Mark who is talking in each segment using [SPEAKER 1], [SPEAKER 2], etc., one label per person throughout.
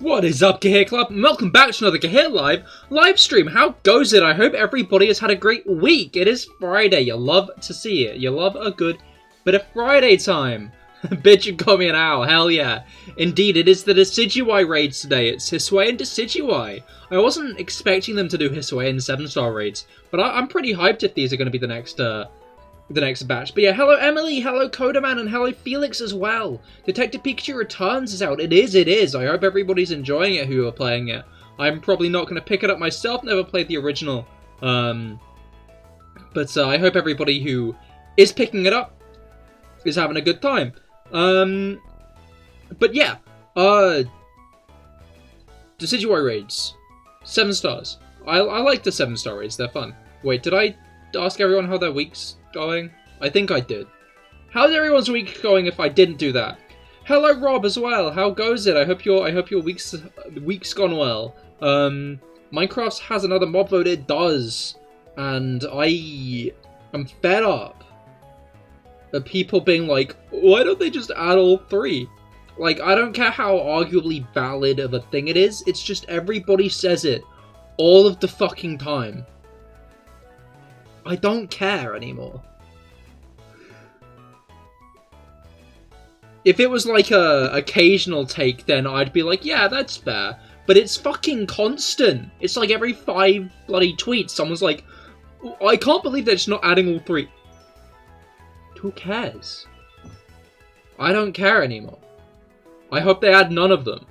[SPEAKER 1] What is up, Cahir Club? And welcome back to another CahirLIVE live stream. How goes it? I hope everybody has had a great week. It is Friday. You love to see it. You love a good bit of Friday time. Bitch, you got me an owl. Hell yeah. Indeed, it is the Decidueye raids today. It's Hisui and Decidueye. I wasn't expecting them to do Hisui and 7-star raids, but I'm pretty hyped if these are going to be the next batch. But yeah, hello Emily, hello Codaman, and hello Felix as well. Detective Pikachu Returns is out. It is. I hope everybody's enjoying it who are playing it. I'm probably not going to pick it up myself, never played the original. But I hope everybody who is picking it up is having a good time. But yeah, Decidueye raids. 7 stars. I like the 7-star raids, they're fun. Wait, did I ask everyone how their week's going? I think I did. How's everyone's week going if I didn't do that? Hello Rob as well, how goes it? I hope your week's gone well. Minecraft has another mob vote, it does. And I am fed up of people being like, why don't they just add all 3? Like, I don't care how arguably valid of a thing it is, it's just everybody says it all of the fucking time. I don't care anymore. If it was like a occasional take, then I'd be like, yeah, that's fair. But it's fucking constant. It's like every 5 bloody tweets, someone's like, I can't believe they're just not adding all 3. Who cares? I don't care anymore. I hope they add none of them.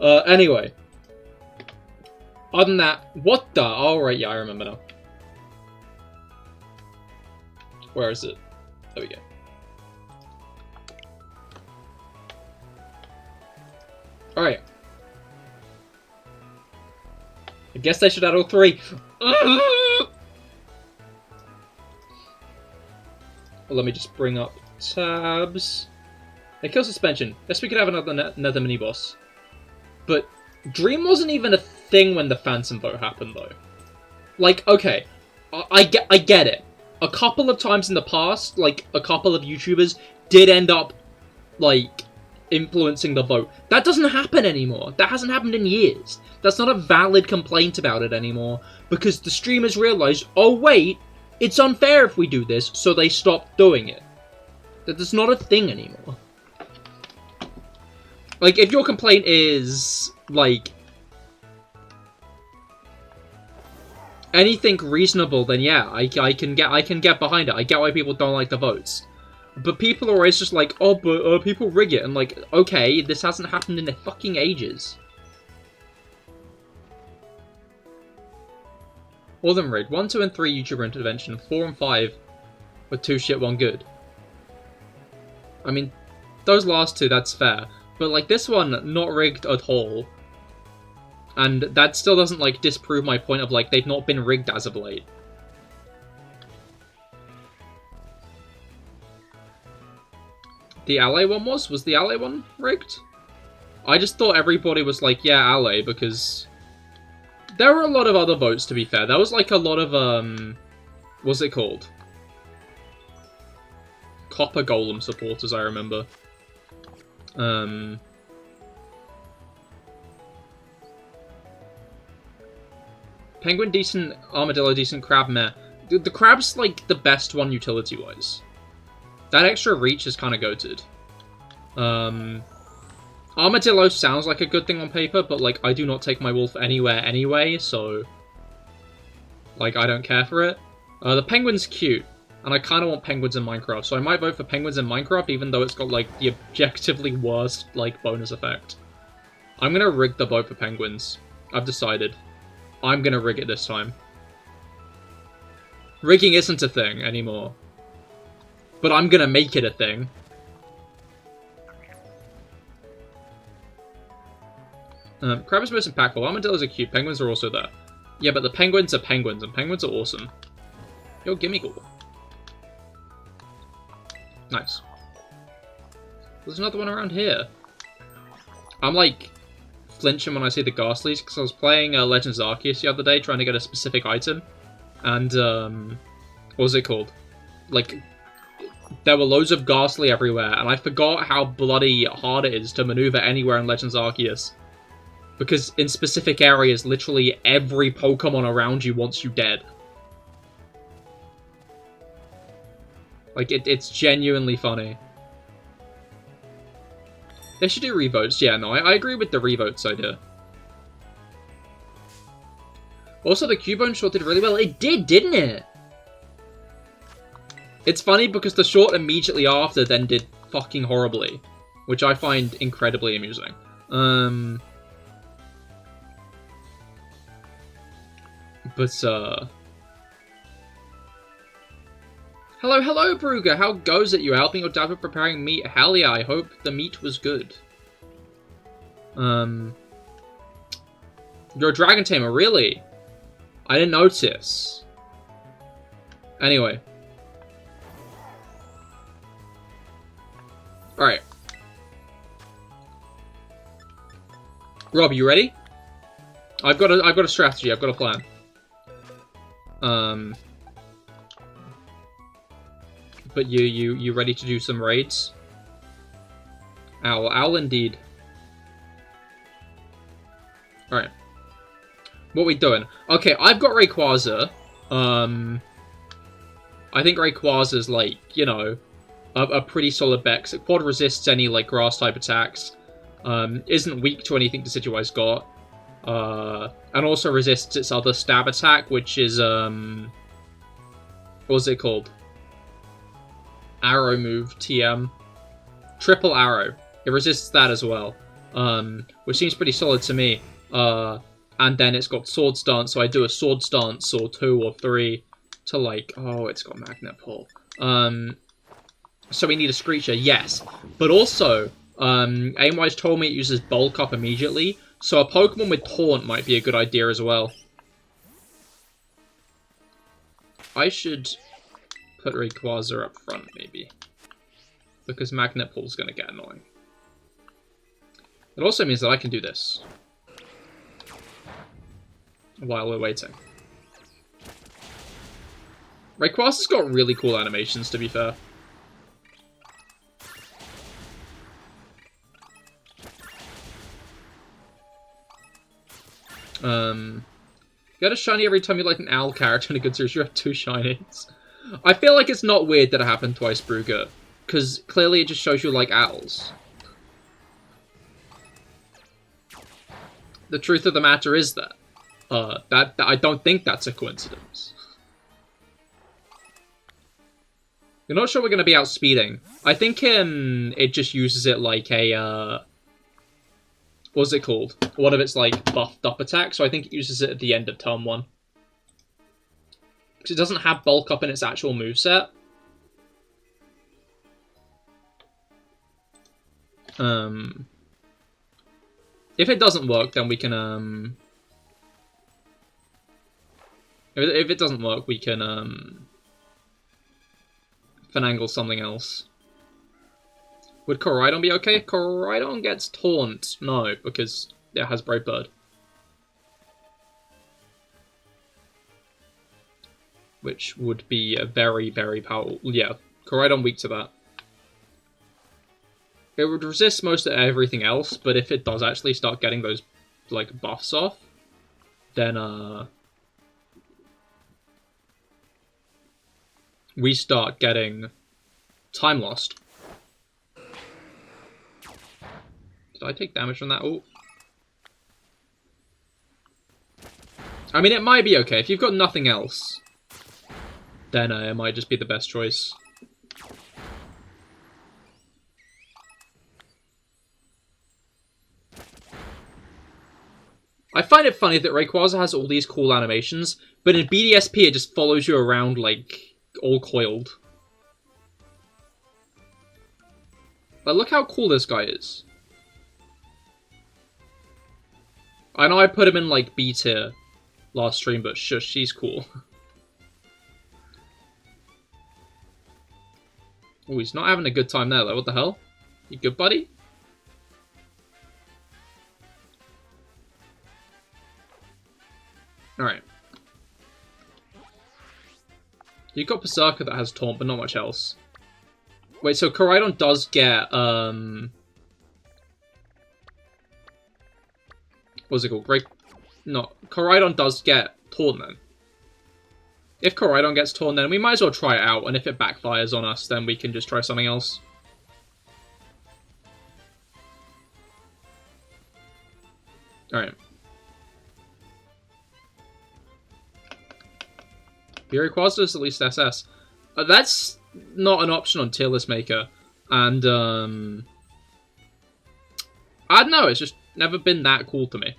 [SPEAKER 1] Anyway. Other than that, what the? Oh, right, yeah, I remember now. Where is it? There we go. Alright. I guess they should add all 3. Well, let me just bring up tabs. They kill suspension. Guess we could have another mini-boss. But Dream wasn't even a thing when the Phantom vote happened, though. Like, okay. I get it. A couple of times in the past, like, a couple of YouTubers did end up, like, influencing the vote. That doesn't happen anymore. That hasn't happened in years. That's not a valid complaint about it anymore, because the streamers realized, oh wait, it's unfair if we do this, so they stopped doing it. That's not a thing anymore. Like, if your complaint is, like, anything reasonable, then yeah, I can get behind it. I get why people don't like the votes. But people are always just like, oh, but people rig it. And like, okay, this hasn't happened in the fucking ages. All of them rigged. 1, 2, and 3 YouTuber intervention. 4 and 5 were 2 shit, 1 good. I mean, those last 2, that's fair. But like, this one, not rigged at all. And that still doesn't, like, disprove my point of, like, they've not been rigged as of late. The Alley one was? Was the Alley one rigged? I just thought everybody was like, yeah, Alley, because there were a lot of other votes, to be fair. There was, like, a lot of, what's it called? Copper Golem supporters, I remember. Penguin decent, Armadillo decent, Crab meh. The Crab's like the best one utility-wise. That extra reach is kind of goated. Armadillo sounds like a good thing on paper, but like I do not take my wolf anywhere anyway, so like I don't care for it. The Penguin's cute, and I kind of want penguins in Minecraft, so I might vote for penguins in Minecraft, even though it's got like the objectively worst like bonus effect. I'm gonna rig the vote for penguins. I've decided. I'm gonna rig it this time. Rigging isn't a thing anymore. But I'm gonna make it a thing. Crab is most impactful. Armadillos are cute. Penguins are also there. Yeah, but the penguins are penguins, and penguins are awesome. Yo, gimme cool. Nice. There's another one around here. I'm like flinching when I see the Ghastlies, because I was playing Legends Arceus the other day, trying to get a specific item, and what was it called? Like, there were loads of Ghastly everywhere, and I forgot how bloody hard it is to maneuver anywhere in Legends Arceus. Because in specific areas, literally every Pokemon around you wants you dead. Like, it's genuinely funny. They should do revotes. Yeah, no, I agree with the revotes idea. Also, the Cubone short did really well. It did, didn't it? It's funny because the short immediately after then did fucking horribly. Which I find incredibly amusing. Hello, hello, Brugger. How goes it? You helping your dad with preparing meat? Hell yeah, I hope the meat was good. You're a dragon tamer, really? I didn't notice. Anyway. Alright. Rob, you ready? I've got a strategy, I've got a plan. But you ready to do some raids? Owl indeed. Alright. What are we doing? Okay, I've got Rayquaza. I think Rayquaza's like, you know, a pretty solid bet. It quad resists any like grass type attacks. Isn't weak to anything Decidueye's got. And also resists its other stab attack, which is what was it called? Arrow move, TM. Triple arrow. It resists that as well. Which seems pretty solid to me. And then it's got Sword Stance, so I do a Sword Stance or 2 or 3 to like... Oh, it's got Magnet Pull. So we need a Screecher, yes. But also, Aimwise told me it uses Bulk Up immediately, so a Pokemon with Taunt might be a good idea as well. I should put Rayquaza up front, maybe. Because Magnet Pull's going to get annoying. It also means that I can do this. While we're waiting. Rayquaza's got really cool animations, to be fair. You get a shiny every time you like an owl character in a good series. You have 2 shinies. I feel like it's not weird that it happened twice, Brugger. Because clearly it just shows you like owls. The truth of the matter is that I don't think that's a coincidence. You're not sure we're going to be outspeeding. I think it just uses it like a... what's it called? One of its like buffed up attacks, so I think it uses it at the end of turn 1. Because it doesn't have Bulk Up in its actual moveset. If it doesn't work, then we can if it doesn't work, we can finagle something else. Would Koraidon be okay? Koraidon gets Taunt. No, because it has Brave Bird. Which would be a very, very powerful... Yeah, Koraidon weak to that. It would resist most of everything else, but if it does actually start getting those, like, buffs off, then, we start getting time lost. Did I take damage from that? Oh. I mean, it might be okay. If you've got nothing else, then it might just be the best choice. I find it funny that Rayquaza has all these cool animations, but in BDSP it just follows you around, like, all coiled. But look how cool this guy is. I know I put him in, like, B tier last stream, but shush, she's cool. Oh, he's not having a good time there, though. What the hell? You good, buddy? Alright. You've got Berserker that has Taunt, but not much else. Wait, so Koraidon does get, what's it called? No, Koraidon does get torn then. If Koraidon gets torn, then we might as well try it out, and if it backfires on us, then we can just try something else. Alright. Fury Quasar is at least SS. That's not an option on Tier List Maker. And, I don't know, it's just never been that cool to me.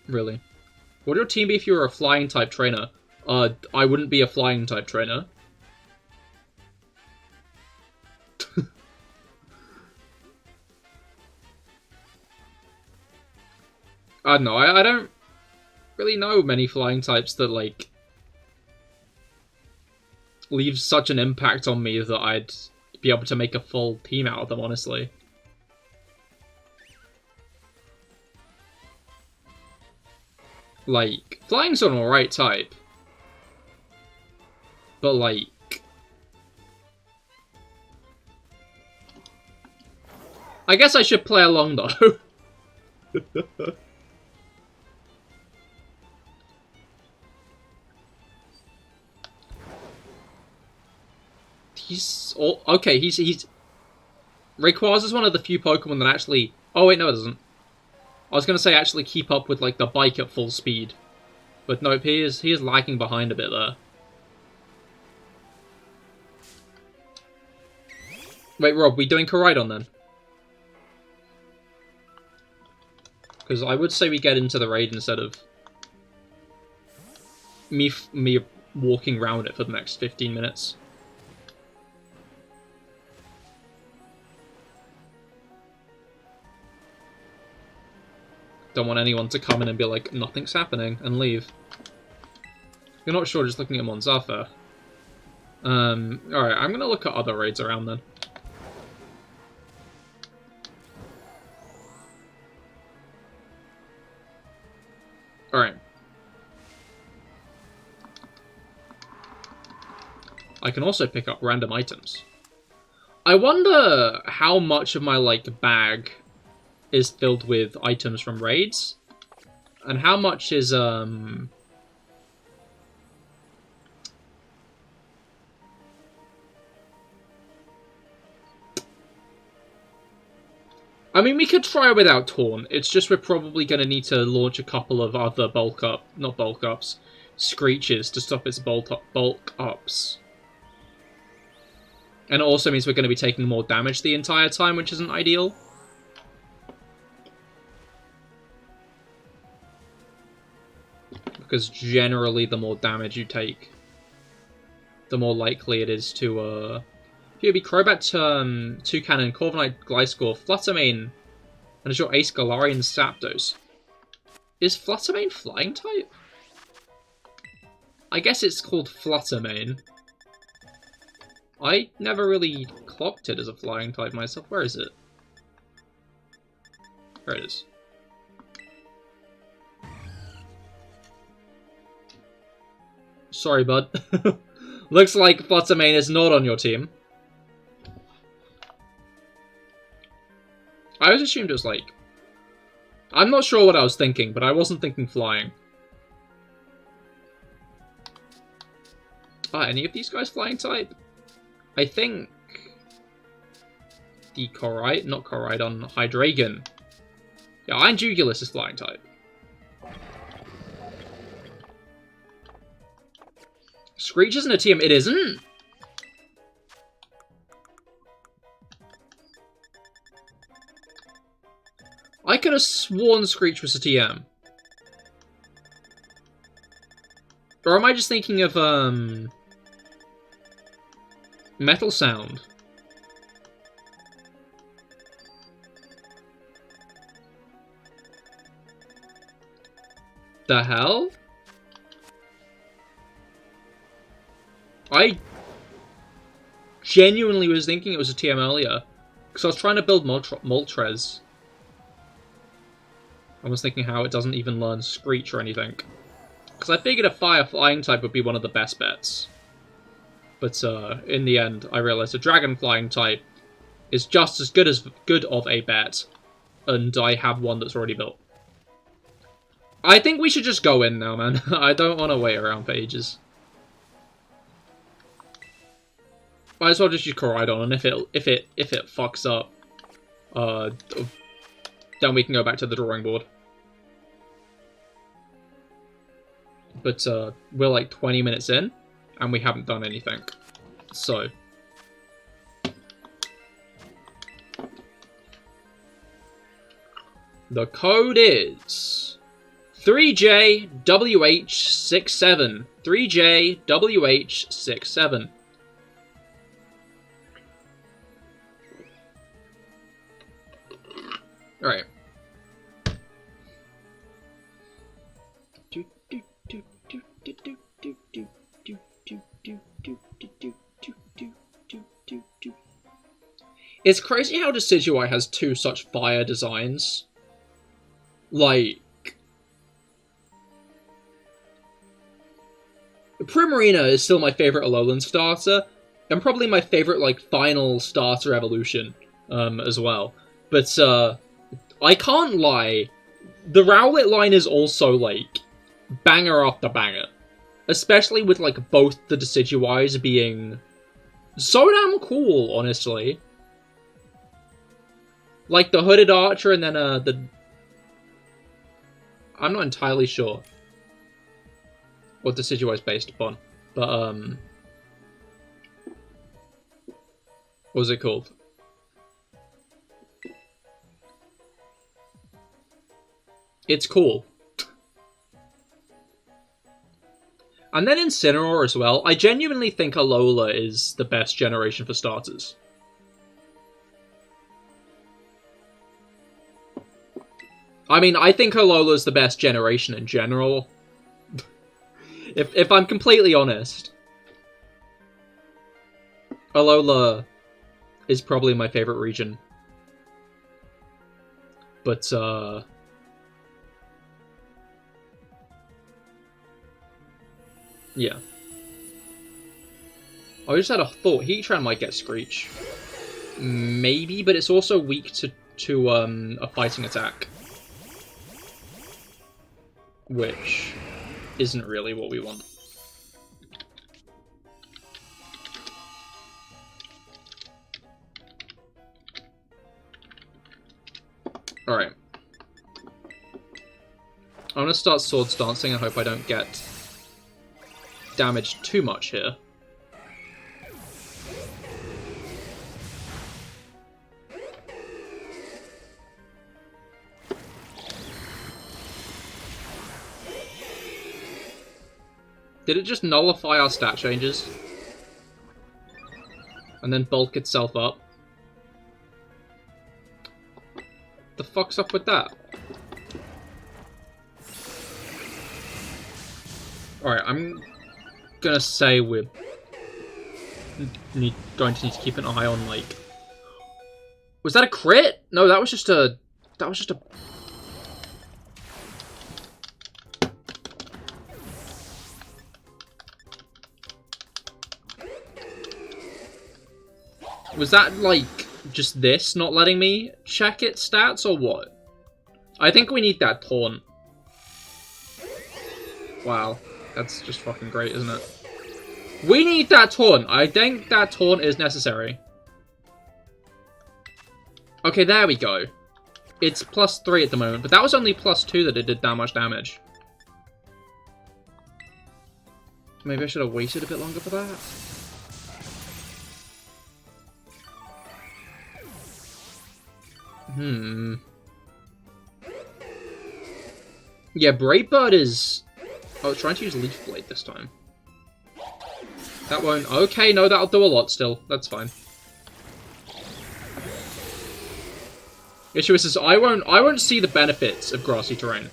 [SPEAKER 1] Really. What would your team be if you were a flying type trainer? I wouldn't be a flying type trainer. I don't know, I don't really know many flying types that, like, leave such an impact on me that I'd be able to make a full team out of them, honestly. Like, flying's an alright type. But, like... I guess I should play along, though. Okay, he's... Rayquaza's one of the few Pokemon that actually... Oh, wait, no, it doesn't. I was going to say actually keep up with, like, the bike at full speed. But nope, he is lagging behind a bit there. Wait, Rob, we doing Koraidon then? Because I would say we get into the raid instead of me walking around it for the next 15 minutes. Don't want anyone to come in and be like, nothing's happening, and leave. If you're not sure, just looking at Monzafa. Alright, I'm gonna look at other raids around then. Alright. I can also pick up random items. I wonder how much of my, like, bag is filled with items from raids, and how much is, I mean, we could try without Taunt, it's just we're probably going to need to launch a couple of other Screeches to stop its bulk ups. And it also means we're going to be taking more damage the entire time, which isn't ideal. Because generally, the more damage you take, the more likely it is to, be Crobat, Toucannon, Corviknight, Gliscor, Fluttermane, and is your Ace Galarian Zapdos. Is Fluttermane flying type? I guess it's called Fluttermane. I never really clocked it as a flying type myself. Where is it? There it is. Sorry, bud. Looks like Fluttermane is not on your team. I always assumed it was like... I'm not sure what I was thinking, but I wasn't thinking flying. Are any of these guys flying type? I think... the not Koraidon, Hydreigon. Yeah, Iron Jugulus is flying type. Screech isn't a TM. It isn't? I could have sworn Screech was a TM. Or am I just thinking of, Metal Sound? The hell? I genuinely was thinking it was a TM earlier, because I was trying to build Moltres. I was thinking how it doesn't even learn Screech or anything. Because I figured a fire flying type would be one of the best bets. But in the end, I realized a dragon flying type is just as good of a bet. And I have one that's already built. I think we should just go in now, man. I don't want to wait around for ages. Might as well just use Koraidon, and if it fucks up, then we can go back to the drawing board. But we're like 20 minutes in, and we haven't done anything. So the code is 3JWH67. 3JWH67. Alright. It's crazy how Decidueye has two such fire designs. Like, Primarina is still my favorite Alolan starter, and probably my favorite, like, final starter evolution, as well. But, I can't lie, the Rowlet line is also, like, banger after banger. Especially with, like, both the Decidueyes being so damn cool, honestly. Like, the Hooded Archer and then, I'm not entirely sure what Decidueye is based upon, but, what was it called? It's cool. And then Incineroar as well. I genuinely think Alola is the best generation for starters. I mean, I think Alola's the best generation in general. If I'm completely honest. Alola is probably my favorite region. But, yeah. I just had a thought. Heatran might get Screech. Maybe, but it's also weak to a fighting attack. Which isn't really what we want. Alright. I'm gonna start Swords Dancing. I hope I don't get damaged too much here. Did it just nullify our stat changes? And then bulk itself up? The fuck's up with that? Alright, I'm gonna say we're going to need to keep an eye on, like... Was that a crit? No, that was just a... That was just a... Was that, like, just this not letting me check its stats, or what? I think we need that taunt. Wow. That's just fucking great, isn't it? We need that taunt! I think that taunt is necessary. Okay, there we go. It's +3 at the moment, but that was only +2 that it did that much damage. Maybe I should have waited a bit longer for that. Yeah, Brave Bird is... Oh, trying to use Leaf Blade this time. That won't... Okay, no, that'll do a lot still. That's fine. Issue is I won't see the benefits of grassy terrain.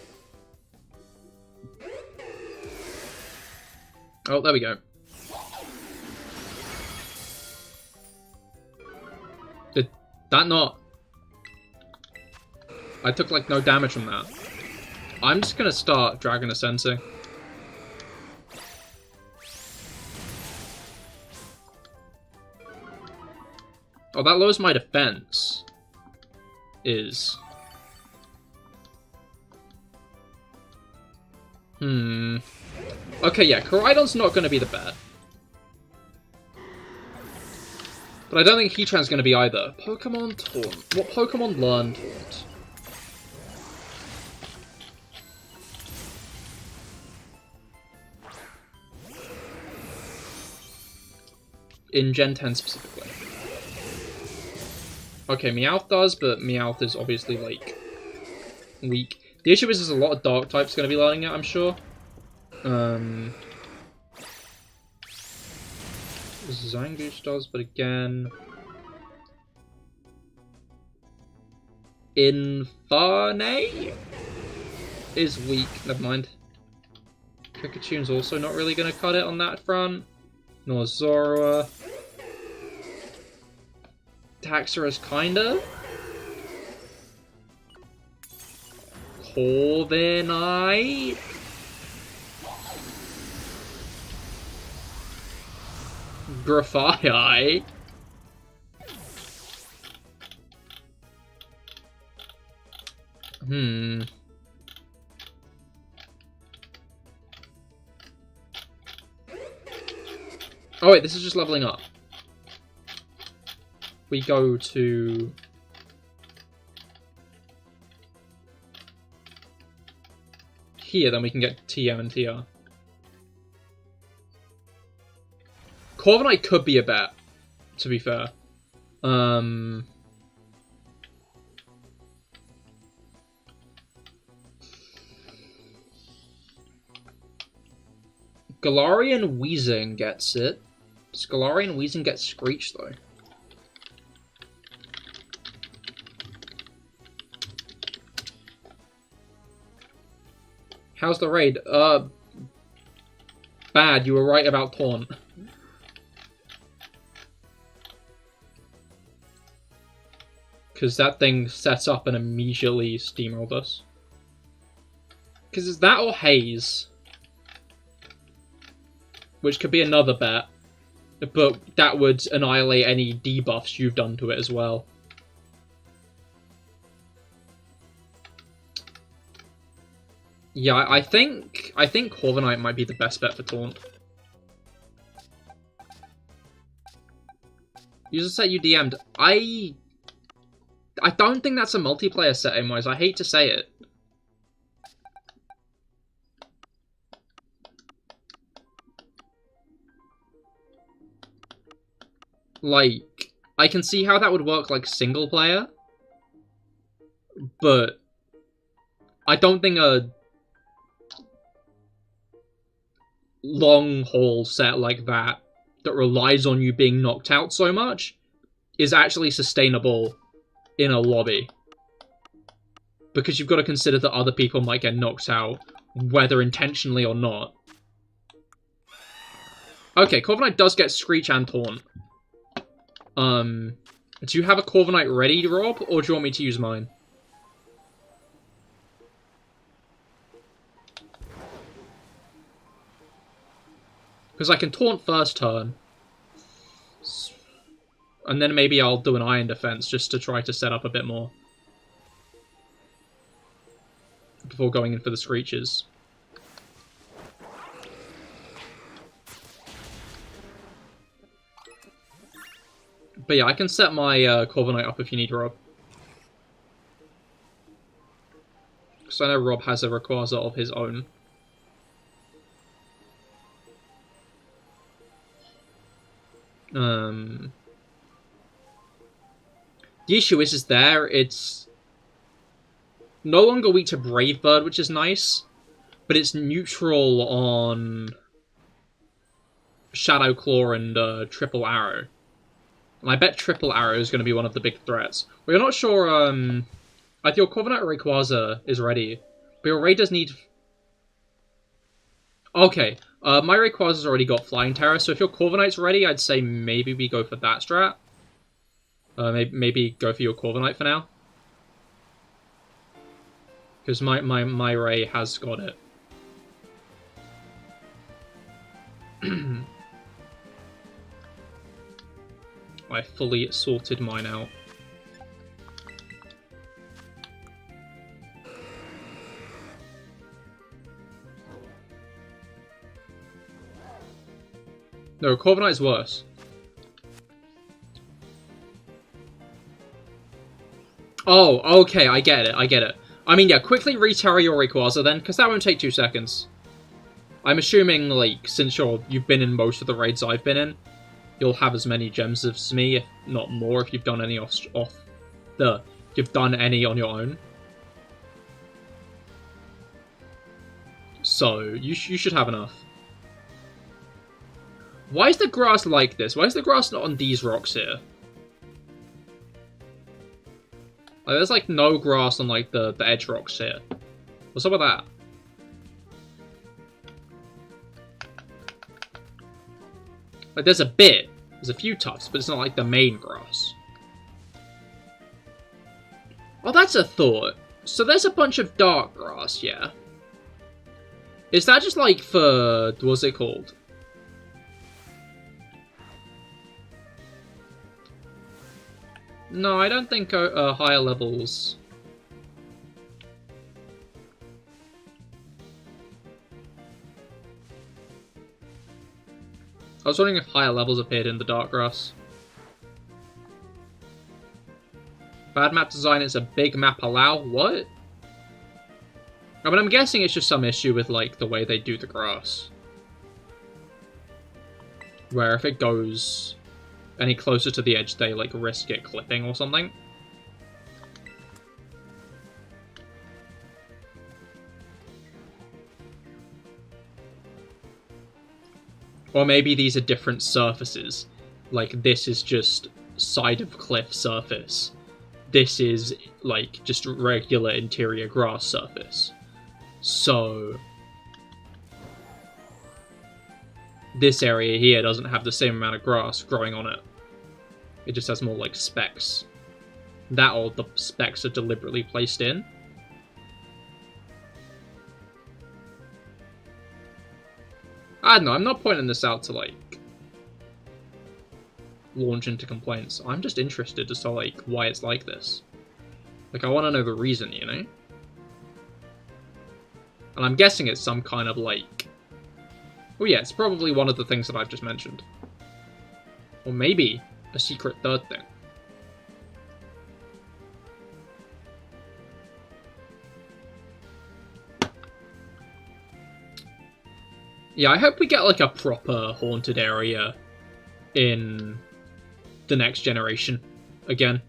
[SPEAKER 1] Oh, there we go. Did that not... I took, like, no damage from that. I'm just gonna start Dragon Ascending. Oh, that lowers my defense. Is... Okay, yeah, Koraidon's not going to be the bet. But I don't think Heatran's going to be either. Pokemon Taunt. What Pokemon learn Taunt? In Gen 10 specifically. Okay, Meowth does, but Meowth is obviously, like, weak. The issue is there's a lot of Dark types going to be learning it, I'm sure. Zangoose does, but again... Infernape is weak. Never mind. Pikachu's also not really going to cut it on that front. Nor Zorua. Taxorus kinda. Corviknight. Grafaiai. Oh wait, this is just leveling up. We go to... here, then we can get TM and TR. Corviknight could be a bet, to be fair. Galarian Weezing gets it. Does Galarian Weezing get Screech, though? How's the raid? Bad. You were right about Taunt. Because that thing sets up and immediately steamrolled us. Because it's that or Haze. Which could be another bet. But that would annihilate any debuffs you've done to it as well. Yeah, I think Corviknight might be the best bet for Taunt. User set you DM'd. I don't think that's a multiplayer setting, wise. I hate to say it. Like, I can see how that would work, like, single player. But I don't think a long haul set like that relies on you being knocked out so much is actually sustainable in a lobby. Because you've got to consider that other people might get knocked out, whether intentionally or not. Okay, Corviknight does get Screech and Taunt. Do you have a Corviknight ready, Rob, or do you want me to use mine? Because I can Taunt first turn. And then maybe I'll do an Iron Defense just to try to set up a bit more. Before going in for the Screeches. But yeah, I can set my Corviknight up if you need, Rob. Because I know Rob has a Rayquaza of his own. The issue is there, it's no longer weak to Brave Bird, which is nice, but it's neutral on Shadow Claw and Triple Arrow. And I bet Triple Arrow is going to be one of the big threats. We're not sure, I think your Corviknight Rayquaza is ready, but your Ray does need... Okay, my Rayquaza's already got Flying Terror, so if your Corviknight's ready, I'd say maybe we go for that strat. Maybe go for your Corviknight for now. Because my Ray has got it. I fully sorted mine out. No, Corviknight's worse. Oh, okay, I get it, I get it. I mean, yeah, quickly re-Terra your Rayquaza then, because that won't take 2 seconds. I'm assuming, like, since you've been in most of the raids I've been in, you'll have as many gems as me, if not more, if you've done any if you've done any on your own. So, you should have enough. Why is the grass like this? Why is the grass not on these rocks here? Like, there's, like, no grass on, like, the edge rocks here. What's up with that? Like, there's a bit. There's a few tufts, but it's not, like, the main grass. Oh, that's a thought. So there's a bunch of dark grass, yeah? Is that just, like, for... what's it called? No, I don't think higher levels... I was wondering if higher levels appeared in the dark grass. Bad map design is a big map allow? What? I mean, I'm guessing it's just some issue with, like, the way they do the grass. Where if it goes any closer to the edge, they, like, risk it clipping or something. Or maybe these are different surfaces. Like, this is just side of cliff surface. This is, like, just regular interior grass surface. So... this area here doesn't have the same amount of grass growing on it. It just has more, like, specks. That or the specks are deliberately placed in. I don't know, I'm not pointing this out to, like, launch into complaints. I'm just interested as to, like, why it's like this. Like, I want to know the reason, you know? And I'm guessing it's some kind of, like... oh yeah, it's probably one of the things that I've just mentioned. Or maybe a secret third thing. Yeah, I hope we get, like, a proper haunted area in the next generation again.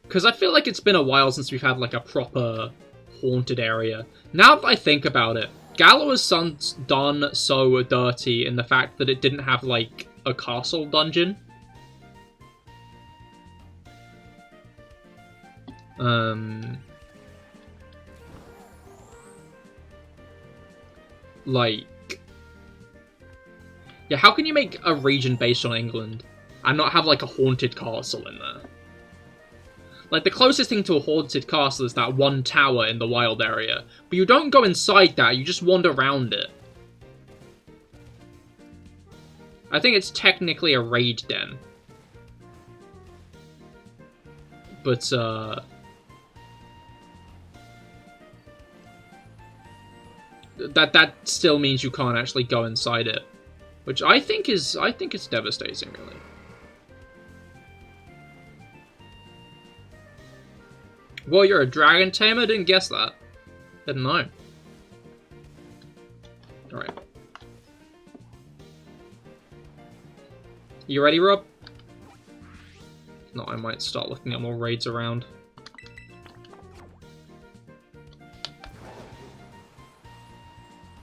[SPEAKER 1] Because I feel like it's been a while since we've had, like, a proper haunted area. Now that I think about it, Galar was done so dirty in the fact that it didn't have, like, a castle dungeon. Like... yeah, how can you make a region based on England and not have, like, a haunted castle in there? Like, the closest thing to a haunted castle is that one tower in the wild area. But you don't go inside that, you just wander around it. I think it's technically a raid den. But, that still means you can't actually go inside it. Which I think is devastating, really. Well, you're a dragon tamer? Didn't guess that. Didn't know. Alright. You ready, Rob? No, I might start looking at more raids around.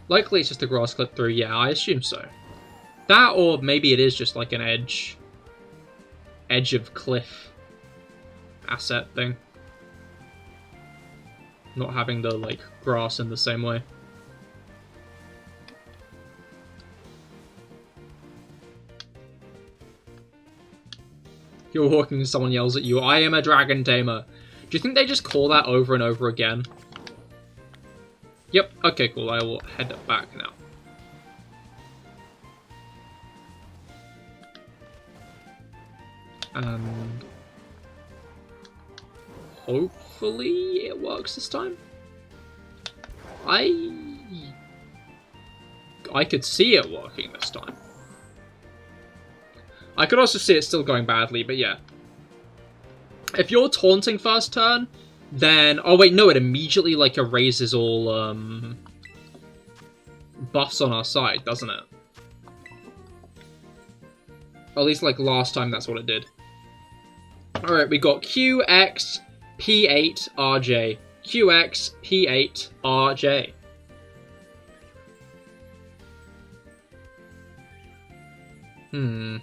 [SPEAKER 1] Likely it's just a grass clip through, yeah, I assume so. That, or maybe it is just like an edge of cliff asset thing. Not having the, like, grass in the same way. You're walking and someone yells at you, I am a dragon tamer. Do you think they just call that over and over again? Yep, okay, cool, I will head back now. And hopefully it works this time. I could see it working this time. I could also see it still going badly, but yeah. If you're taunting first turn, then... Oh wait, no, it immediately, like, erases all, buffs on our side, doesn't it? Or at least, like, last time that's what it did. Alright, we got QX, P8, RJ. QX, P8, RJ. We'll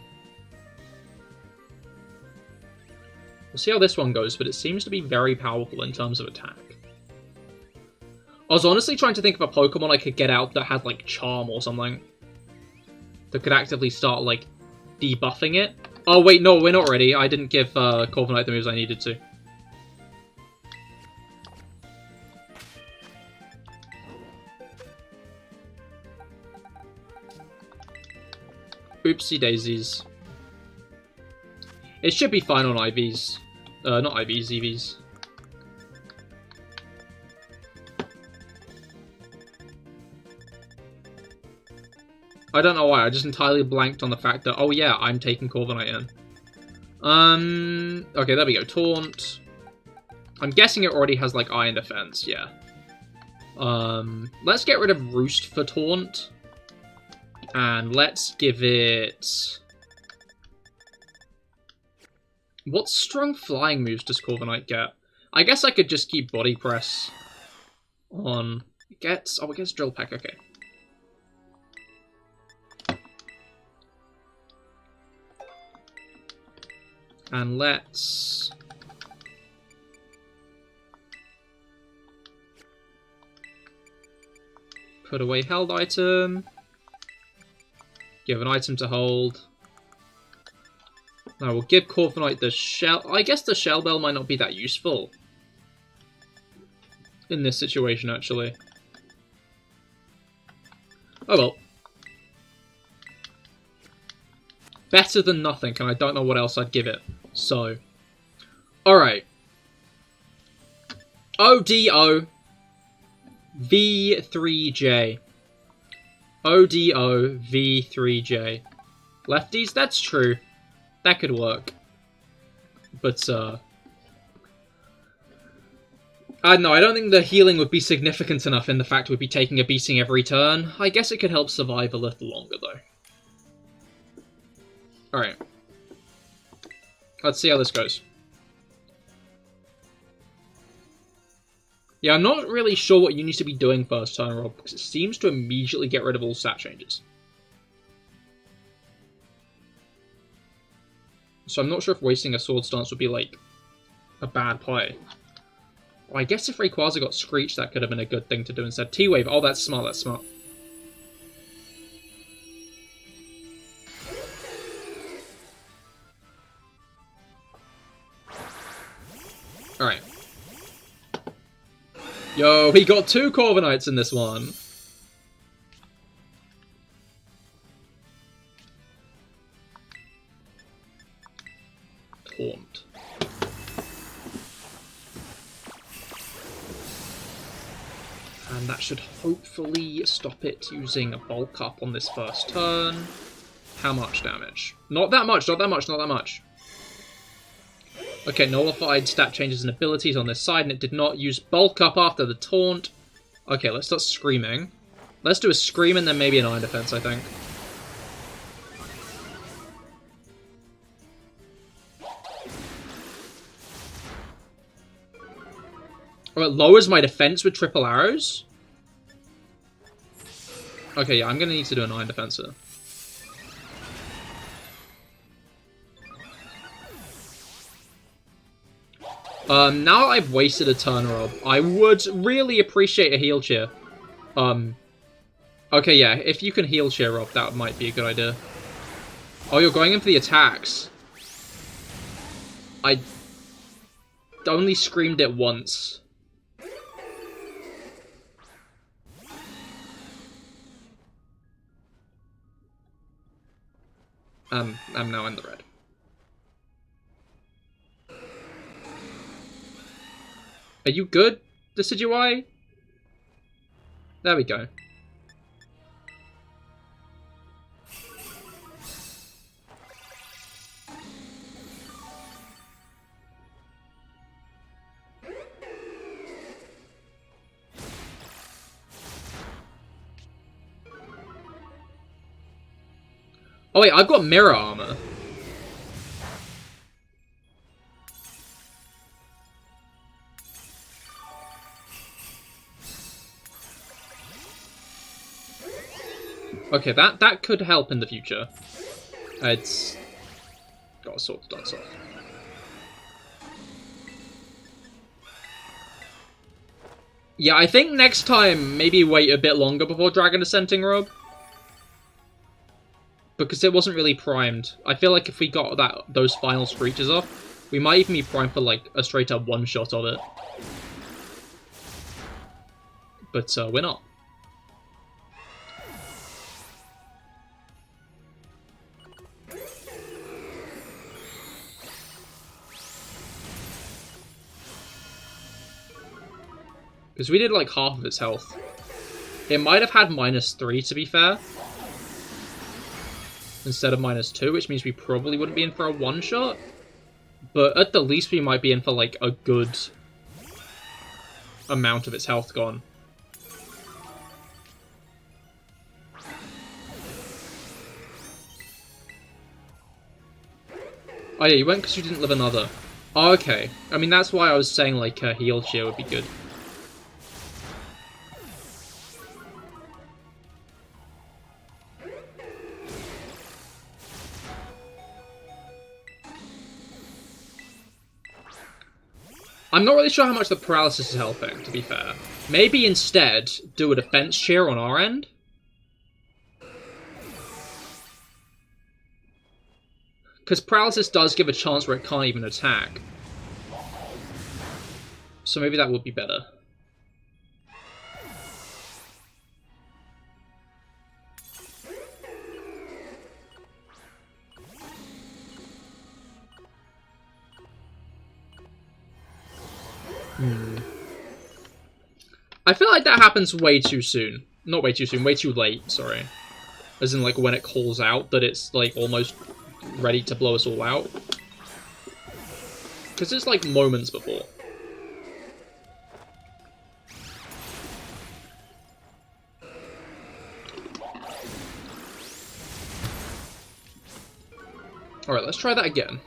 [SPEAKER 1] see how this one goes, but it seems to be very powerful in terms of attack. I was honestly trying to think of a Pokemon I could get out that had, like, Charm or something. That could actively start, like, debuffing it. Oh, wait, no, we're not ready. I didn't give Corviknight the moves I needed to. Oopsie daisies. It should be fine on IVs. Not IVs, EVs. I don't know why, I just entirely blanked on the fact that, oh yeah, I'm taking Corviknight in. Okay, there we go. Taunt. I'm guessing it already has, like, Iron Defense, yeah. Let's get rid of Roost for Taunt. And let's give it... What strong flying moves does Corviknight get? I guess I could just keep Body Press on... It gets Drill Peck, okay. And let's... put away held item. Give an item to hold. Now we'll give Corviknight the shell. I guess the Shell Bell might not be that useful in this situation, actually. Oh well. Better than nothing, and I don't know what else I'd give it. So, alright. ODO V3J. ODO V3J. Lefties? That's true. That could work. But, I don't know, I don't think the healing would be significant enough in the fact we'd be taking a beating every turn. I guess it could help survive a little longer, though. Alright. Let's see how this goes. Yeah, I'm not really sure what you need to be doing first turn, Rob, because it seems to immediately get rid of all stat changes. So I'm not sure if wasting a Sword Stance would be, like, a bad play. Well, I guess if Rayquaza got Screech, that could have been a good thing to do instead. T-Wave, oh, that's smart, that's smart. Alright. Yo, he got 2 Corviknights in this one. Taunt. And that should hopefully stop it using a Bulk Up on this first turn. How much damage? Not that much, not that much, not that much. Okay, nullified stat changes and abilities on this side, and it did not use Bulk Up after the taunt. Okay, let's start screaming. Let's do a Scream and then maybe an Iron Defense, I think. Oh, it lowers my defense with triple arrows? Okay, yeah, I'm gonna need to do an Iron Defense here. Now I've wasted a turn, Rob, I would really appreciate a heal cheer. Okay, yeah, if you can heal cheer, Rob, that might be a good idea. Oh, you're going in for the attacks. I only screamed it once. I'm now in the red. Are you good, Decidueye? There we go. Oh wait, I've got mirror armor. Okay, that could help in the future. It's got a sword to dance off. Yeah, I think next time maybe wait a bit longer before Dragon Ascending Robe. Because it wasn't really primed. I feel like if we got those final screeches off, we might even be primed for like a straight up one shot of it. But we're not. Because we did like half of its health. It might have had -3 to be fair. Instead of -2, which means we probably wouldn't be in for a one-shot. But at the least we might be in for like a good amount of its health gone. Oh yeah, you went because you didn't live another. Oh, okay. I mean, that's why I was saying like a heal cheer would be good. I'm not really sure how much the paralysis is helping, to be fair. Maybe instead, do a defense cheer on our end? Because paralysis does give a chance where it can't even attack. So maybe that would be better. I feel like that happens way too soon. Not way too soon, way too late, sorry. As in, like, when it calls out that it's, like, almost ready to blow us all out. Because it's, like, moments before. Alright, let's try that again.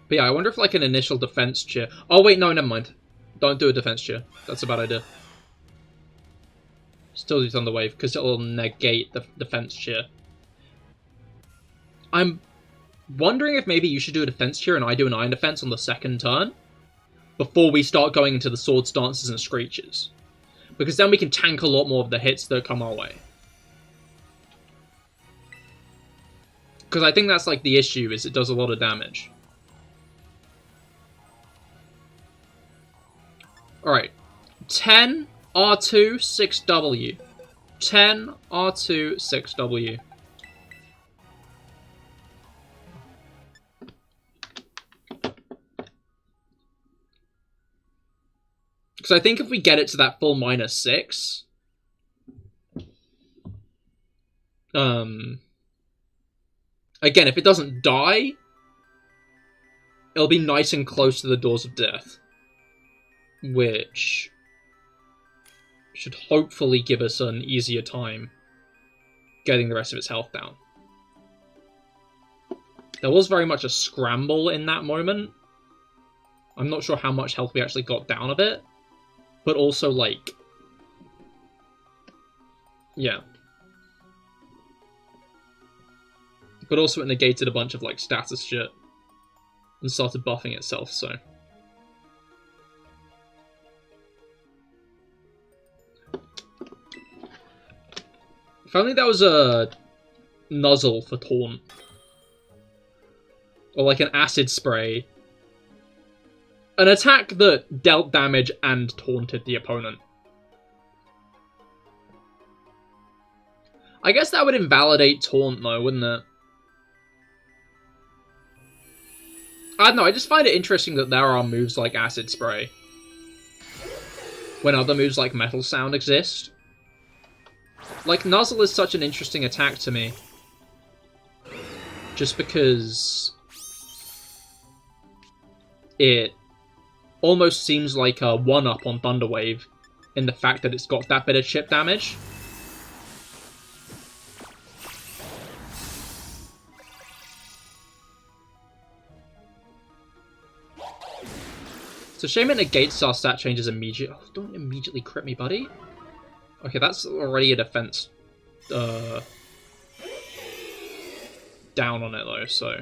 [SPEAKER 1] But yeah, I wonder if like an initial defense cheer... Oh wait, no, never mind. Don't do a defense cheer. That's a bad idea. Still do Thunder Wave, because it'll negate the defense cheer. I'm wondering if maybe you should do a defense cheer and I do an iron defense on the second turn. Before we start going into the sword stances and screeches. Because then we can tank a lot more of the hits that come our way. Because I think that's like the issue, is it does a lot of damage. Alright, 10, R2, 6W. 10, R2, 6W. Because I think if we get it to that full -6... Again, if it doesn't die, it'll be nice and close to the Doors of Death. Which should hopefully give us an easier time getting the rest of its health down. There was very much a scramble in that moment. I'm not sure how much health we actually got down of it. But also, like... yeah. But also it negated a bunch of, like, status shit. And started buffing itself, so... If only that was a Nuzzle for taunt. Or like an acid spray. An attack that dealt damage and taunted the opponent. I guess that would invalidate taunt though, wouldn't it? I don't know, I just find it interesting that there are moves like Acid Spray when other moves like Metal Sound exist. Like, Nuzzle is such an interesting attack to me. Just because it almost seems like a 1-up on Thunder Wave in the fact that it's got that bit of chip damage. It's a shame it negates our stat changes immediately. Oh, don't immediately crit me, buddy. Okay, that's already a defense down on it, though, so...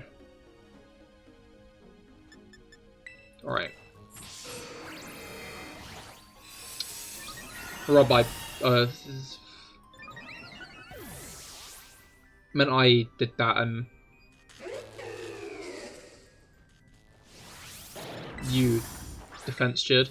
[SPEAKER 1] Alright. Rob, meant I did that and... You defense cheered.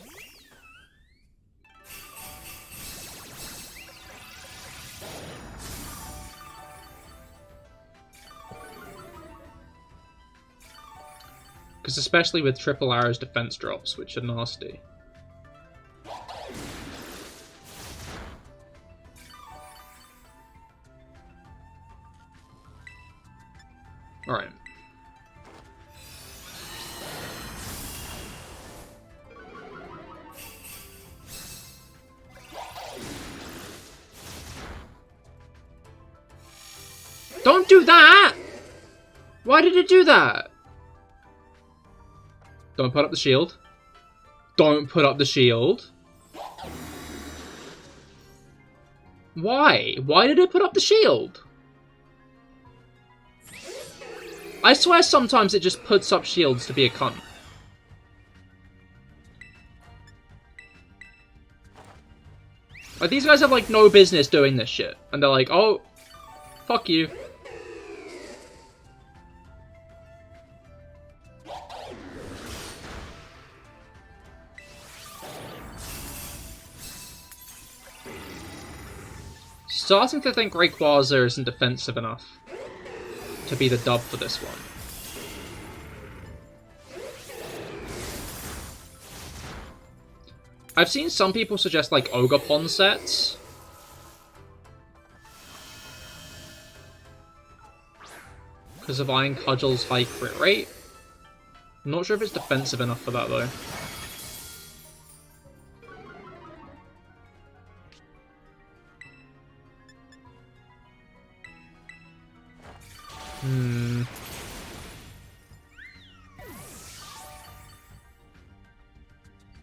[SPEAKER 1] Because especially with Triple Arrow's defense drops, which are nasty. Alright. Don't do that! Why did it do that? Don't put up the shield. Don't put up the shield. Why? Why did it put up the shield? I swear sometimes it just puts up shields to be a cunt. Like, these guys have, like, no business doing this shit. And they're like, oh, fuck you. Starting to think Rayquaza isn't defensive enough to be the dub for this one. I've seen some people suggest like Ogerpon sets. Because of Iron Cudgel's high crit rate. I'm not sure if it's defensive enough for that though.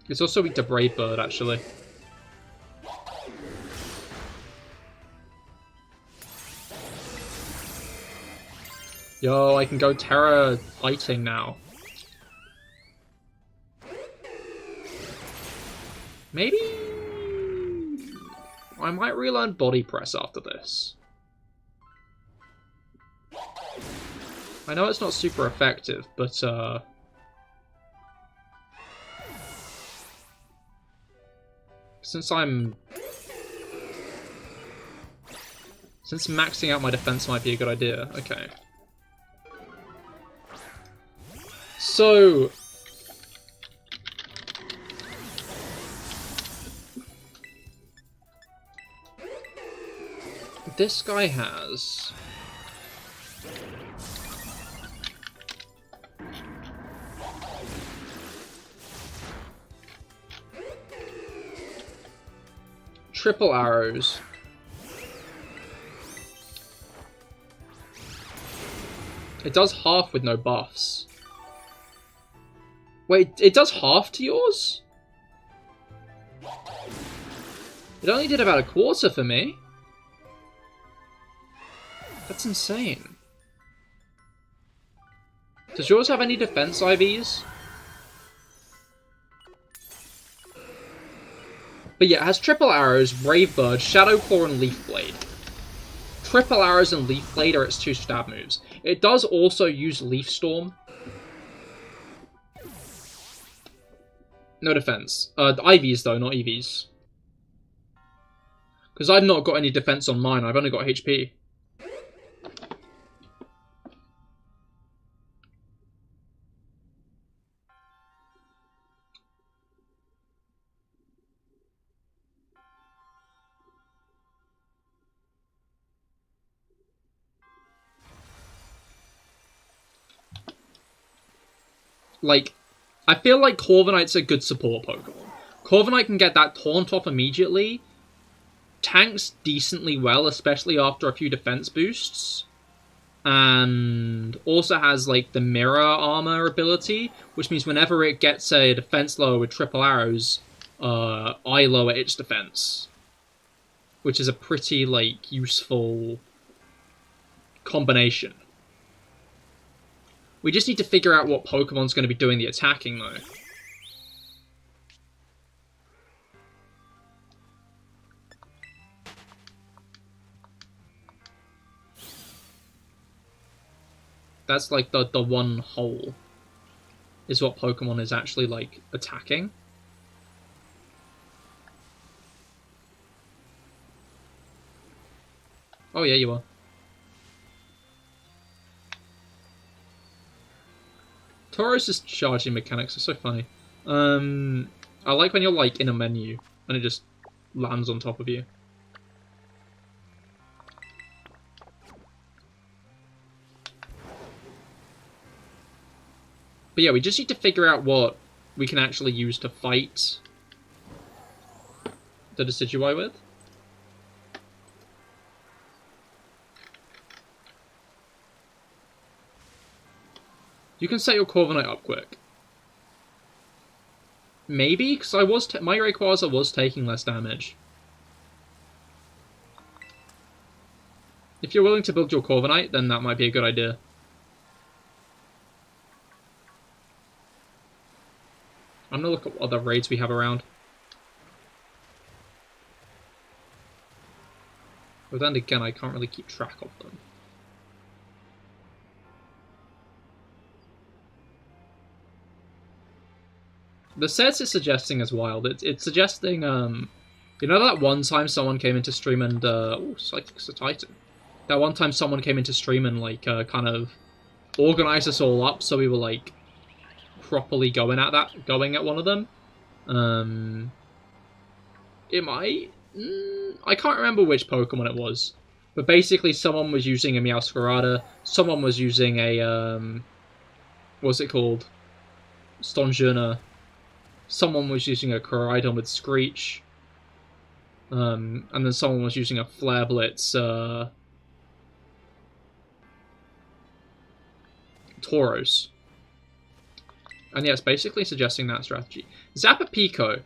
[SPEAKER 1] It's also weak to Brave Bird, actually. Yo, I can go Terra Lighting now. Maybe... I might relearn Body Press after this. I know it's not super effective, but since maxing out my defense might be a good idea. Okay. So this guy has triple arrows. It does half with no buffs. Wait, it does half to yours? It only did about a quarter for me. That's insane. Does yours have any defense IVs? But yeah, it has triple arrows, Brave Bird, Shadow Claw, and Leaf Blade. Triple Arrows and Leaf Blade are its 2 stab moves. It does also use Leaf Storm. No defense. IVs though, not EVs. Because I've not got any defense on mine, I've only got HP. Like, I feel like Corviknight's a good support Pokemon. Corviknight can get that Taunt off immediately, tanks decently well, especially after a few defense boosts, and also has, like, the Mirror Armor ability, which means whenever it gets a defense lower with Triple Arrows, I lower its defense. Which is a pretty, like, useful combination. We just need to figure out what Pokemon's going to be doing the attacking, though. That's, like, the one hole. Is what Pokemon is actually, like, attacking. Oh, yeah, you are. Tauros' charging mechanics are so funny. I like when you're, like, in a menu, and it just lands on top of you. But yeah, we just need to figure out what we can actually use to fight the Decidueye with. You can set your Corviknight up quick. Maybe, because my Rayquaza was taking less damage. If you're willing to build your Corviknight, then that might be a good idea. I'm gonna look at what other raids we have around. But then again, I can't really keep track of them. The sets it's suggesting is wild. It's suggesting, you know that one time someone came into stream and, oh, Psychic's a Titan. That one time someone came into stream and, like, kind of organized us all up so we were, like, properly going at one of them. It might... I can't remember which Pokemon it was. But basically someone was using a Meowscarada, someone was using a, what's it called? Stonjourner. Someone was using a Koraidon with Screech. And then someone was using a Flare Blitz, Tauros. And yeah, it's basically suggesting that strategy. Zapapico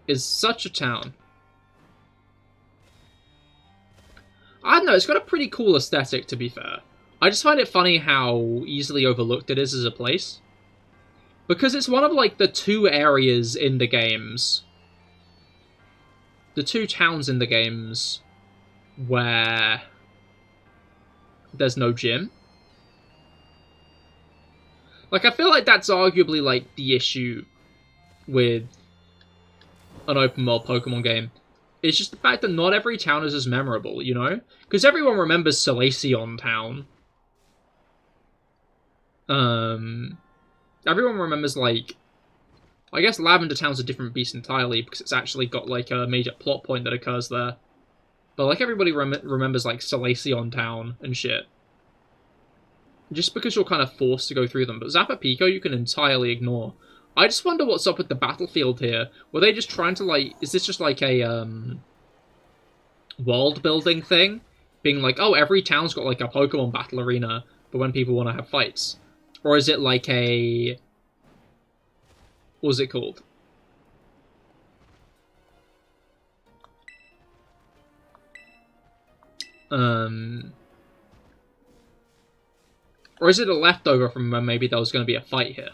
[SPEAKER 1] is such a town. I don't know, it's got a pretty cool aesthetic, to be fair. I just find it funny how easily overlooked it is as a place. Because it's one of, like, the 2 areas in the games. The 2 towns in the games where there's no gym. Like, I feel like that's arguably, like, the issue with an open world Pokemon game. It's just the fact that not every town is as memorable, you know? Because everyone remembers Solaceon Town. Everyone remembers, like... I guess Lavender Town's a different beast entirely, because it's actually got, like, a major plot point that occurs there. But, like, everybody remembers, like, Solaceon Town and shit. Just because you're kind of forced to go through them. But Zapapico you can entirely ignore. I just wonder what's up with the battlefield here. Were they just trying to, like... Is this just, like, a, world-building thing? Being like, oh, every town's got, like, a Pokemon battle arena for when people want to have fights. Or is it like a... What was it called? Or is it a leftover from when maybe there was going to be a fight here?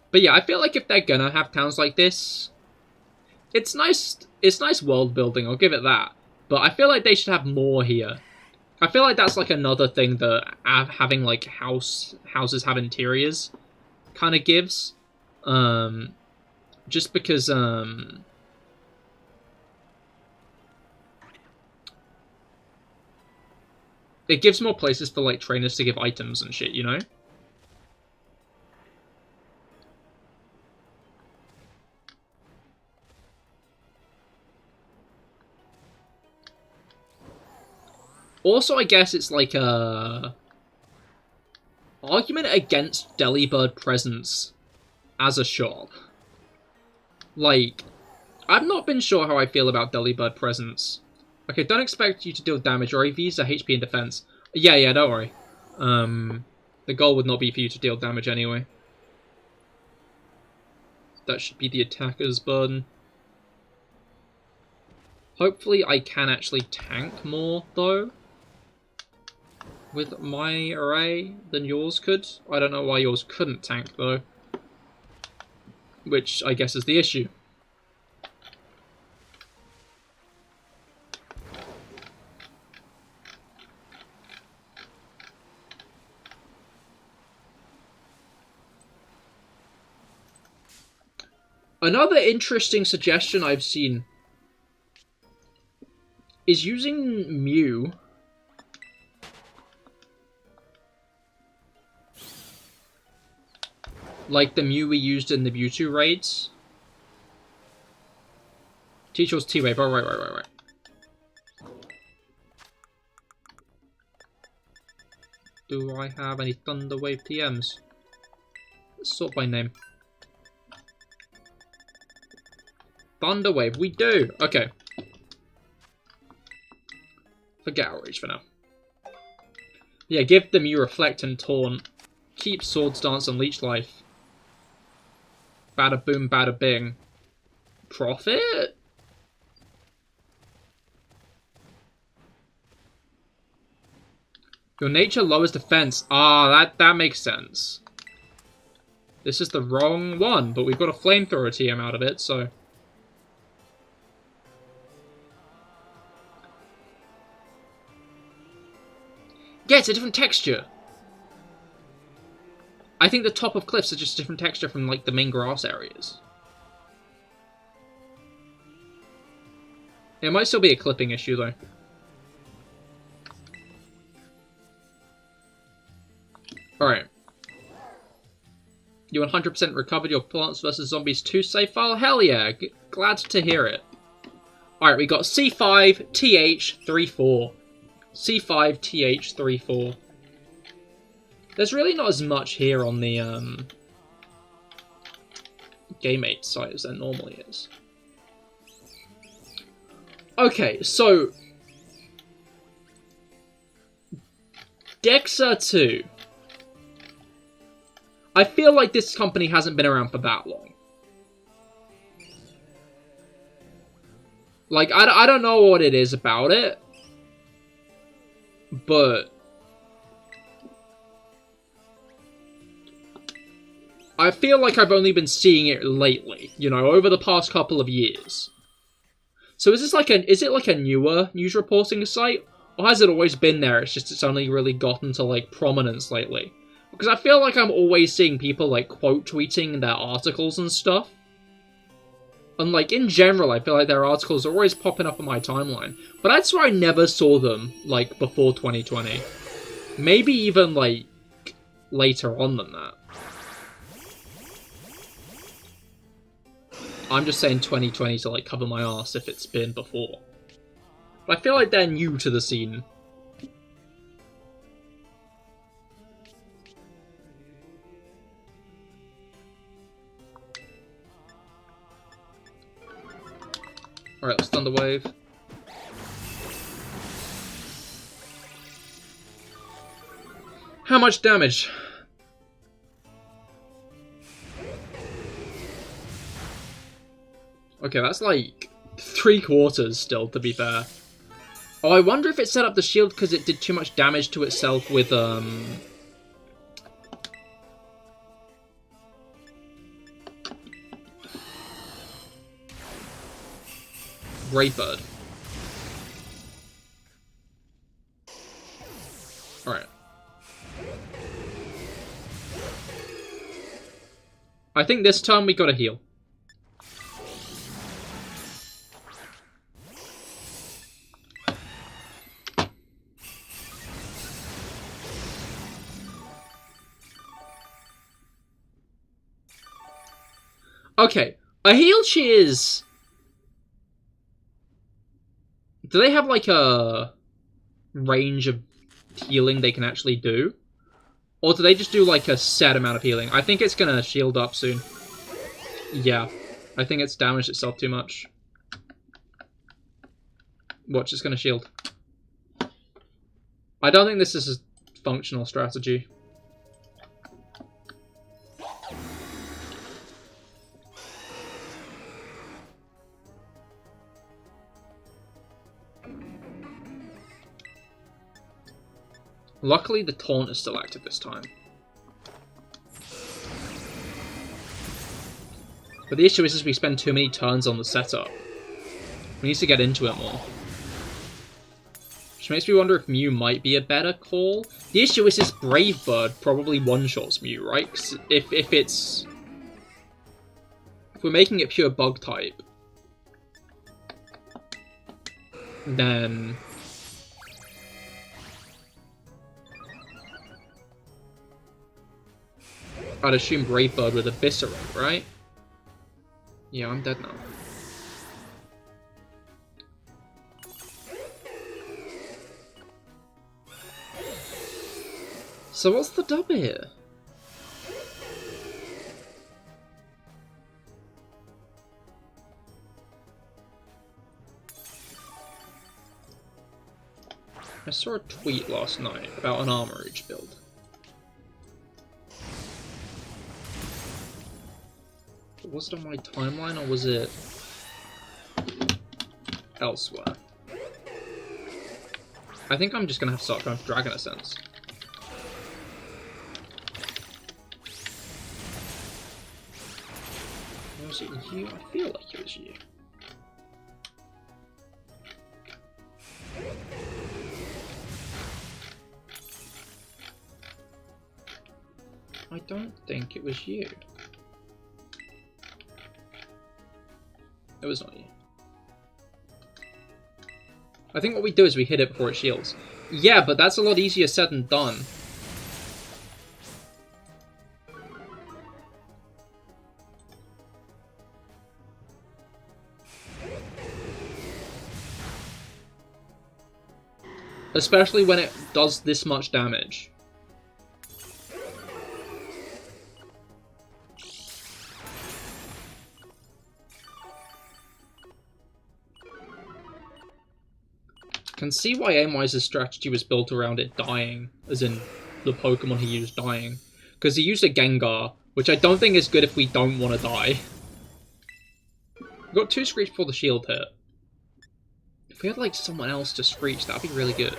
[SPEAKER 1] But yeah, I feel like if they're going to have towns like this, it's nice world building, I'll give it that. But I feel like they should have more here. I feel like that's like another thing that having like houses have interiors kind of gives. Just because it gives more places for like trainers to give items and shit, you know? Also, I guess it's like a argument against Delibird presence as a shop. Like, I've not been sure how I feel about Delibird presence. Okay, don't expect you to deal damage or AVs are HP and defense. Yeah, don't worry. The goal would not be for you to deal damage anyway. That should be the attacker's burden. Hopefully I can actually tank more, though, with my array than yours could. I don't know why yours couldn't tank, though. Which, I guess, is the issue. Another interesting suggestion I've seen is using Mew like the Mew we used in the Mewtwo raids. Teach was T-Wave. Oh, right. Do I have any Thunderwave TMs? Let's sort by name. Thunderwave, we do! Okay. Forget Outrage for now. Yeah, give the Mew Reflect and Taunt. Keep Swords Dance and Leech Life. Bada boom, bada bing. Profit? Your nature lowers defense. Ah, that makes sense. This is the wrong one, but we've got a Flamethrower TM out of it, so... Yeah, it's a different texture. I think the top of cliffs are just a different texture from, like, the main grass areas. It might still be a clipping issue, though. Alright. You 100% recovered your Plants vs. Zombies 2 save file? Hell yeah! Glad to hear it. Alright, we got C5 TH34. C5 TH34. There's really not as much here on the GameMate site as there normally is. Okay, so Dexa 2. I feel like this company hasn't been around for that long. Like, I don't know what it is about it, but I feel like I've only been seeing it lately, you know, over the past couple of years. So is it like a newer news reporting site? Or has it always been there? It's only really gotten to, like, prominence lately. Because I feel like I'm always seeing people, like, quote tweeting their articles and stuff. And, like, in general, I feel like their articles are always popping up on my timeline. But I'd swear I never saw them, like, before 2020. Maybe even, like, later on than that. I'm just saying 2020 to, like, cover my ass if it's been before. But I feel like they're new to the scene. Alright, let's Thunder Wave. How much damage? Okay, that's like 3/4 still, to be fair. Oh, I wonder if it set up the shield because it did too much damage to itself with, Great Bird. I think this turn we gotta heal. Okay, a heal cheers. Do they have like a range of healing they can actually do? Or do they just do like a set amount of healing? I think it's gonna shield up soon. Yeah, I think it's damaged itself too much. Watch, it's gonna shield. I don't think this is a functional strategy. Luckily, the taunt is still active this time. But the issue is we spend too many turns on the setup. We need to get into it more. Which makes me wonder if Mew might be a better call. The issue is this Brave Bird probably one-shots Mew, right? 'Cause if we're making it pure bug type, then I'd assume Brave Bird with Eviscerate, right? Yeah, I'm dead now. So what's the dub here? I saw a tweet last night about an Armor Age build. Was it on my timeline, or was it elsewhere? I think I'm just gonna have to start going for Dragon Essence. Was it you? I feel like it was you. I don't think it was you. It was not you. I think what we do is we hit it before it shields. Yeah, but that's a lot easier said than done. Especially when it does this much damage. Can see why Aimwise's strategy was built around it dying, as in the Pokemon he used dying. Because he used a Gengar, which I don't think is good if we don't want to die. We got 2 Screech before the shield hit. If we had like someone else to Screech, that'd be really good.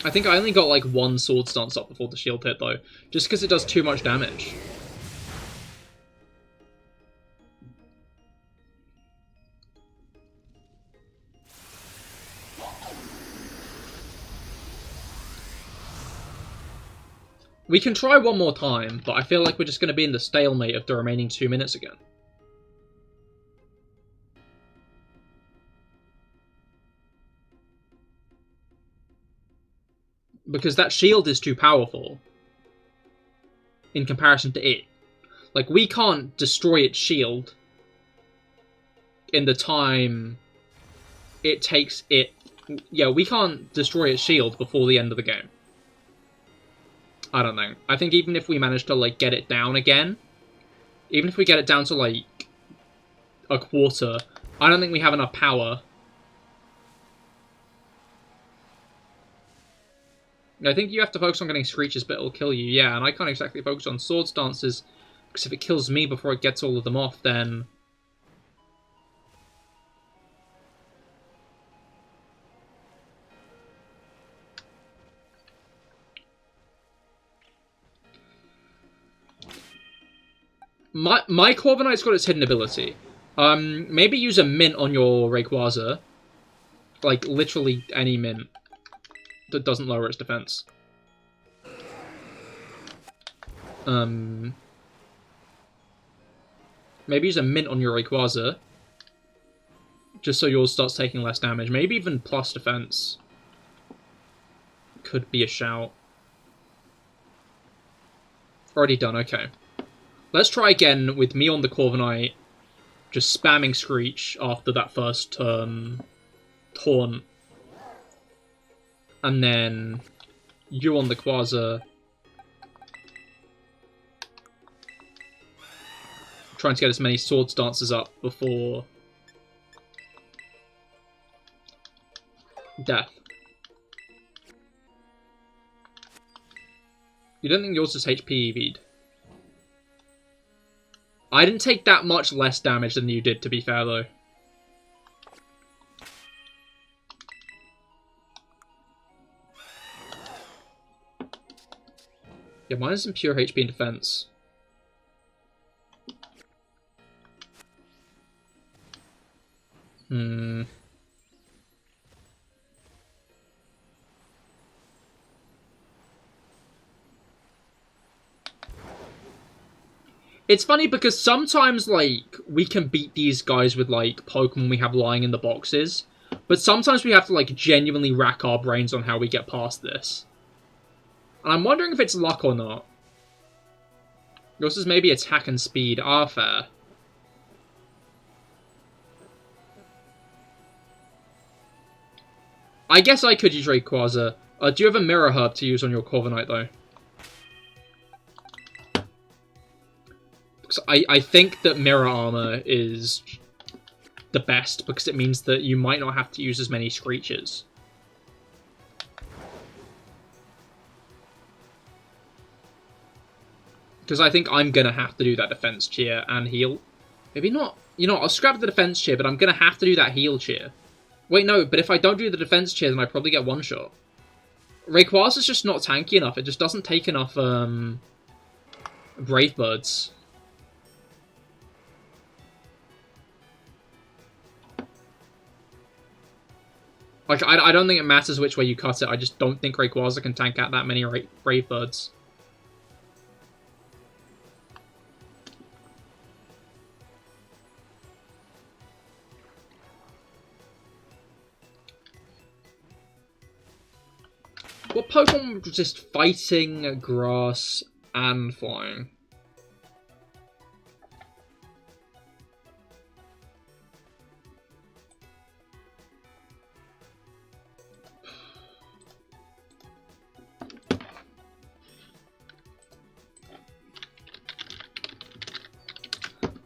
[SPEAKER 1] I think I only got like 1 Swords Dance up before the shield hit though, just because it does too much damage. We can try one more time, but I feel like we're just going to be in the stalemate of the remaining 2 minutes again. Because that shield is too powerful in comparison to it. Like, we can't destroy its shield in the time it takes it... Yeah, we can't destroy its shield before the end of the game. I don't know. I think even if we manage to, like, get it down again, even if we get it down to, like, a quarter, I don't think we have enough power. I think you have to focus on getting Screeches, but it'll kill you, yeah, and I can't exactly focus on Swords Dances, because if it kills me before it gets all of them off, then... My Corviknight's got its hidden ability. Maybe use a mint on your Rayquaza. Like, literally any mint that doesn't lower its defense. Maybe use a mint on your Rayquaza. Just so yours starts taking less damage. Maybe even plus defense. Could be a shout. Already done, okay. Let's try again with me on the Corviknight. Just spamming Screech after that first Taunt. And then you on the Quasar. Trying to get as many Swords Dances up before death. You don't think yours is HP EV'd? I didn't take that much less damage than you did, to be fair, though. Yeah, mine is in pure HP and defense. It's funny because sometimes, like, we can beat these guys with, like, Pokemon we have lying in the boxes. But sometimes we have to, like, genuinely rack our brains on how we get past this. And I'm wondering if it's luck or not. Yours is maybe attack and speed are fair. I guess I could use Rayquaza. Do you have a Mirror Herb to use on your Corviknight, though? Because I think that Mirror Armor is the best, because it means that you might not have to use as many Screeches. Because I think I'm going to have to do that Defense Cheer and heal. Maybe not. You know, I'll scrap the Defense Cheer, but I'm going to have to do that Heal Cheer. Wait, no, but if I don't do the Defense Cheer, then I probably get one-shot. Rayquaza's just not tanky enough. It just doesn't take enough, Brave Birds. Like, I don't think it matters which way you cut it. I just don't think Rayquaza can tank out that many Brave Birds. What Pokemon would resist fighting, grass, and flying?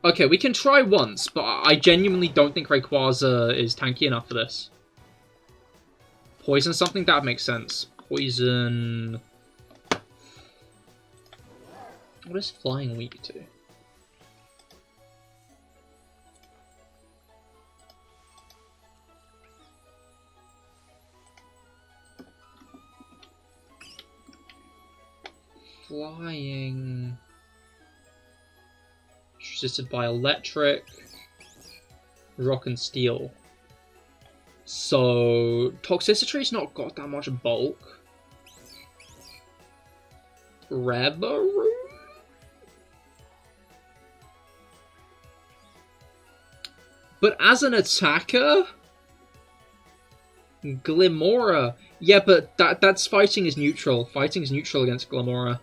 [SPEAKER 1] Okay, we can try once, but I genuinely don't think Rayquaza is tanky enough for this. Poison something? That makes sense. Poison... What is flying weak to? Flying... Resisted by electric, rock and steel. So Toxicity's not got that much bulk. Reverie? But as an attacker? Glimora. Yeah, but that's fighting is neutral. Fighting is neutral against Glimora.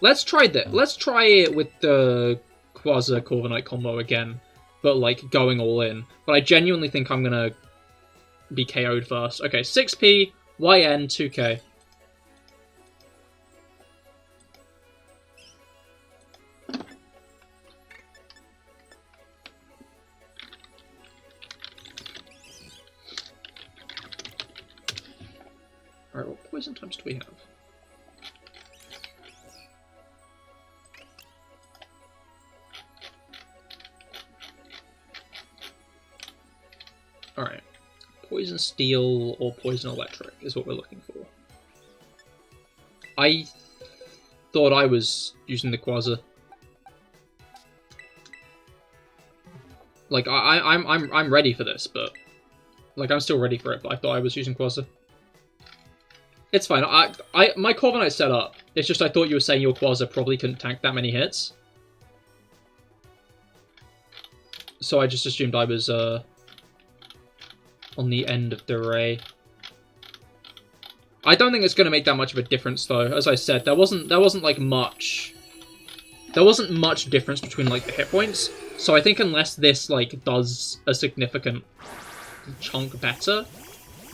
[SPEAKER 1] Let's try that. Let's try it with the Quasar Corviknight combo again, but like going all in. But I genuinely think I'm gonna be KO'd first. Okay, 6p, YN, 2k. Alright, what poison types do we have? Alright. Poison Steel or Poison Electric is what we're looking for. I thought I was using the Quasar. Like, I'm ready for this, but... Like, I'm still ready for it, but I thought I was using Quasar. It's fine. My Corviknight's set up. It's just I thought you were saying your Quasar probably couldn't tank that many hits. So I just assumed I was on the end of the array. I don't think it's going to make that much of a difference, though. As I said, there wasn't like much. There wasn't much difference between like the hit points. So I think unless this like does a significant chunk better,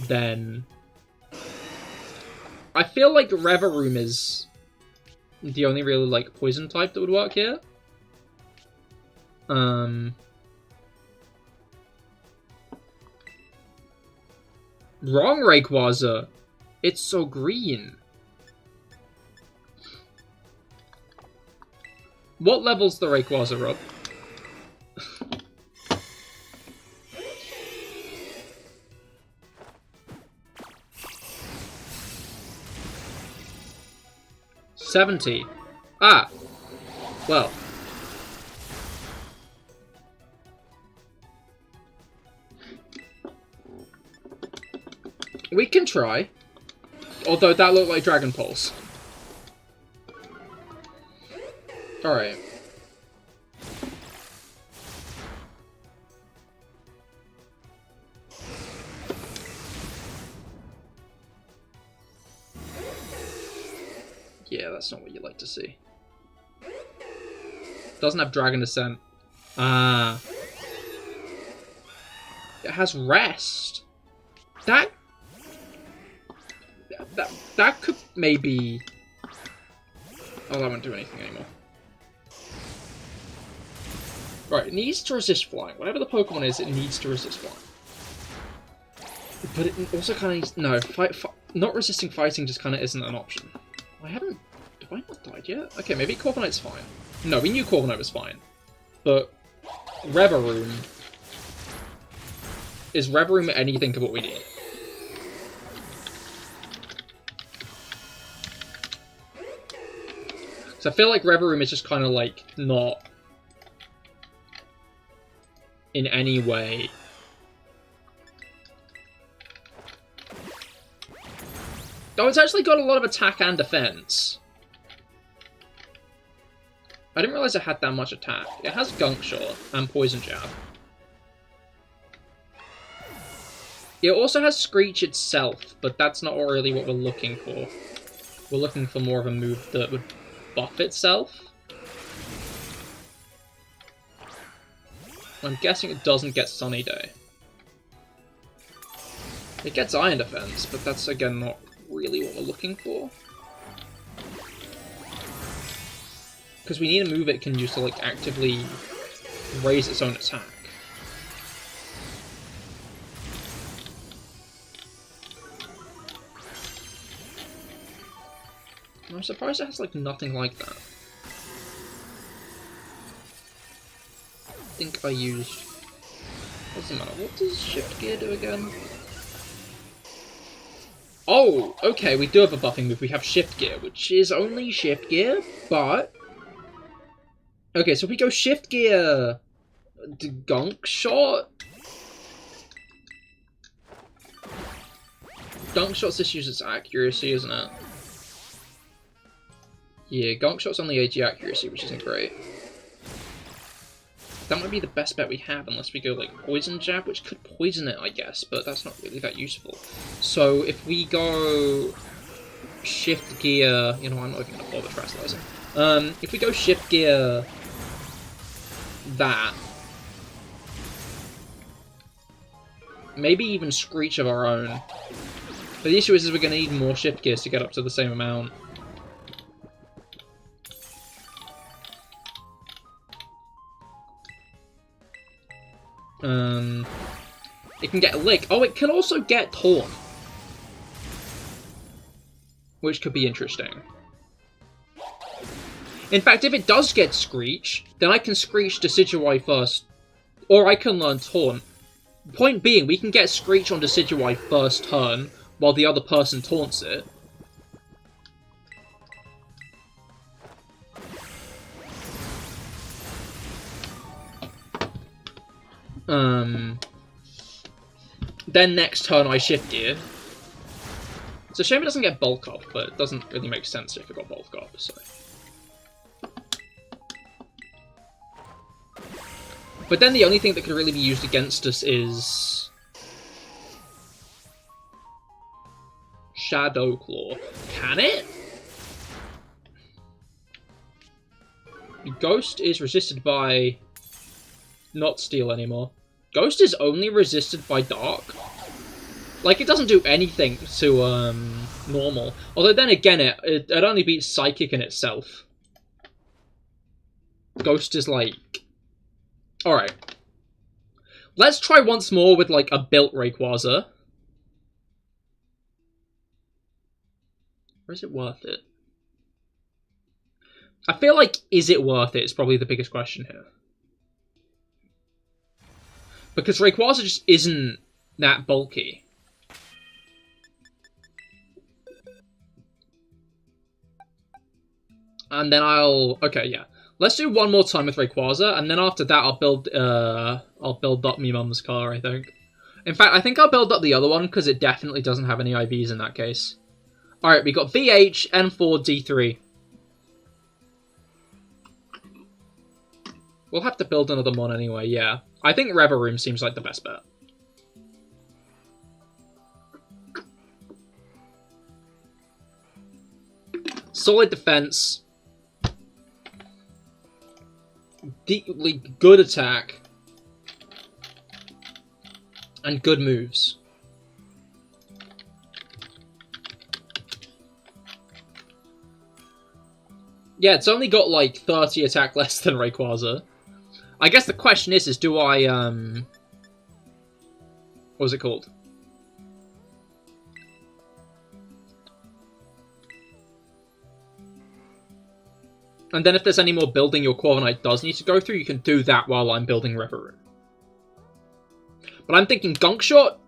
[SPEAKER 1] then I feel like Reveroom is the only really like poison type that would work here. Wrong Rayquaza. It's so green. What level's the Rayquaza up? $70. Ah. Well. We can try. Although that looked like Dragon Pulse. Alright. Yeah, that's not what you like to see. Doesn't have Dragon Descent. Ah. It has Rest. That could maybe... Oh, that won't do anything anymore. Right, it needs to resist flying. Whatever the Pokemon is, it needs to resist flying. But it also kind of needs... No, not resisting fighting just kind of isn't an option. Have I not died yet? Okay, maybe Corviknight's fine. No, we knew Corviknight was fine. But Reveroom... Is Reveroom anything to what we need? So I feel like Reveroom is just kind of like not in any way. Oh, it's actually got a lot of attack and defense. I didn't realize it had that much attack. It has Gunk Shot and Poison Jab. It also has Screech itself, but that's not really what we're looking for. We're looking for more of a move that would buff itself. I'm guessing it doesn't get Sunny Day. It gets Iron Defense, but that's again not really what we're looking for. Because we need a move it can use to like actively raise its own attack. I'm surprised it has like nothing like that. I think I used... Doesn't matter. What does Shift Gear do again? Oh, okay, we do have a buffing move. We have Shift Gear, which is only Shift Gear, but... Okay, so if we go Shift Gear... Gunk Shot? Gunk Shot's just uses accuracy, isn't it? Yeah, Gunk Shot's only AG accuracy, which isn't great. That might be the best bet we have, unless we go, like, Poison Jab, which could poison it, I guess, but that's not really that useful. So, if we go Shift Gear... You know, I'm not even going to bother translating. If we go Shift Gear... That... Maybe even Screech of our own. But the issue is we're going to need more Shift Gears to get up to the same amount. It can get a Lick. Oh, it can also get Taunt. Which could be interesting. In fact, if it does get Screech, then I can Screech Decidueye first. Or I can learn Taunt. Point being, we can get Screech on Decidueye first turn, while the other person taunts it. Then next turn I Shift Gear. It's a shame it doesn't get bulk up, but it doesn't really make sense if it got bulk up, so. But then the only thing that could really be used against us is Shadow Claw. Can it? Ghost is resisted by not Steel anymore. Ghost is only resisted by Dark. Like, it doesn't do anything to normal. Although then again, it only beats Psychic in itself. Ghost is like... Alright. Let's try once more with, like, a built Rayquaza. Or is it worth it? I feel like, is it worth it? Is probably the biggest question here. Because Rayquaza just isn't that bulky. And then okay, yeah. Let's do one more time with Rayquaza, and then after that I'll build up me mum's car, I think. In fact, I think I'll build up the other one, because it definitely doesn't have any IVs in that case. Alright, we got VH, N4, D3. We'll have to build another mon anyway, yeah. I think Reverie seems like the best bet. Solid defense. Deeply good attack. And good moves. Yeah, it's only got like 30 attack less than Rayquaza. I guess the question is do I, what was it called? And then if there's any more building your Corviknight does need to go through, you can do that while I'm building Reverie. But I'm thinking Gunk Shot,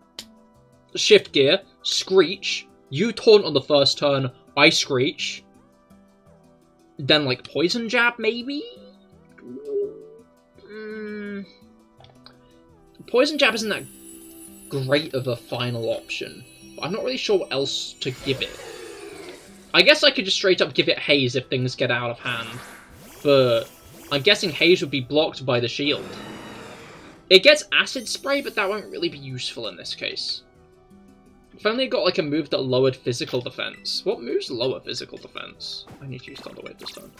[SPEAKER 1] Shift Gear, Screech, you Taunt on the first turn, I Screech, then like Poison Jab maybe? Poison Jab isn't that great of a final option. But I'm not really sure what else to give it. I guess I could just straight up give it Haze if things get out of hand. But I'm guessing Haze would be blocked by the shield. It gets Acid Spray, but that won't really be useful in this case. If only it got like a move that lowered physical defense. What moves lower physical defense? I need to use Thunderwave this time.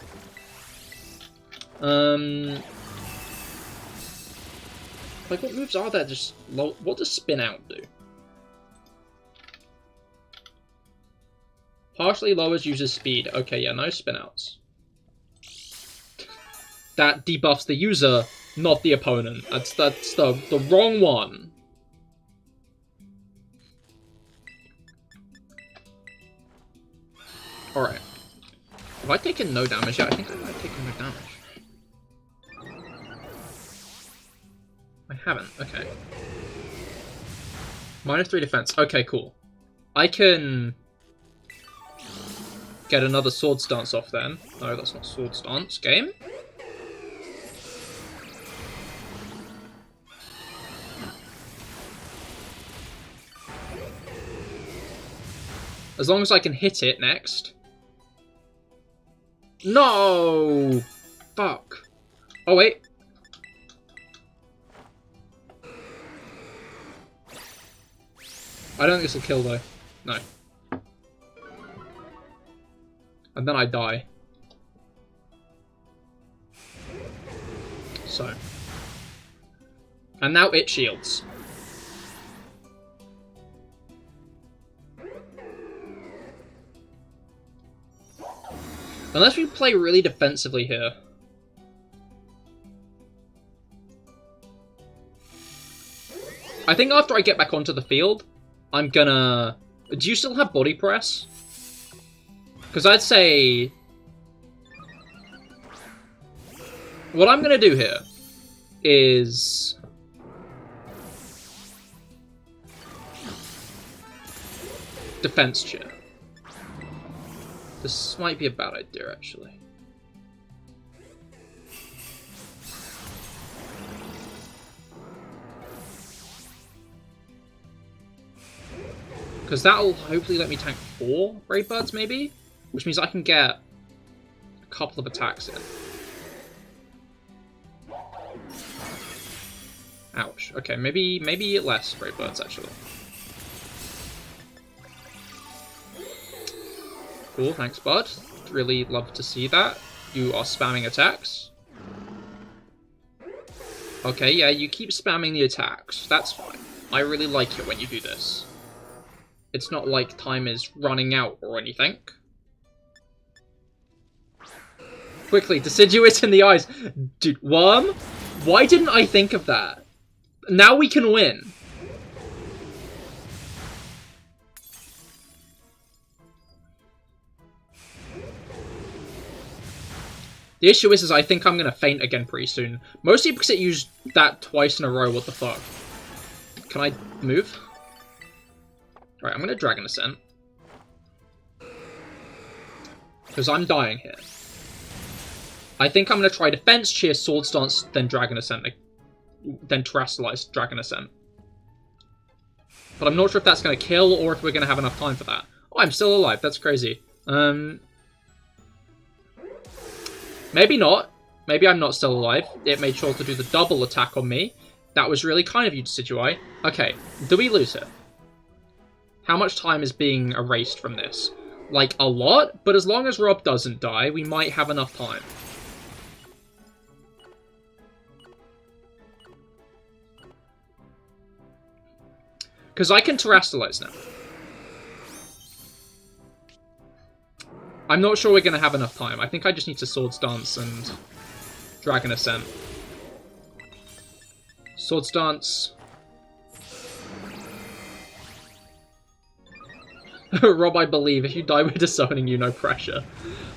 [SPEAKER 1] Like, what moves are there just low? What does Spin Out do? Partially lowers user's speed. Okay, yeah, no Spin Outs. That debuffs the user, not the opponent. That's the wrong one. Alright. Have I taken no damage yet? I think I might have taken no damage. I haven't. Okay. -3 defense. Okay, cool. I can get another Sword Stance off then. No, that's not Sword Stance. Game? As long as I can hit it next. No! Fuck. Oh, wait. I don't think this will kill, though. No. And then I die. So. And now it shields. Unless we play really defensively here. I think after I get back onto the field, I'm gonna... Do you still have Body Press? Because I'd say... What I'm gonna do here is... Defense Chair. This might be a bad idea, actually. Because that'll hopefully let me tank 4 Brave Birds, maybe? Which means I can get a couple of attacks in. Ouch. Okay, maybe less Brave Birds, actually. Cool, thanks, bud. Really love to see that. You are spamming attacks. Okay, yeah, you keep spamming the attacks. That's fine. I really like it when you do this. It's not like time is running out or anything. Quickly, Decidueye in the eyes. Dude, Worm? Why didn't I think of that? Now we can win. The issue is I think I'm going to faint again pretty soon. Mostly because it used that twice in a row, what the fuck. Can I move? Alright, I'm going to Dragon Ascent. Because I'm dying here. I think I'm going to try Defense, Cheer, Sword Stance, then Dragon Ascent. Then Terrestrialize, Dragon Ascent. But I'm not sure if that's going to kill or if we're going to have enough time for that. Oh, I'm still alive. That's crazy. Maybe not. Maybe I'm not still alive. It made sure to do the double attack on me. That was really kind of you, Decidueye. Okay, do we lose it? How much time is being erased from this? Like, a lot? But as long as Rob doesn't die, we might have enough time. Because I can Terrestrialize now. I'm not sure we're going to have enough time. I think I just need to Swords Dance and Dragon Ascent. Swords Dance. Rob, I believe. If you die, we're disowning you, no pressure.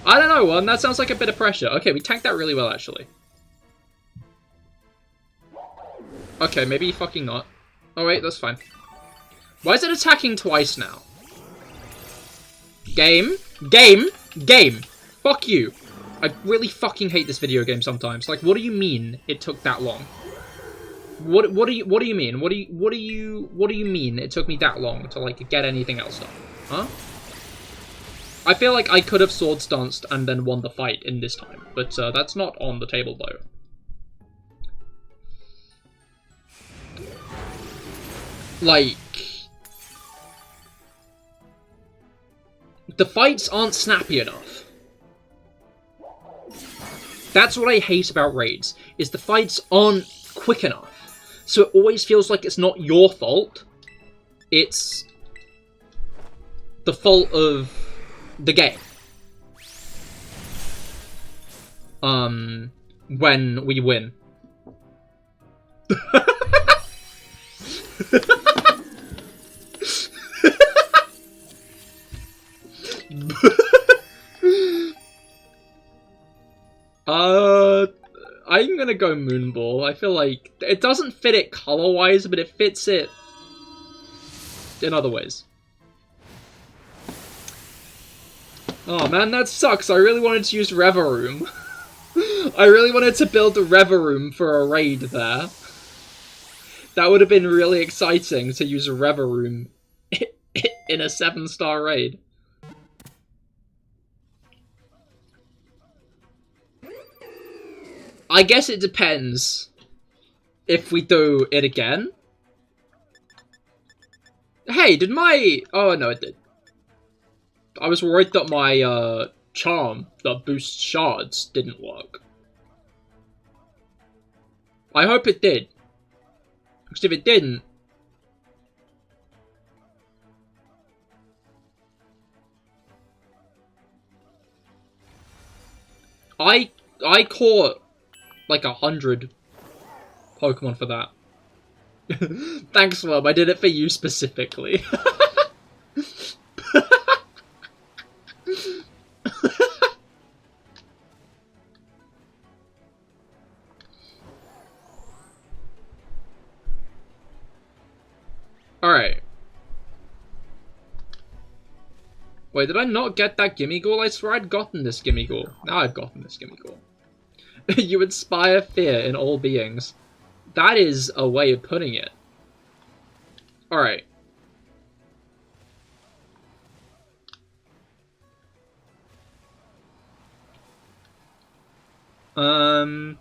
[SPEAKER 1] I don't know, One. That sounds like a bit of pressure. Okay, we tanked that really well, actually. Okay, maybe fucking not. Oh, wait, that's fine. Why is it attacking twice now? Game. Game. Game. Fuck you. I really fucking hate this video game sometimes. Like, what do you mean it took that long? What do you mean? What do you mean it took me that long to like get anything else done? Huh? I feel like I could have Swords Danced and then won the fight in this time, but that's not on the table though. Like, the fights aren't snappy enough. That's what I hate about raids, is the fights aren't quick enough. So it always feels like it's not your fault. It's the fault of the game. When we win. I'm gonna go Moonball. I feel like it doesn't fit it color-wise, but it fits it in other ways. Oh man, that sucks. I really wanted to use Reveroom. I really wanted to build a Reveroom for a raid there. That would have been really exciting to use a Reveroom in a 7-star raid. I guess it depends if we do it again. Hey, did my... Oh, no, it did. I was worried that my charm that boosts shards didn't work. I hope it did. Because if it didn't... I caught like 100 Pokemon for that. Thanks, Wub. I did it for you specifically. Alright. Wait, did I not get that Gimmighoul? I swear I'd gotten this Gimmighoul. Now I've gotten this Gimmighoul. You inspire fear in all beings. That is a way of putting it. Alright. Oh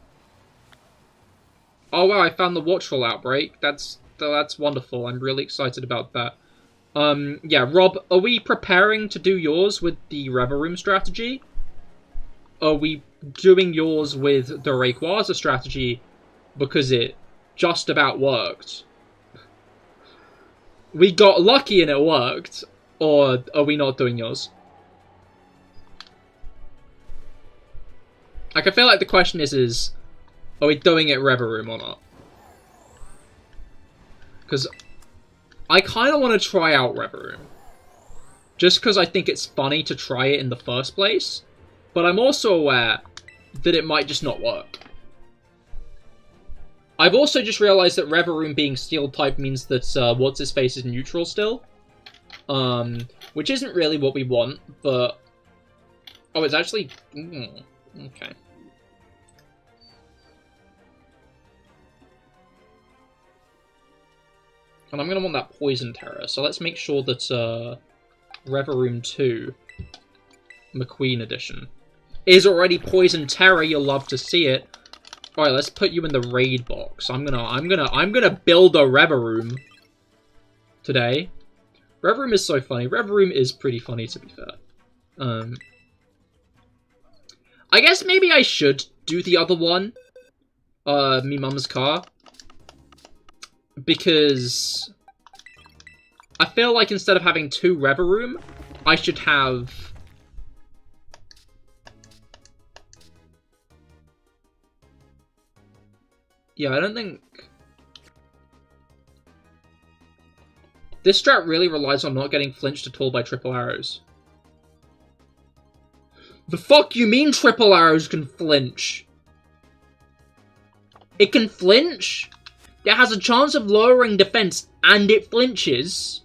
[SPEAKER 1] wow, I found the Watchful outbreak. That's wonderful. I'm really excited about that. Yeah, Rob, are we preparing to do yours with the Revel Room strategy? Are we doing yours with the Rayquaza strategy because it just about worked? We got lucky and it worked, or are we not doing yours? Like, I feel like the question is are we doing it Revel Room or not? Because I kind of want to try out Revel Room. Just because I think it's funny to try it in the first place. But I'm also aware that it might just not work. I've also just realized that Revel Room being Steel type means that What's-His-Face is neutral still. Which isn't really what we want, but... Oh, it's actually... okay. And I'm going to want that Poison Terror, so let's make sure that Revel Room 2, McQueen Edition, is already Poison Terror. You'll love to see it. Alright, let's put you in the raid box. I'm gonna build a Revel Room today. Revel Room is so funny. Revel Room is pretty funny, to be fair. I guess maybe I should do the other one. Me Mum's Car. Because I feel like instead of having 2 Revel Room, I should have... Yeah, I don't think... This strat really relies on not getting flinched at all by triple arrows. The fuck you mean triple arrows can flinch? It can flinch? It has a chance of lowering defense and it flinches?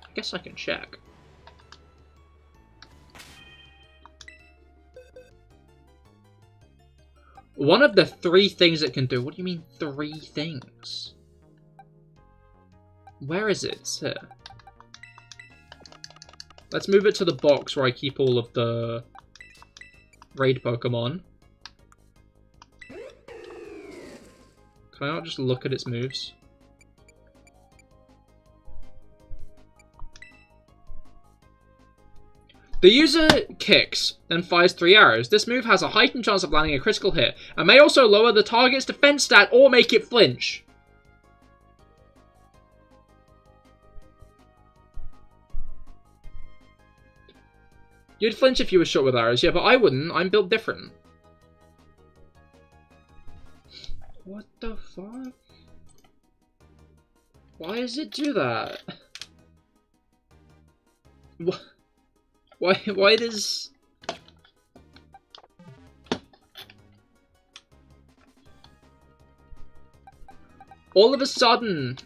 [SPEAKER 1] I guess I can check. One of the 3 things it can do. What do you mean 3 things? Where is it? It's here. Let's move it to the box where I keep all of the raid Pokemon. Can I not just look at its moves? The user kicks and fires 3 arrows. This move has a heightened chance of landing a critical hit, and may also lower the target's defense stat or make it flinch. You'd flinch if you were shot with arrows, yeah, but I wouldn't. I'm built different. What the fuck? Why does it do that? What? Why does... All of a sudden...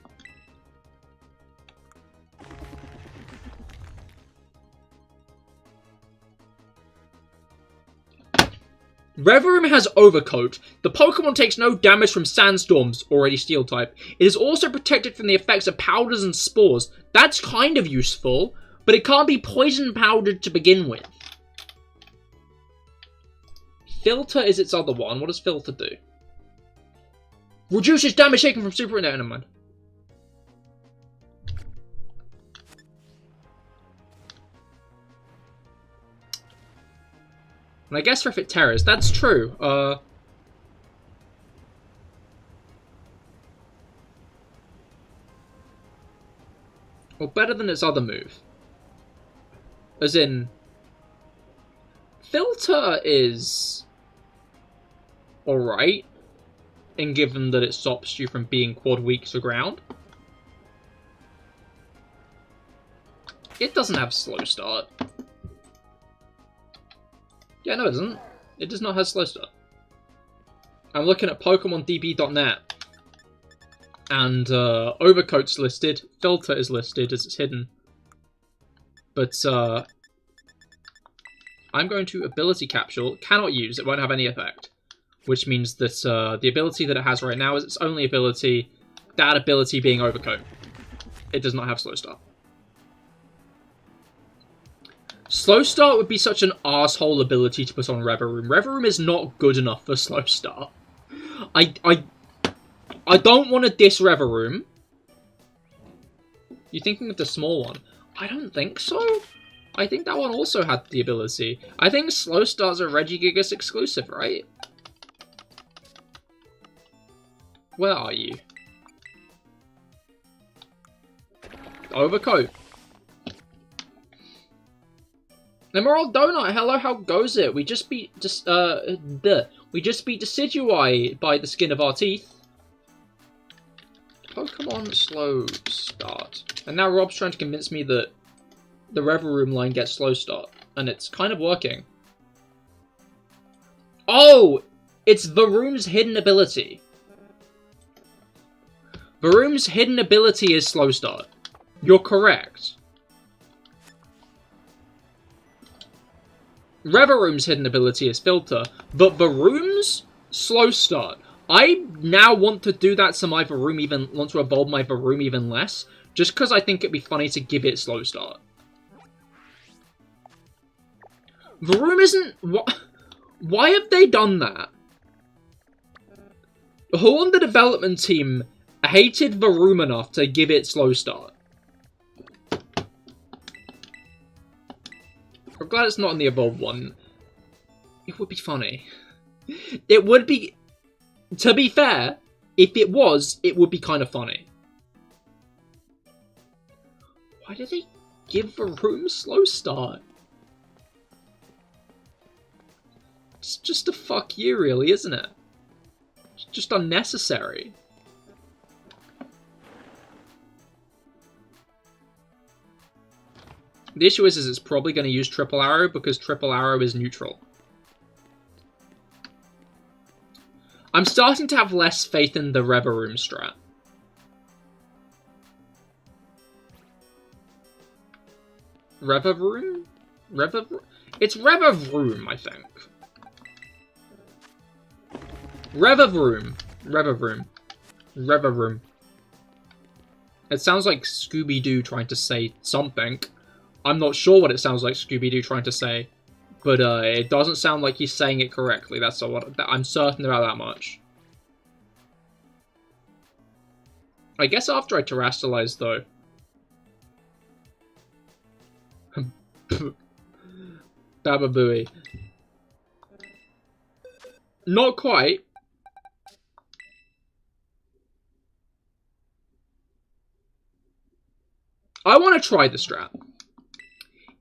[SPEAKER 1] Revel Room has Overcoat. The Pokemon takes no damage from sandstorms, already Steel type. It is also protected from the effects of powders and spores. That's kind of useful, but it can't be poison powdered to begin with. Filter is its other one. What does Filter do? Reduces damage taken from super... No, never mind. And I guess if it terrors, that's true. Well, better than its other move. As in, Filter is alright, and given that it stops you from being quad weak to ground. It doesn't have slow start. Yeah, no it doesn't. It does not have slow start. I'm looking at PokemonDB.net. And Overcoat's listed, Filter is listed as it's hidden. But I'm going to Ability Capsule. Cannot use, it won't have any effect. Which means that the ability that it has right now is its only ability, that ability being Overcoat. It does not have slow start.
[SPEAKER 2] Slow Start would be such an arsehole ability to put on Reveroom. Reveroom is not good enough for Slow Start. I don't want to diss Reveroom. You thinking of the small one? I don't think so. I think that one also had the ability. I think Slow Start's a Regigigas exclusive, right? Where are you? Overcoat. Emerald Donut, hello, how goes it? We just beat Decidueye by the skin of our teeth. Pokemon Slow Start. And now Rob's trying to convince me that the Reveroom line gets Slow Start. And it's kind of working. Oh! It's Varoom's hidden ability. Varoom's hidden ability is Slow Start. You're correct. Reveroom's hidden ability is Filter, but Varoom's Slow Start. I now want to do that to my Varoom want to evolve my Varoom even less, just because I think it'd be funny to give it Slow Start. Varoom isn't... Why have they done that? Who on the development team hated Varoom enough to give it Slow Start? I'm glad it's not in the evolved one. It would be funny. It would be... To be fair, if it was, it would be kind of funny. Why did they give Varoom Slow Start? It's just a fuck you, really, isn't it? It's just unnecessary. The issue is it's probably going to use Triple Arrow because Triple Arrow is neutral. I'm starting to have less faith in the Reveroom strat. Reveroom? It's Reveroom, I think. Reveroom. It sounds like Scooby-Doo trying to say something. I'm not sure what it sounds like Scooby-Doo trying to say, but it doesn't sound like he's saying it correctly. That's what I'm certain about that much. I guess after I terrestrialize, though. Bababooey. Not quite. I want to try the strat.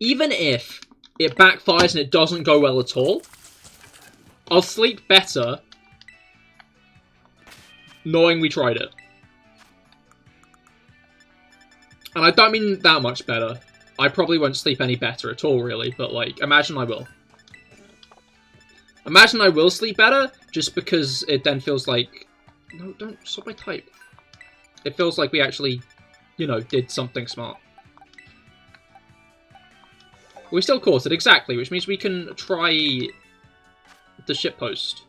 [SPEAKER 2] Even if it backfires and it doesn't go well at all, I'll sleep better knowing we tried it. And I don't mean that much better. I probably won't sleep any better at all, really, but, like, imagine I will. Imagine I will sleep better, just because it then feels like... No, don't stop my type. It feels like we actually, you know, did something smart. We still caught it, exactly, which means we can try the shitpost.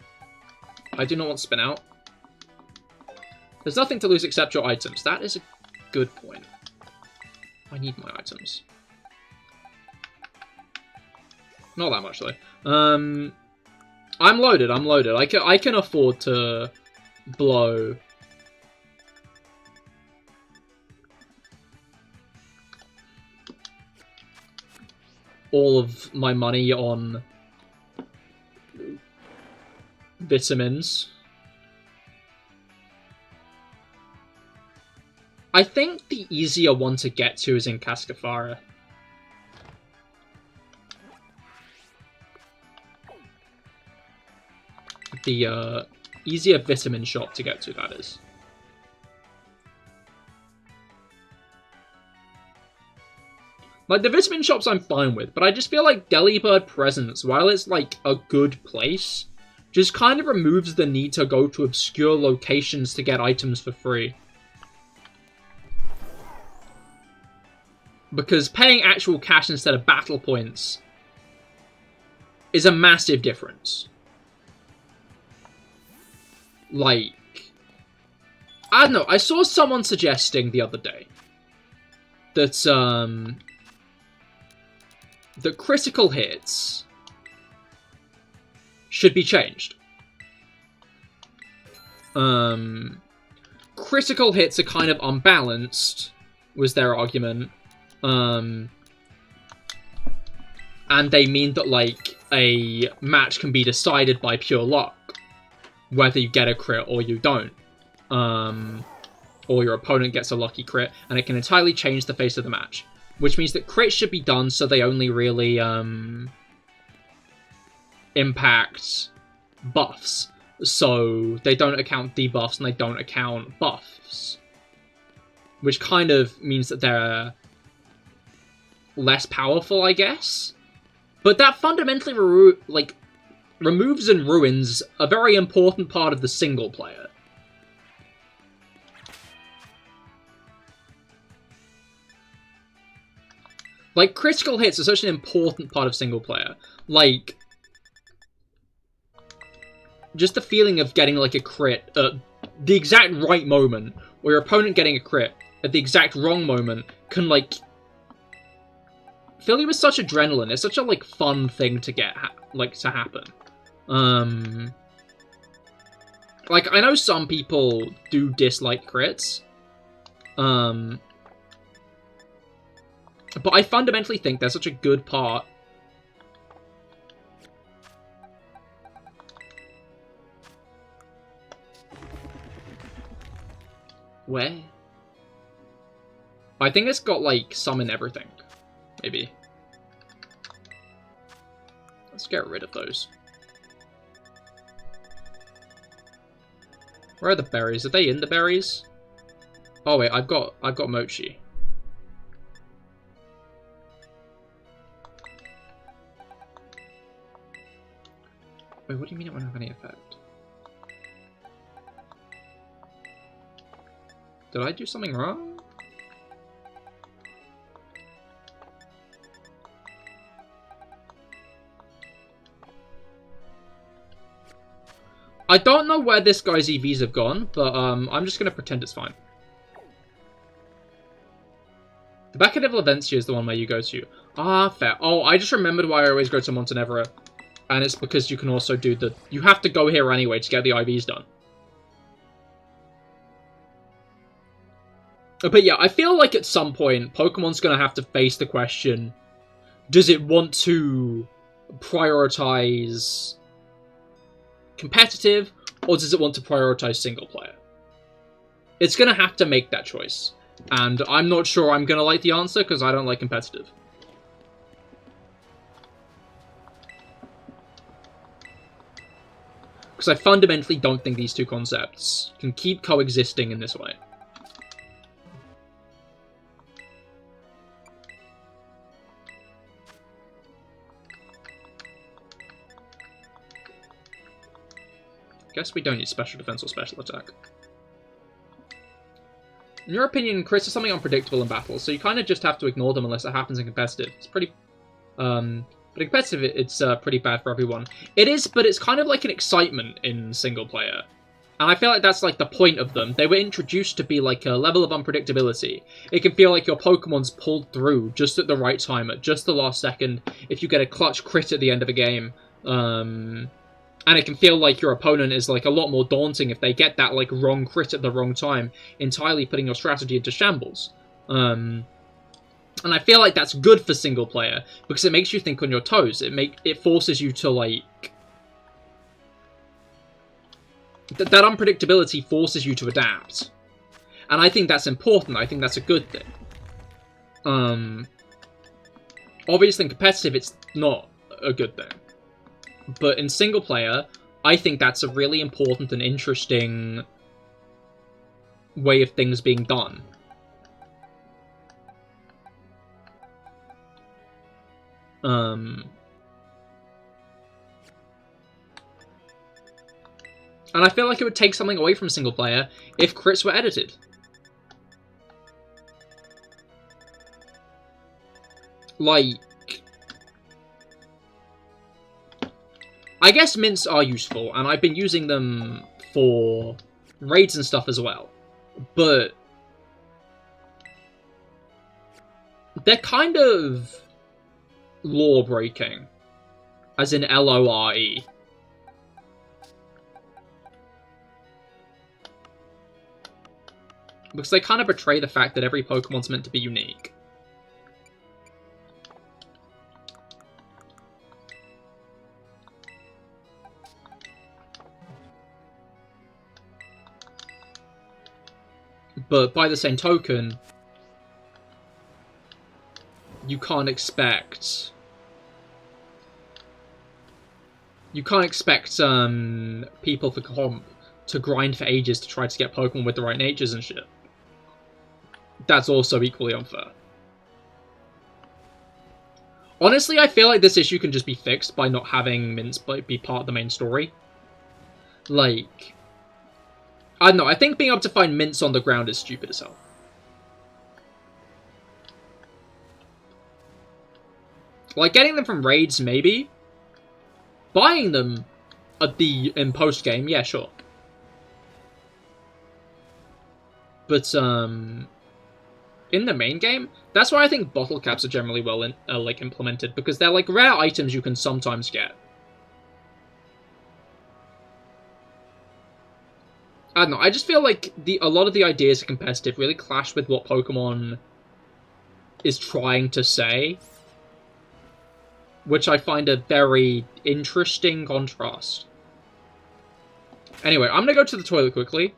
[SPEAKER 2] I do not want to spin out. There's nothing to lose except your items. That is a good point. I need my items. Not that much, though. I'm loaded, I can afford to blow... all of my money on vitamins. I think the easier one to get to is in Cascafara. The easier vitamin shop to get to, that is. Like, the vitamin shops I'm fine with, but I just feel like Delibird Presents, while it's, like, a good place, just kind of removes the need to go to obscure locations to get items for free. Because paying actual cash instead of battle points is a massive difference. Like, I don't know, I saw someone suggesting the other day that, that critical hits should be changed. Critical hits are kind of unbalanced, was their argument. And they mean that, like, a match can be decided by pure luck, whether you get a crit or you don't. Or your opponent gets a lucky crit, and it can entirely change the face of the match. Which means that crits should be done so they only really impact buffs. So they don't account debuffs and they don't account buffs. Which kind of means that they're less powerful, I guess. But that fundamentally removes and ruins a very important part of the single player. Like, critical hits are such an important part of single player. Like, just the feeling of getting, like, a crit at the exact right moment, or your opponent getting a crit at the exact wrong moment, can, like, fill you with such adrenaline. It's such a, like, fun thing to get, to happen. Like, I know some people do dislike crits. But I fundamentally think they're such a good part. Where? I think it's got, like, some in everything. Maybe. Let's get rid of those. Where are the berries? Are they in the berries? Oh wait, I've got mochi. Wait, what do you mean it won't have any effect? Did I do something wrong? I don't know where this guy's EVs have gone, but I'm just going to pretend it's fine. The back of Levencia is the one where you go to. Ah, fair. Oh, I just remembered why I always go to Montenevera. And it's because you can also do the... You have to go here anyway to get the IVs done. But yeah, I feel like at some point, Pokemon's going to have to face the question, does it want to prioritize competitive, or does it want to prioritize single player? It's going to have to make that choice. And I'm not sure I'm going to like the answer, because I don't like competitive. Because I fundamentally don't think these two concepts can keep coexisting in this way. Guess we don't need special defense or special attack. In your opinion, crits are something unpredictable in battle, so you kind of just have to ignore them unless it happens in competitive. It's pretty... But in competitive, it's pretty bad for everyone. It is, but it's kind of like an excitement in single player. And I feel like that's like the point of them. They were introduced to be like a level of unpredictability. It can feel like your Pokemon's pulled through just at the right time, at just the last second, if you get a clutch crit at the end of a game. And it can feel like your opponent is like a lot more daunting if they get that like wrong crit at the wrong time, entirely putting your strategy into shambles. And I feel like that's good for single player, because it makes you think on your toes. It forces you to, like... That unpredictability forces you to adapt. And I think that's important. I think that's a good thing. Obviously in competitive, it's not a good thing. But in single player, I think that's a really important and interesting way of things being done. And I feel like it would take something away from single player if crits were edited. Like... I guess mints are useful, and I've been using them for raids and stuff as well. But... they're kind of... law breaking. As in L-O-R-E. Because they kind of betray the fact that every Pokemon's meant to be unique. But by the same token, you can't expect people for comp to grind for ages to try to get Pokemon with the right natures and shit. That's also equally unfair. Honestly, I feel like this issue can just be fixed by not having Mints be part of the main story. Like, I don't know, I think being able to find Mints on the ground is stupid as hell. Like, getting them from raids, maybe. Buying them in post-game, yeah, sure. But, in the main game, that's why I think bottle caps are generally well implemented, because they're like rare items you can sometimes get. I don't know, I just feel like a lot of the ideas are competitive really clash with what Pokemon is trying to say, which I find a very interesting contrast. Anyway, I'm gonna go to the toilet quickly.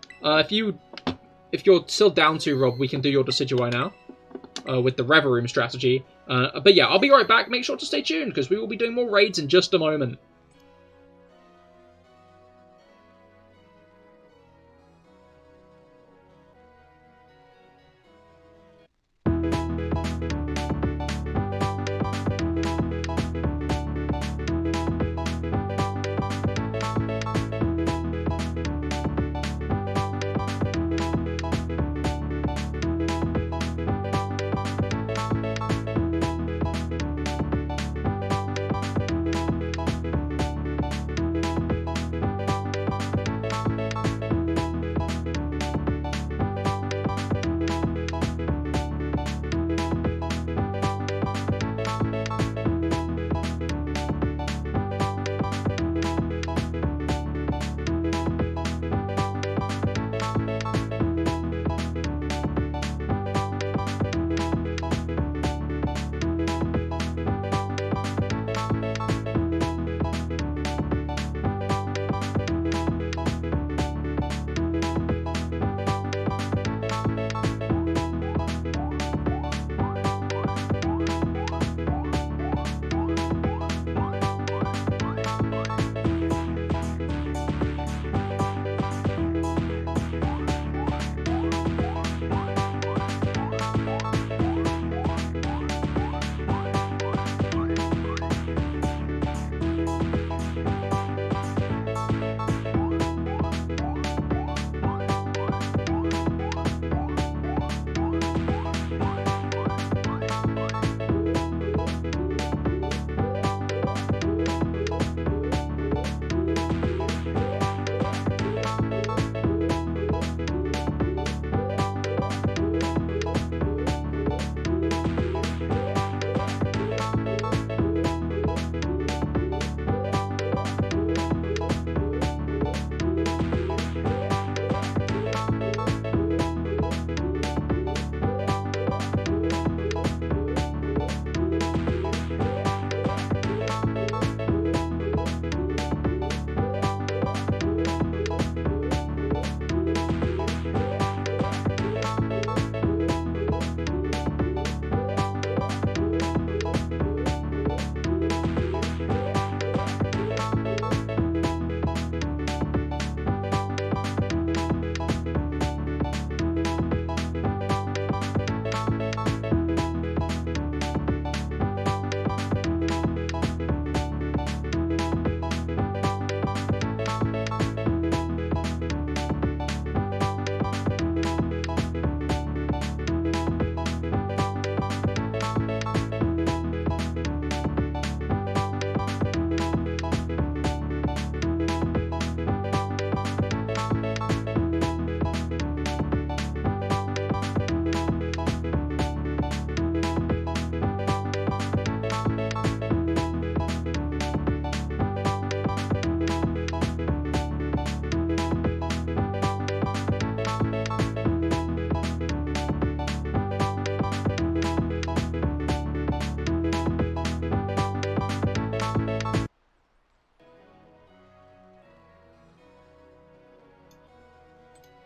[SPEAKER 2] If you're still down to, Rob, we can do your Decidueye now. With the Rev Room strategy. But yeah, I'll be right back. Make sure to stay tuned, because we will be doing more raids in just a moment.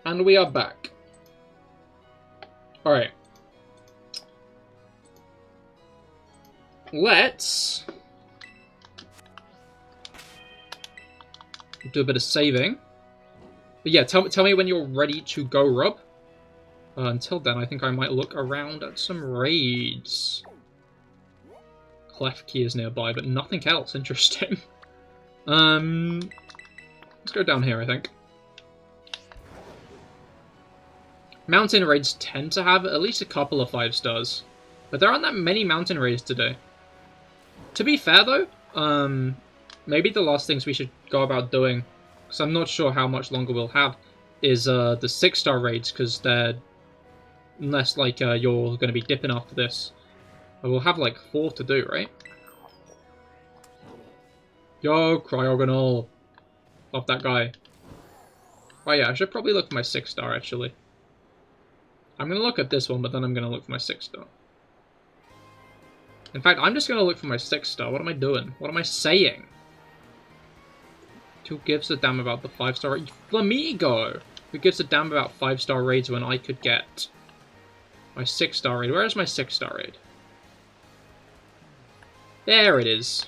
[SPEAKER 1] And we are back. Alright. Let's do a bit of saving. But yeah, tell me when you're ready to go, Rob. Until then, I think I might look around at some raids. Clef Key is nearby, but nothing else interesting. Let's go down here, I think. Mountain raids tend to have at least a couple of 5 stars. But there aren't that many mountain raids today. To be fair, though, maybe the last things we should go about doing, because I'm not sure how much longer we'll have, is the 6-star raids, because they're, unless like you're going to be dipping after this, we'll have like 4 to do, right? Yo, Cryogonal. Love that guy. Oh yeah, I should probably look for my 6-star, actually. I'm going to look at this one, but then I'm going to look for my 6-star. In fact, I'm just going to look for my 6-star. What am I doing? What am I saying? Who gives a damn about the 5-star raid? Flamigo! Who gives a damn about 5-star raids when I could get my 6-star raid? Where is my 6-star raid? There it is.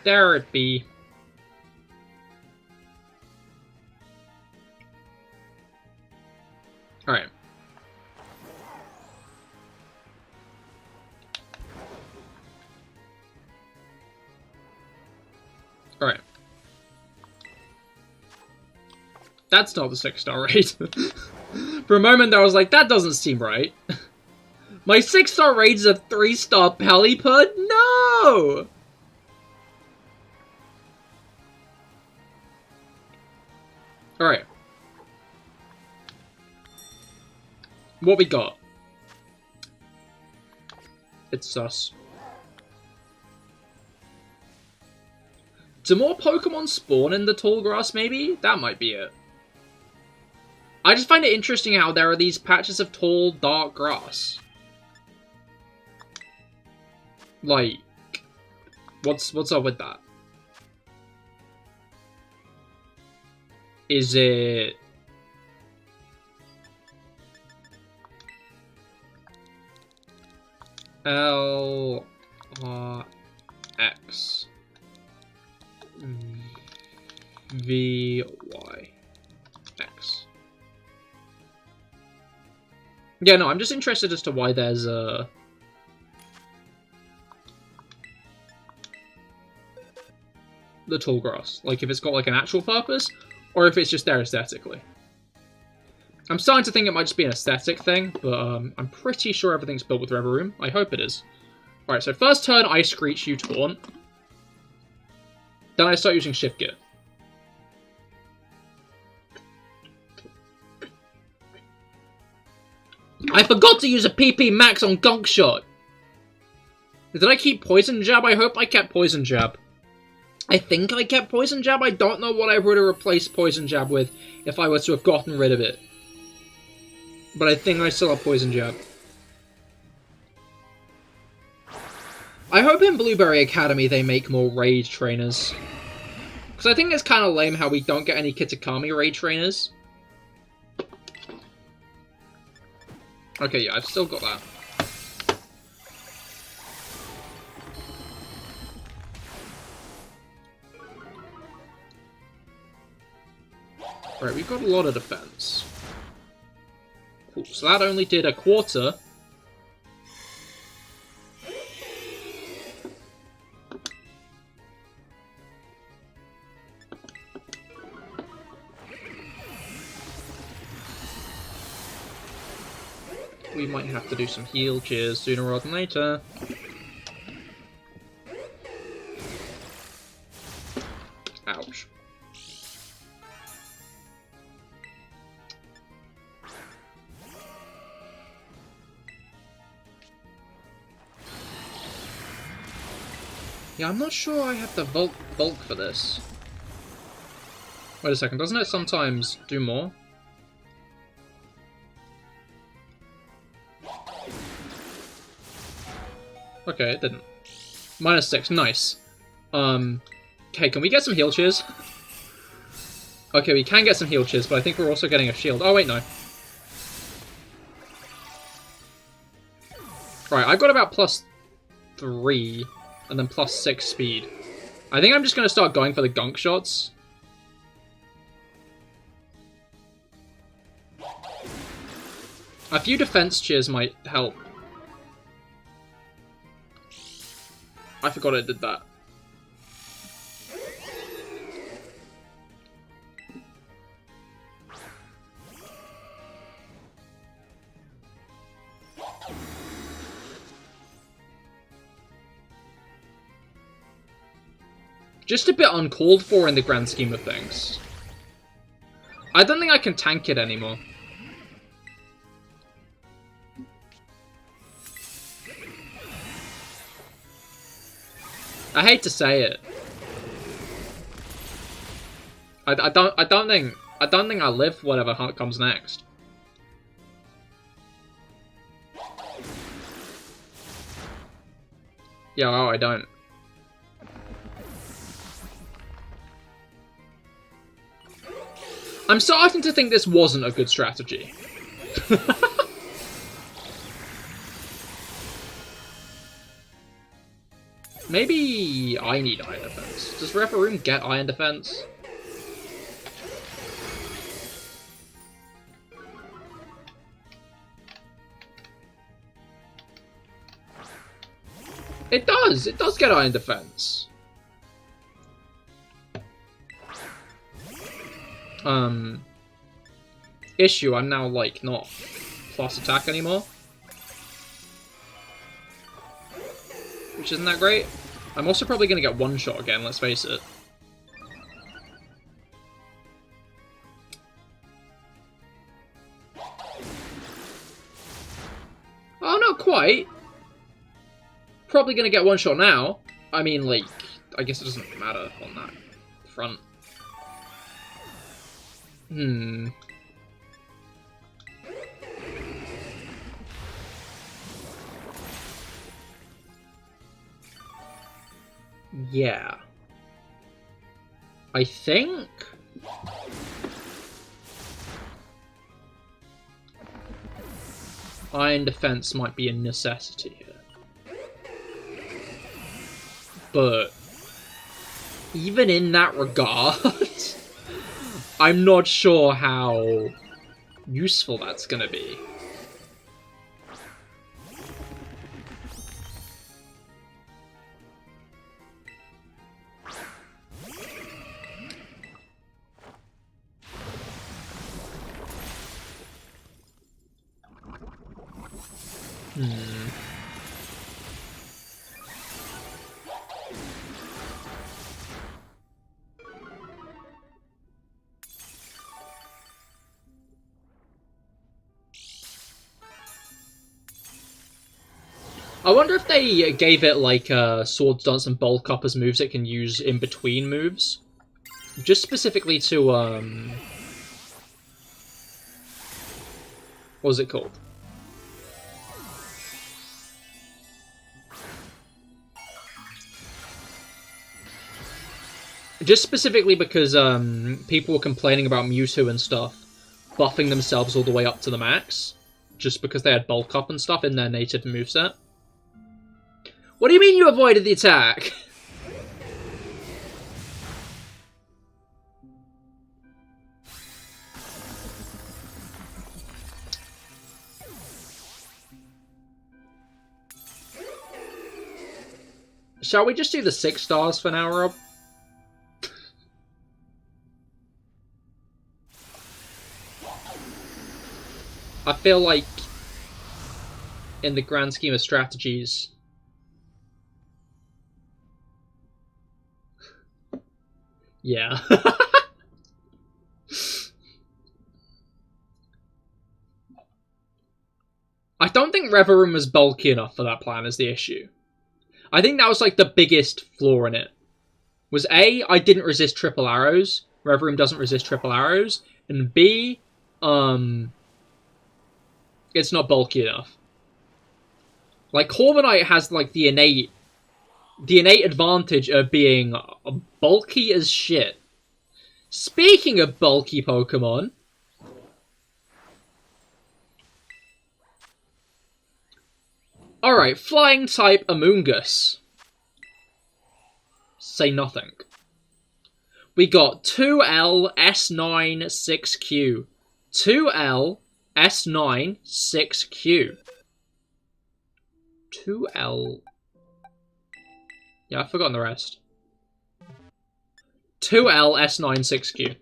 [SPEAKER 1] There it be. Alright. Alright. That's not the 6-star raid. For a moment I was like, that doesn't seem right. My 6-star raid is a 3-star Pelipud? No! Alright. What we got? It's sus. Do more Pokemon spawn in the tall grass, maybe? That might be it. I just find it interesting how there are these patches of tall, dark grass. Like, what's up with that? Is it... L-R-X V-Y-X. Yeah, no, I'm just interested as to why there's the tall grass. Like, if it's got, like, an actual purpose, or if it's just there aesthetically. I'm starting to think it might just be an aesthetic thing, but I'm pretty sure everything's built with Reveroom. I hope it is. Alright, so first turn, I Screech, you Taunt. Then I start using Shift Gear. I forgot to use a PP Max on Gunk Shot! Did I keep Poison Jab? I hope I kept Poison Jab. I think I kept Poison Jab. I don't know what I would have replaced Poison Jab with if I was to have gotten rid of it. But I think I still have Poison Jab. I hope in Blueberry Academy they make more raid trainers. Because I think it's kind of lame how we don't get any Kitakami raid trainers. Okay, yeah, I've still got that. Right, we've got a lot of defense. Cool, so that only did a quarter. We might have to do some heal cheers sooner rather than later. Ouch. Yeah, I'm not sure I have the bulk for this. Wait a second, doesn't it sometimes do more? Okay, it didn't. -6, nice. Okay, can we get some heal cheers?
[SPEAKER 2] Okay, we can get some heal cheers, but I think we're also getting a shield. Oh, wait, no. Right, I've got about +3 and then +6 speed. I think I'm just going to start going for the gunk shots. A few defense cheers might help. I forgot I did that. Just a bit uncalled for in the grand scheme of things. I don't think I can tank it anymore. I hate to say it. I don't think I live whatever comes next. Yeah, oh, I don't. I'm starting to think this wasn't a good strategy. Maybe I need iron defense. Does Reverum get iron defense? It does! It does get iron defense. Issue, I'm now, like, not plus attack anymore. Which isn't that great. I'm also probably going to get one shot again, let's face it. Oh, not quite. Probably going to get one shot now. I mean, like, I guess it doesn't matter on that front. Yeah. I think... iron defense might be a necessity here. But... even in that regard... I'm not sure how useful that's gonna be. I wonder if they gave it, like, Swords Dance and Bulk Up as moves it can use in between moves. Just specifically to, what was it called? Just specifically because, people were complaining about Mewtwo and stuff buffing themselves all the way up to the max. Just because they had Bulk Up and stuff in their native moveset. What do you mean you avoided the attack? Shall we just do the 6 stars for now, Rob? I feel like, in the grand scheme of strategies... yeah. I don't think Reverum was bulky enough for that plan is the issue. I think that was like the biggest flaw in it. Was A, I didn't resist triple arrows. Reverum doesn't resist triple arrows. And B, it's not bulky enough. Like, Corviknight has like the innate advantage of being bulky as shit.
[SPEAKER 1] Speaking of bulky Pokemon... Alright, flying type Amoonguss. Say nothing. We got 2L S9 6Q. 2L S9 6Q. 2L... Yeah, I've forgotten the rest. 2L S9 6Q.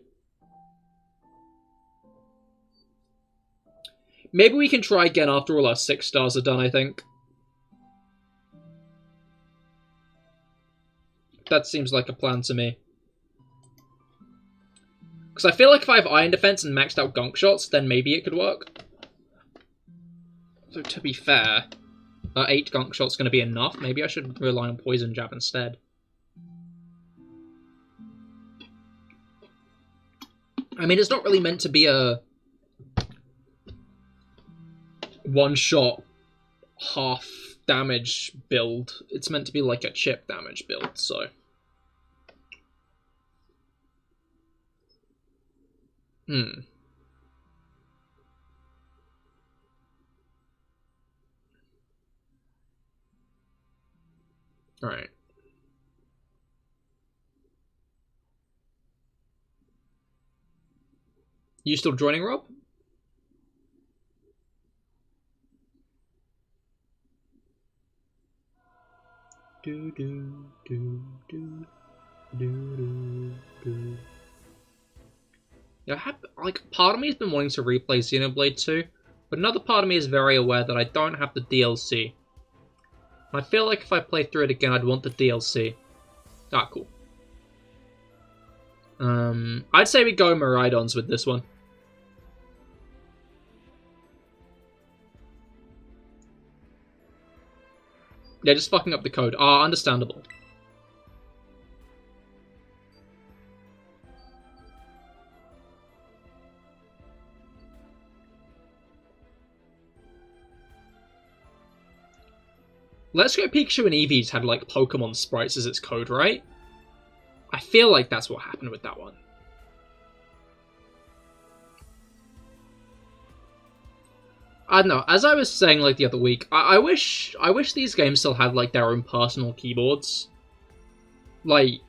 [SPEAKER 1] Maybe we can try again after all our 6 stars are done, I think. That seems like a plan to me. Because I feel like if I have Iron Defense and maxed out Gunk Shots, then maybe it could work. So to be fair, 8 Gunk Shots going to be enough. Maybe I should rely on Poison Jab instead. I mean, it's not really meant to be a one-shot half damage build. It's meant to be like a chip damage build, so... Alright. You still joining, Rob? Do do do do do do. Yeah, part of me has been wanting to replay Xenoblade 2, but another part of me is very aware that I don't have the DLC. I feel like if I play through it again, I'd want the DLC. Ah, cool. I'd say we go Miraidons with this one. Yeah, just fucking up the code. Ah, understandable. Let's Go Pikachu and Eevee's had, like, Pokemon sprites as its code, right? I feel like that's what happened with that one. I don't know, as I was saying, like, the other week, I wish these games still had, like, their own personal keyboards. Like...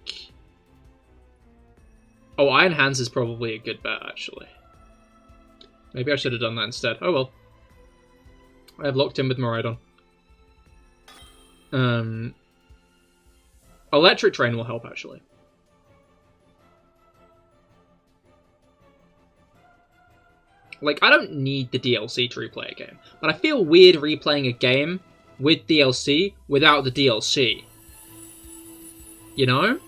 [SPEAKER 1] Oh, Iron Hands is probably a good bet, actually. Maybe I should have done that instead. Oh well. I have locked in with Miraidon. Electric Train will help, actually. Like, I don't need the DLC to replay a game, but I feel weird replaying a game with DLC without the DLC. You know?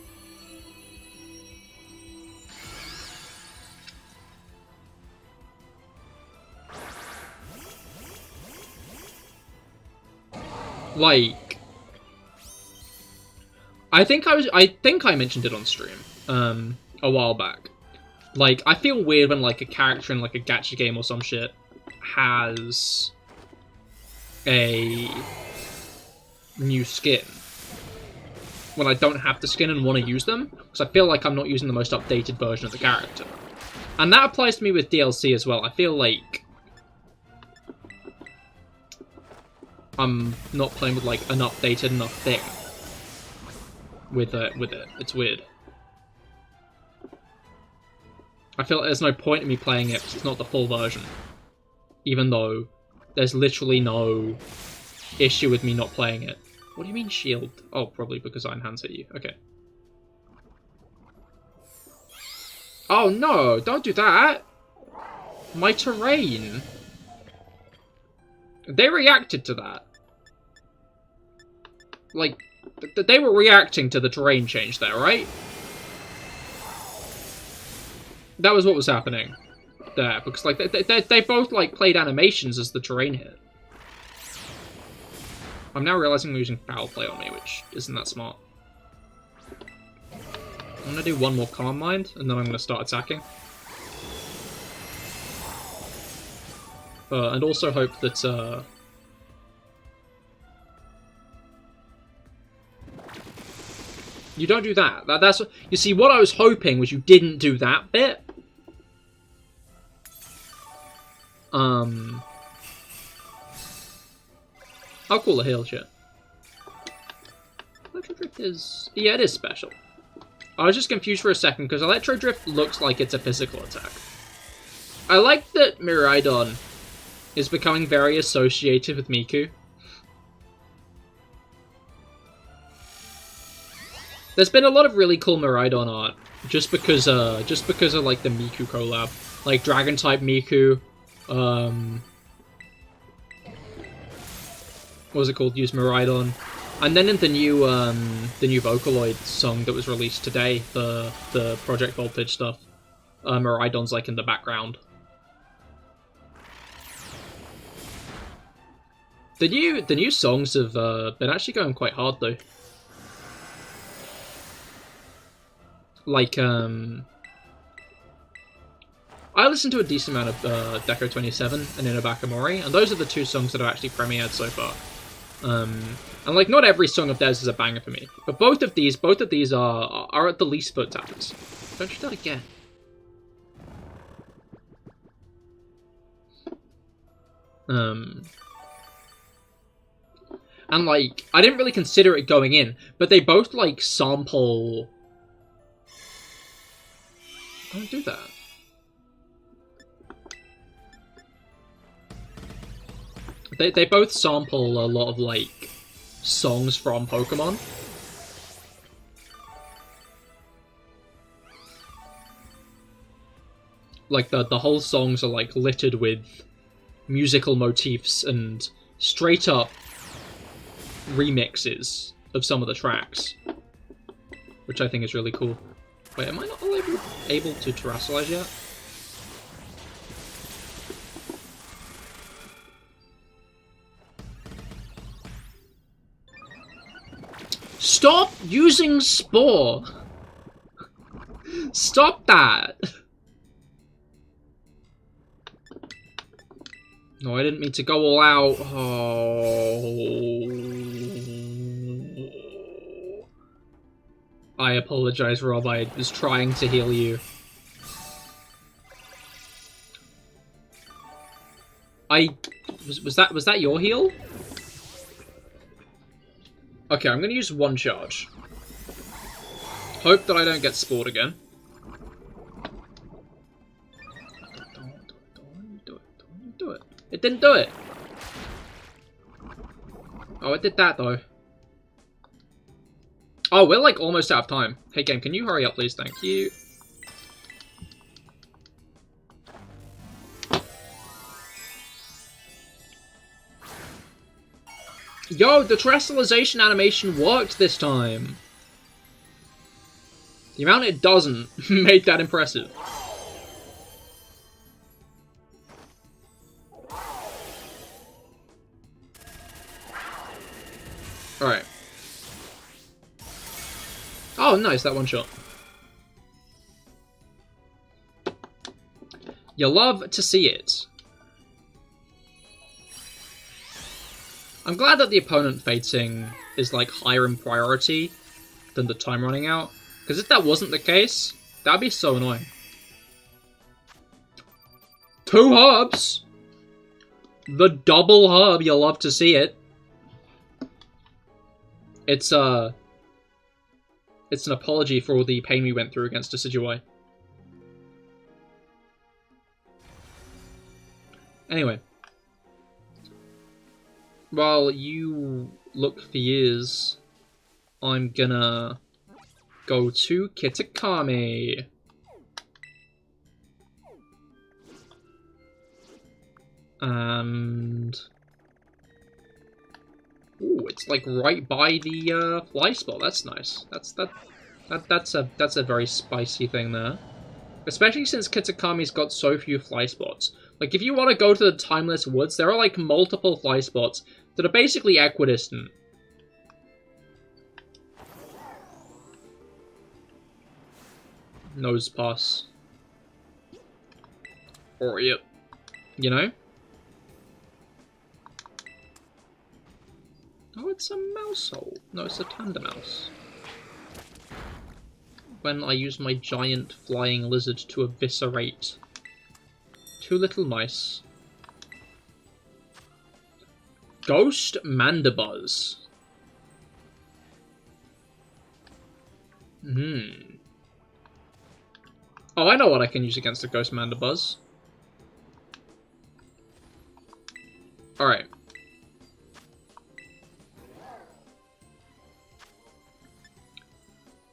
[SPEAKER 1] Like, I think I mentioned it on stream, a while back. Like, I feel weird when, like, a character in, like, a gacha game or some shit has a new skin when I don't have the skin and want to use them, because I feel like I'm not using the most updated version of the character. And that applies to me with DLC as well. I feel like I'm not playing with, like, an updated enough thing with it. It's weird. I feel like there's no point in me playing it because it's not the full version. Even though there's literally no issue with me not playing it. What do you mean shield? Oh, probably because Iron Hands hit you. Okay. Oh no, don't do that! My terrain! They reacted to that. Like, they were reacting to the terrain change there, right? That was what was happening there, because, like, they both, like, played animations as the terrain hit. I'm now realizing I'm using Foul Play on me, which isn't that smart. I'm gonna do one more Calm Mind, and then I'm gonna start attacking. And also hope that, You don't do that. That's you see. What I was hoping was you didn't do that bit. I'll call a heal shit. Electro Drift is... yeah, it is special. I was just confused for a second, because Electro Drift looks like it's a physical attack. I like that Miraidon is becoming very associated with Miku. There's been a lot of really cool Miraidon art, just because of like the Miku collab. Like Dragon-type Miku, what was it called? Use Miraidon. And then in the new Vocaloid song that was released today, the Project Voltage stuff, Miraidon's like in the background. The new songs have been actually going quite hard though. Like I listened to a decent amount of Deco 27 and Inabakamori, and those are the two songs that have actually premiered so far. And like, not every song of theirs is a banger for me, but both of these are at the least foot tappers. Don't you do that again? And like, I didn't really consider it going in, but they both like sample. Don't do that. They both sample a lot of like songs from Pokemon. Like the whole songs are like littered with musical motifs and straight up remixes of some of the tracks, which I think is really cool. Wait, am I not able to terrestrialize yet? Stop using Spore! Stop that! No, I didn't mean to go all out. Oh. I apologize, Rob. I was trying to heal you. Was that your heal? Okay, I'm gonna use one charge. Hope that I don't get spored again. Don't do it. It didn't do it. Oh, it did that though. Oh, we're like almost out of time. Hey game, can you hurry up please? Thank you. Yo, the terrestrialization animation worked this time. The amount it doesn't made that impressive. Alright. Oh, nice, that one shot. You love to see it. I'm glad that the opponent fating is like higher in priority than the time running out, because if that wasn't the case, that'd be so annoying. 2 hubs! The double hub, you love to see it. It's an apology for all the pain we went through against Decidueye. Anyway. While you look for years, I'm gonna go to Kitakami. And... ooh, it's like right by the fly spot. That's nice. That's a very spicy thing there. Especially since Kitakami's got so few fly spots. Like, if you want to go to the Timeless Woods, there are like multiple fly spots that are basically equidistant. Nose pass. Or, yep. You know? Oh, it's a mouse hole. No, it's a Tandem mouse.
[SPEAKER 2] when I used my giant flying lizard to eviscerate 2 little mice. Ghost Mandibuzz. Oh, I know what I can use against the Ghost Mandibuzz. Alright.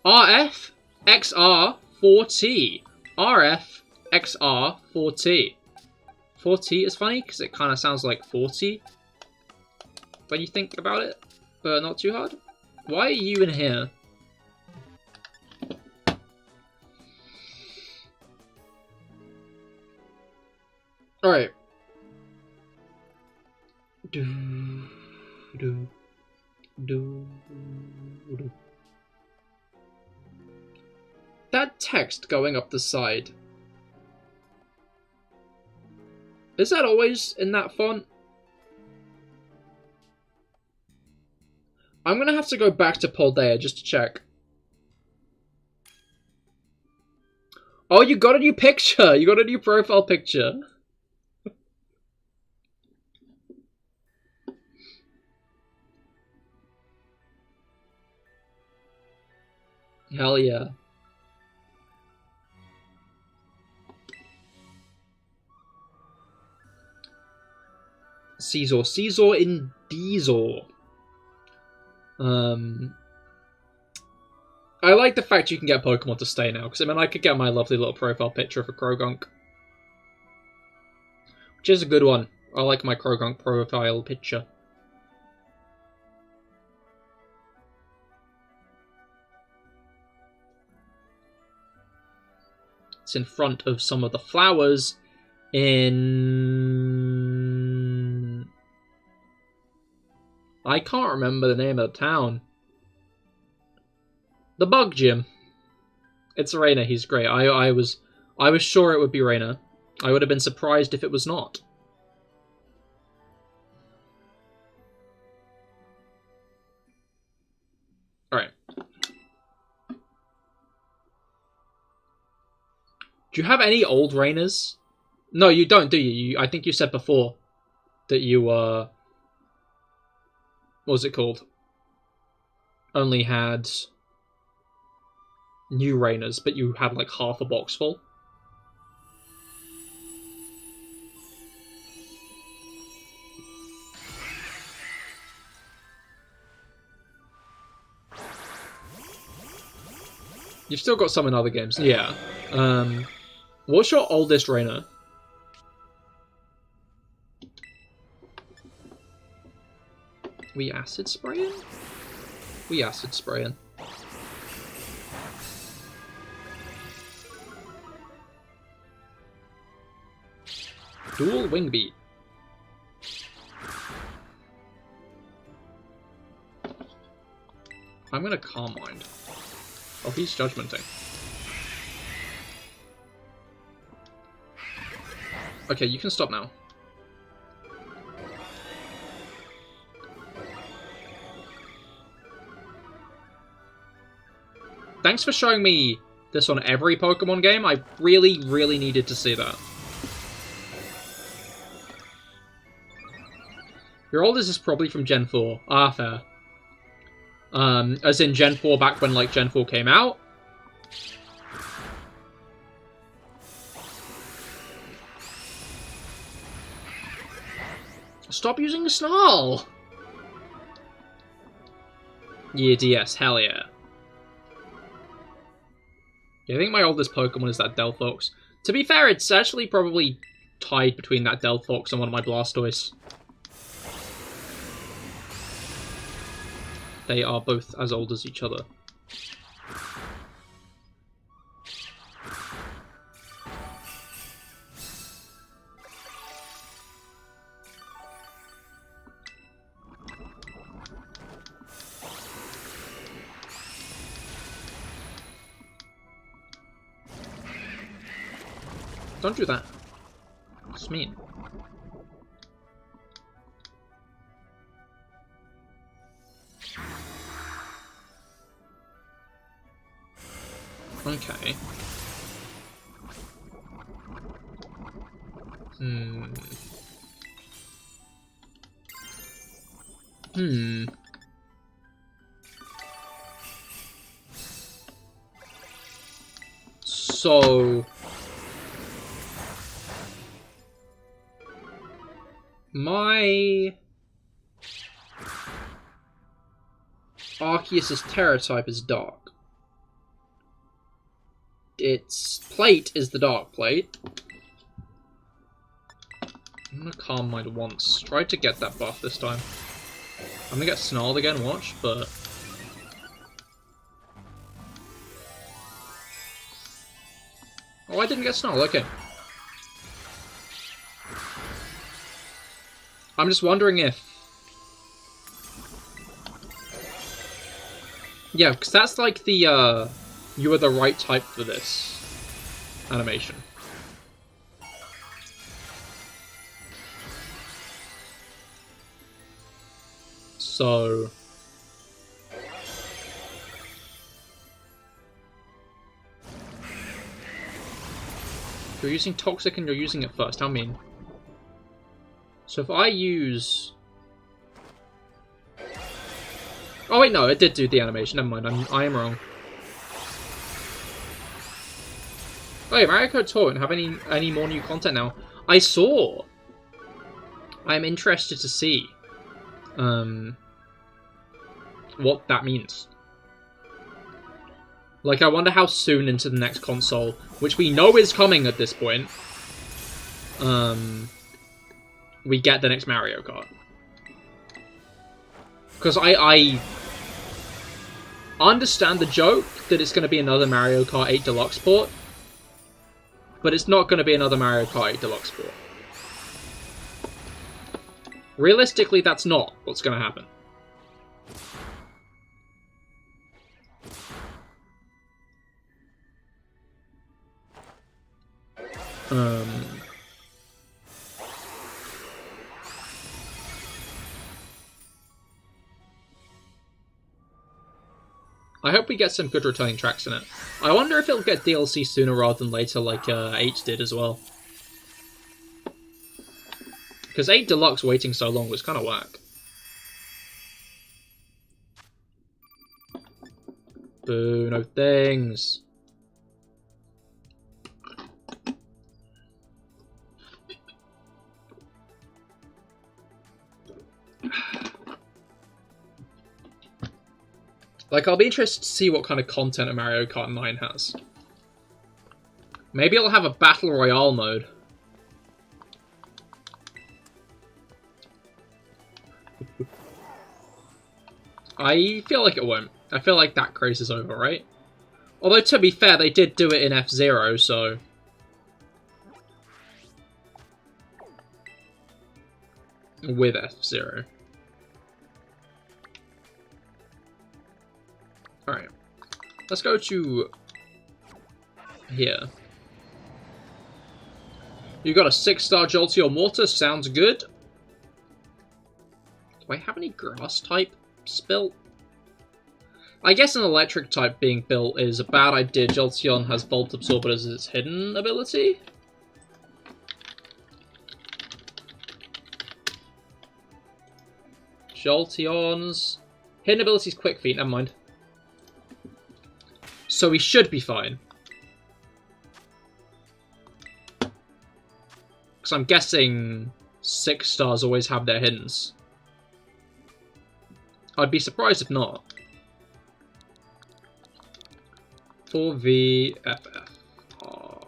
[SPEAKER 2] RF XR 4T. RF XR 4T. 4T is funny because it kind of sounds like 40 when you think about it, but not too hard. Why are you in here? Alright. That text going up the side. Is that always in that font? I'm gonna have to go back to Paldea just to check. Oh, you got a new picture! You got a new profile picture! Hell yeah. Caesar in Diesel. I like the fact you can get Pokemon to stay now, because I mean I could get my lovely little profile picture of a Krogunk. Which is a good one. I like my Krogunk profile picture. It's in front of some of the flowers in... I can't remember the name of the town. The Bug Gym. It's Rainer, he's great. I was sure it would be Rainer. I would have been surprised if it was not. Alright. Do you have any old Rainers? No, you don't, do you? I think you said before that you, what was it called? Only had new Rainers, but you had like half a box full. You've still got some in other games. Yeah. What's your oldest Rainer? We acid spraying? We acid spraying. Dual Wing Beat. I'm gonna Calm Mind. Oh, he's Judgmenting. Okay, you can stop now. Thanks for showing me this on every Pokemon game. I really, really needed to see that. Your oldest is probably from Gen 4. Ah, fair. As in Gen 4 back when, like, Gen 4 came out. Stop using the Snarl! Yeah, DS, hell yeah. Yeah, I think my oldest Pokemon is that Delphox. To be fair, it's actually probably tied between that Delphox and one of my Blastoise. They are both as old as each other. Don't do that. It's mean. Okay. So... my... Arceus' Terra type is dark. Its plate is the dark plate. I'm gonna Calm Mind once. Try to get that buff this time. I'm gonna get Snarled again, watch, but... oh, I didn't get Snarled, okay. I'm just wondering if... yeah, because that's like the, you are the right type for this animation. So... you're using Toxic and you're using it first, how mean? So if I use... oh wait, no, it did do the animation, never mind, I am wrong. Oh yeah, Mario Kart Tour have any more new content now? I saw! I'm interested to see what that means. Like, I wonder how soon into the next console, which we know is coming at this point, we get the next Mario Kart. Because I understand the joke that it's going to be another Mario Kart 8 Deluxe port, but it's not going to be another Mario Kart 8 Deluxe port. Realistically, that's not what's going to happen. I hope we get some good returning tracks in it. I wonder if it'll get DLC sooner rather than later, like 8 did as well. Because 8 Deluxe waiting so long was kind of whack. Boo, no things. Like, I'll be interested to see what kind of content a Mario Kart 9 has. Maybe it'll have a Battle Royale mode. I feel like it won't. I feel like that craze is over, right? Although, to be fair, they did do it in F-Zero, so... with F-Zero. Alright. Let's go to... here. You got a 6-star Jolteon Water, sounds good. Do I have any grass type built? I guess an electric type being built is a bad idea. Jolteon has Volt Absorber as its hidden ability. Jolteon's hidden ability is Quick Feet, never mind. So we should be fine. Because I'm guessing 6 stars always have their hiddens. I'd be surprised if not. For VFF. Oh.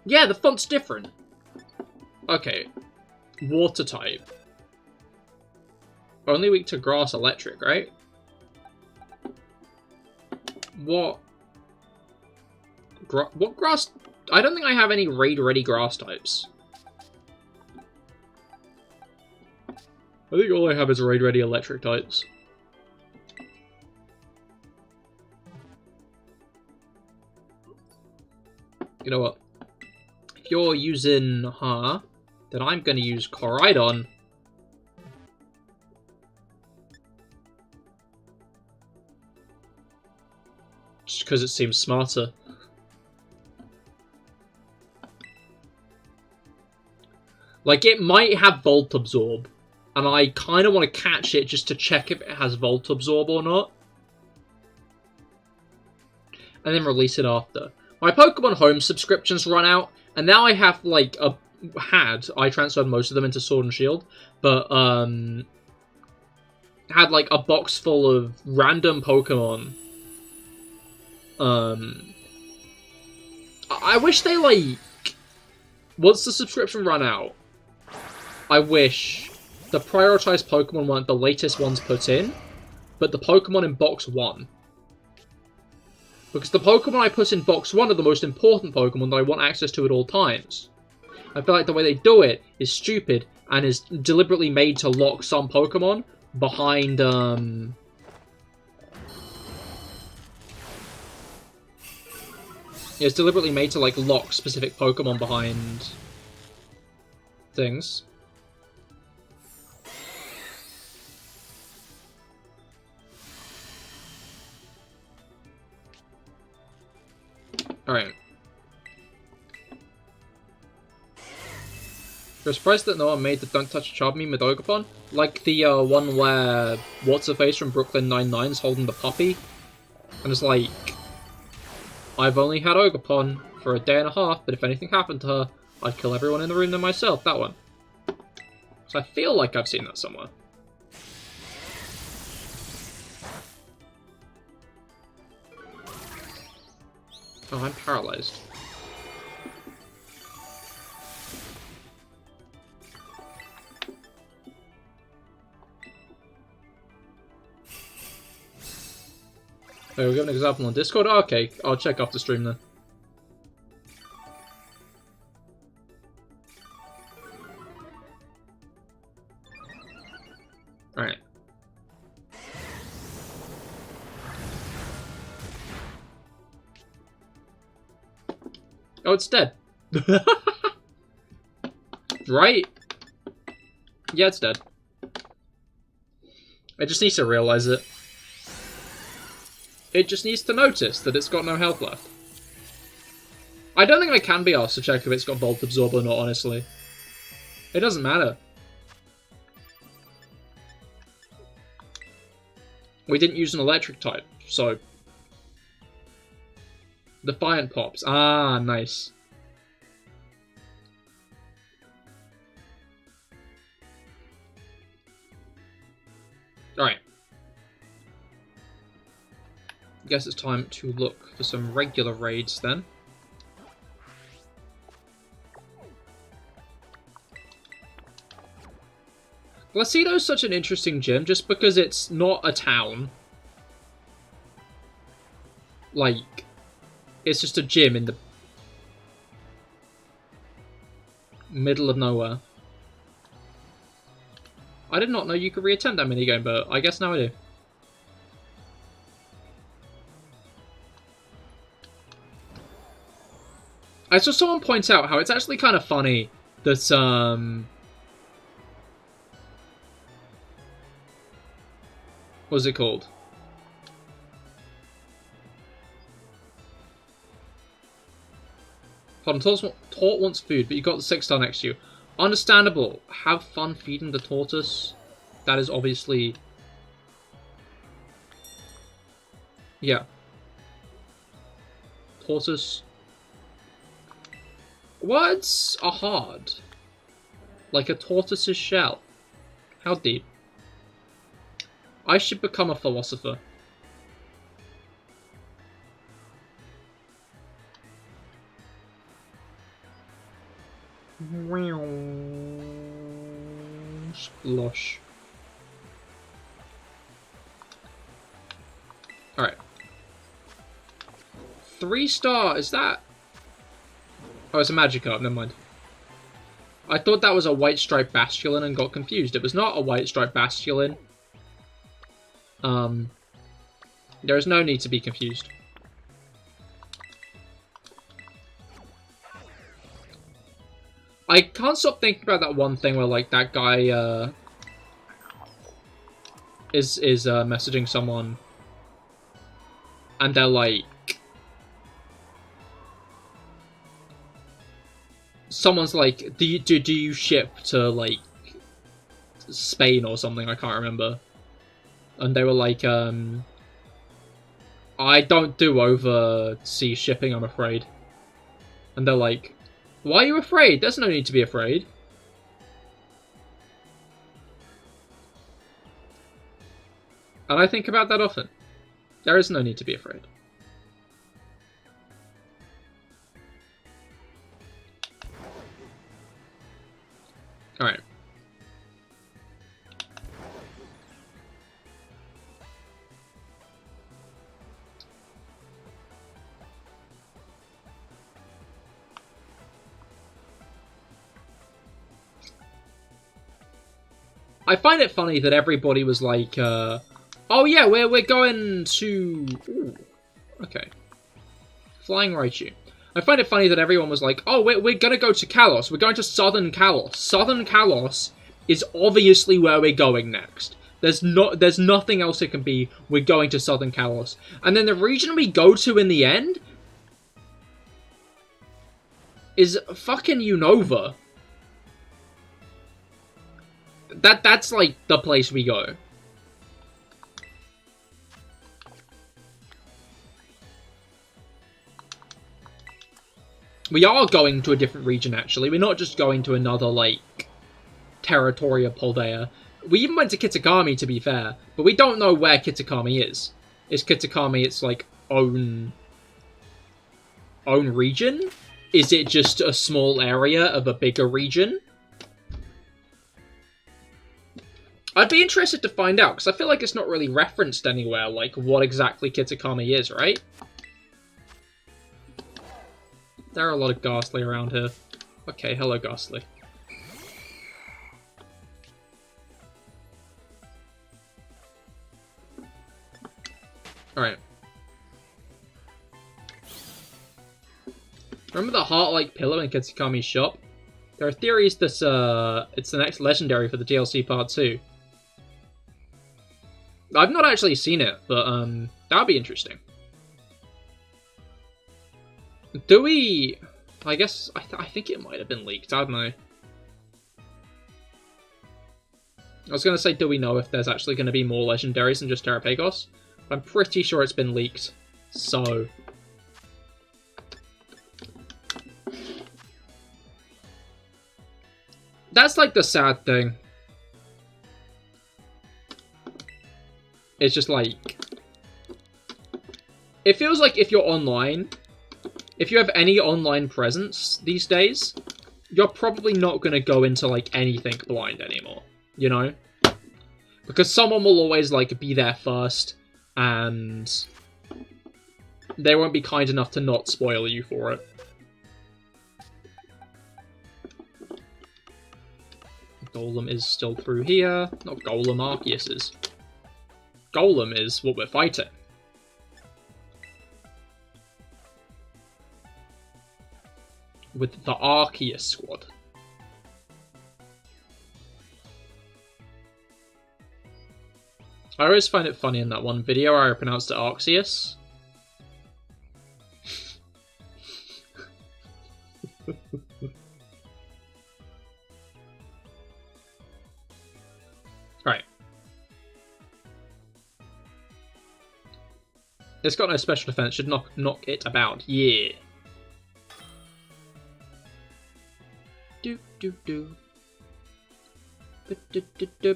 [SPEAKER 2] Yeah, the font's different. Okay. Water type. Only weak to grass, electric, right? What grass? I don't think I have any raid-ready grass types. I think all I have is raid-ready electric types. You know what? If you're using her, then I'm going to use Coridon. because it seems smarter. Like, it might have Volt Absorb, and I kind of want to catch it just to check if it has Volt Absorb or not. And then release it after. My Pokemon Home subscriptions run out, and now I have, like, I transferred most of them into Sword and Shield, but, had, like, a box full of random Pokemon. I wish they, like, once the subscription ran out, I wish the prioritized Pokemon weren't the latest ones put in, but the Pokemon in Box 1. Because the Pokemon I put in Box 1 are the most important Pokemon that I want access to at all times. I feel like the way they do it is stupid and is deliberately made to lock some Pokemon behind, it's deliberately made to, like, lock specific Pokemon behind things. Alright. You're surprised that no one made the Don't Touch a Child meme with Ogerpon? Like the one where What's-Her-Face from Brooklyn Nine-Nine's holding the puppy? And it's like, I've only had Ogerpon for a day and a half, but if anything happened to her, I'd kill everyone in the room and myself. That one. So I feel like I've seen that somewhere. Oh, I'm paralyzed. Oh, we're giving an example on Discord? Oh, okay, I'll check off the stream then. Alright. Oh, it's dead. Right? Yeah, it's dead. It just needs to realize it. It just needs to notice that it's got no health left. I don't think I can be asked to check if it's got Volt Absorb or not, honestly. It doesn't matter. We didn't use an electric type, so... Defiant Pops. Ah, nice. Alright. Guess it's time to look for some regular raids then. Glacido's such an interesting gym just because it's not a town. Like, it's just a gym in the middle of nowhere. I did not know you could reattempt that minigame, but I guess now I do. I saw someone point out how it's actually kind of funny that, what's it called? Hold on, Tort wants food, but you got the 6-star next to you. Understandable. Have fun feeding the tortoise. That is obviously... Yeah. Tortoise. Words are hard. Like a tortoise's shell. How deep? I should become a philosopher. Splosh. Alright. 3-star, is that? Oh, it's a Magikarp, never mind. I thought that was a white striped Basculin and got confused. It was not a white striped Basculin. There is no need to be confused. I can't stop thinking about that one thing where, like, that guy, is messaging someone, and they're like,
[SPEAKER 1] someone's like, do you ship to like Spain or something? I can't remember. And they were like, I don't do overseas shipping, I'm afraid. And they're like, why are you afraid? There's no need to be afraid. And I think about that often. There is no need to be afraid. Alright. I find it funny that everybody was like, oh yeah, we're going to... Ooh, okay. Flying Raichu. I find it funny that everyone was like, oh, we're gonna go to Kalos. We're going to Southern Kalos. Southern Kalos is obviously where we're going next. There's nothing else it can be. We're going to Southern Kalos. And then the region we go to in the end is fucking Unova. That's like the place we go. We are going to a different region, actually. We're not just going to another, like, territory of Paldea. We even went to Kitakami, to be fair, but we don't know where Kitakami is. Is Kitakami its, like, own region? Is it just a small area of a bigger region? I'd be interested to find out, because I feel like it's not really referenced anywhere, like, what exactly Kitakami is, right? There are a lot of Ghastly around here. Okay, hello, Ghastly. Alright. Remember the heart-like pillow in Kitakami's shop? There are theories that it's the next legendary for the DLC Part 2. I've not actually seen it, but that would be interesting. Do we... I guess... I think it might have been leaked. I don't know. I was going to say, do we know if there's actually going to be more legendaries than just Terrapagos? But I'm pretty sure it's been leaked. So... that's like the sad thing. It's just like... it feels like if you're online... if you have any online presence these days, you're probably not going to go into, like, anything blind anymore, you know? Because someone will always, like, be there first, and they won't be kind enough to not spoil you for it. Golem is still through here. Not Golem, Arceus is. Golem is what we're fighting. With the Arceus squad. I always find it funny in that one video where I pronounced it Arceus. Right. It's got no special defense, should knock it about. Yeah. Do do do. Do do do.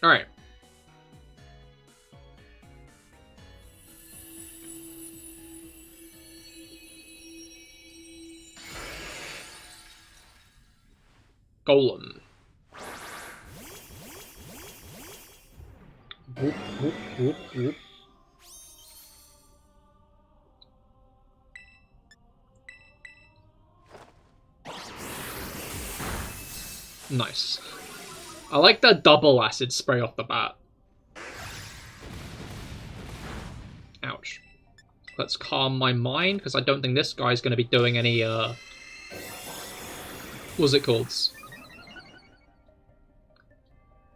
[SPEAKER 1] All right. Golem. Whoop, whoop, whoop, whoop. Nice. I like the double acid spray off the bat. Ouch. Let's calm my mind, because I don't think this guy's going to be doing any, what's it called?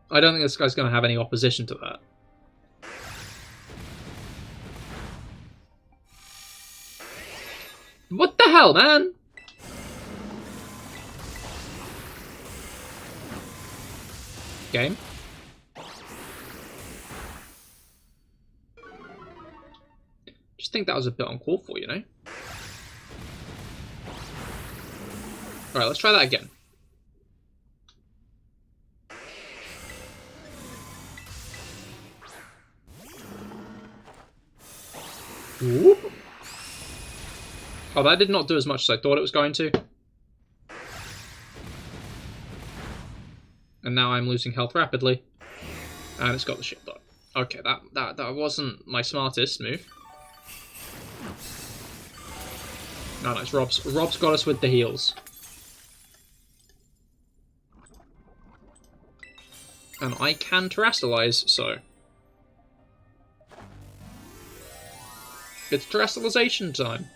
[SPEAKER 1] I don't think this guy's going to have any opposition to that.
[SPEAKER 2] What the hell, man? Game. Just think that was a bit uncalled for, you know? Alright, let's try that again. Whoop. Oh, that did not do as much as I thought it was going to. And now I'm losing health rapidly. And it's got the shield up. Okay, that wasn't my smartest move. No, nice. Rob's got us with the heals. And I can terrestrialize, so... It's terrestrialization time.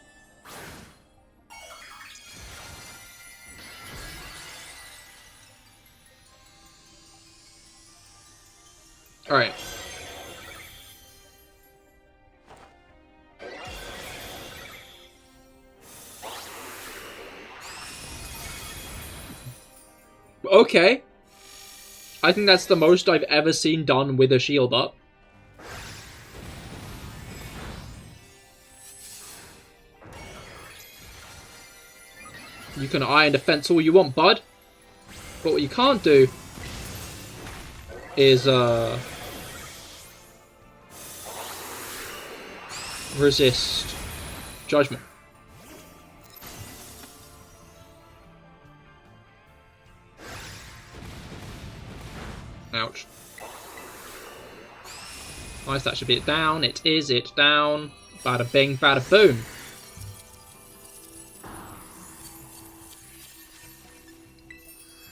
[SPEAKER 2] Alright. Okay. I think that's the most I've ever seen done with a shield up. You can iron defense all you want, bud. But what you can't do is, resist judgment. Ouch. Nice, that should be it down. It is it down. Bada bing, bada boom.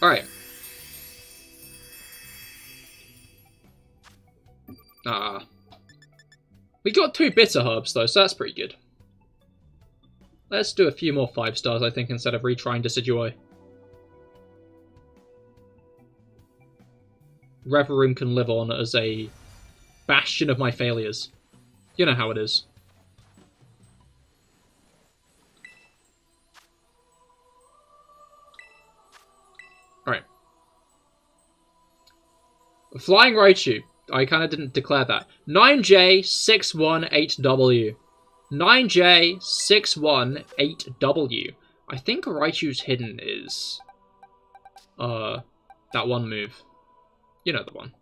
[SPEAKER 2] Alright. We got 2 bitter herbs though, so that's pretty good. Let's do a few more 5 stars, I think, instead of retrying Decidueye. Rever Room can live on as a bastion of my failures. You know how it is. Alright. Flying Raichu. I kind of didn't declare that. 9J618W. 9J618W. I think Raichu's hidden is... that one move. You know the one.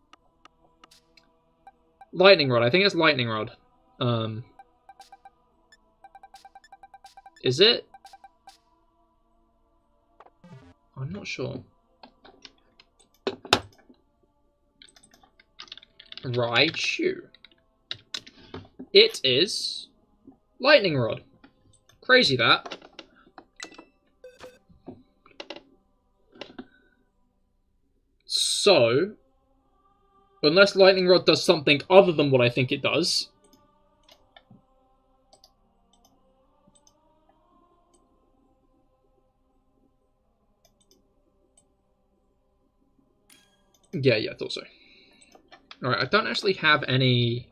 [SPEAKER 2] Lightning Rod. I think it's Lightning Rod. Is it? I'm not sure. Raichu. It is Lightning Rod. Crazy that. So, unless Lightning Rod does something other than what I think it does, yeah, I thought so. Alright, I don't actually have any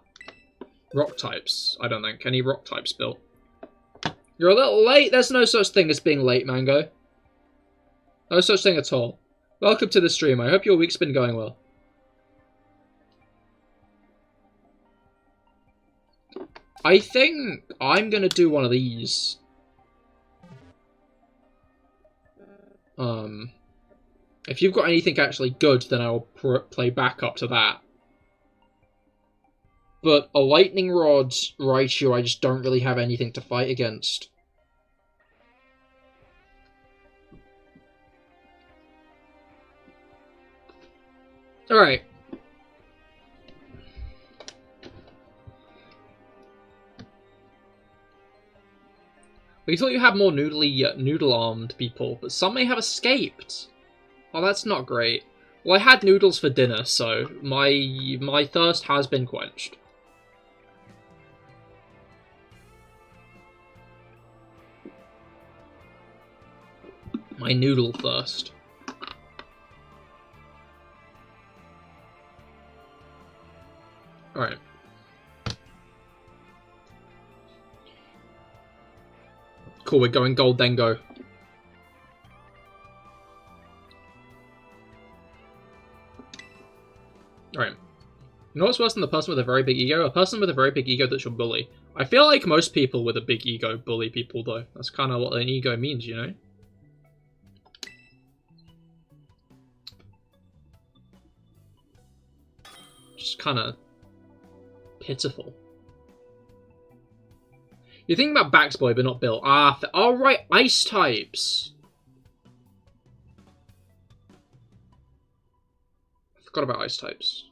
[SPEAKER 2] rock types, I don't think. Any rock types built. You're a little late. There's no such thing as being late, Mango. No such thing at all. Welcome to the stream. I hope your week's been going well. I think I'm gonna do one of these. If you've got anything actually good, then I'll play back up to that. But a Lightning Rod Raichu, I just don't really have anything to fight against. Alright. We thought you had more noodle-armed people, but some may have escaped. Oh, that's not great. Well, I had noodles for dinner, so my thirst has been quenched. My noodle thirst. Alright. Cool, we're going gold, then go. Alright. You know what's worse than the person with a very big ego? A person with a very big ego that you'll bully. I feel like most people with a big ego bully people, though. That's kind of what an ego means, you know? Just kind of pitiful. You're thinking about Baxboy, but not Bill. Ah, oh, right, ice types. I forgot about ice types.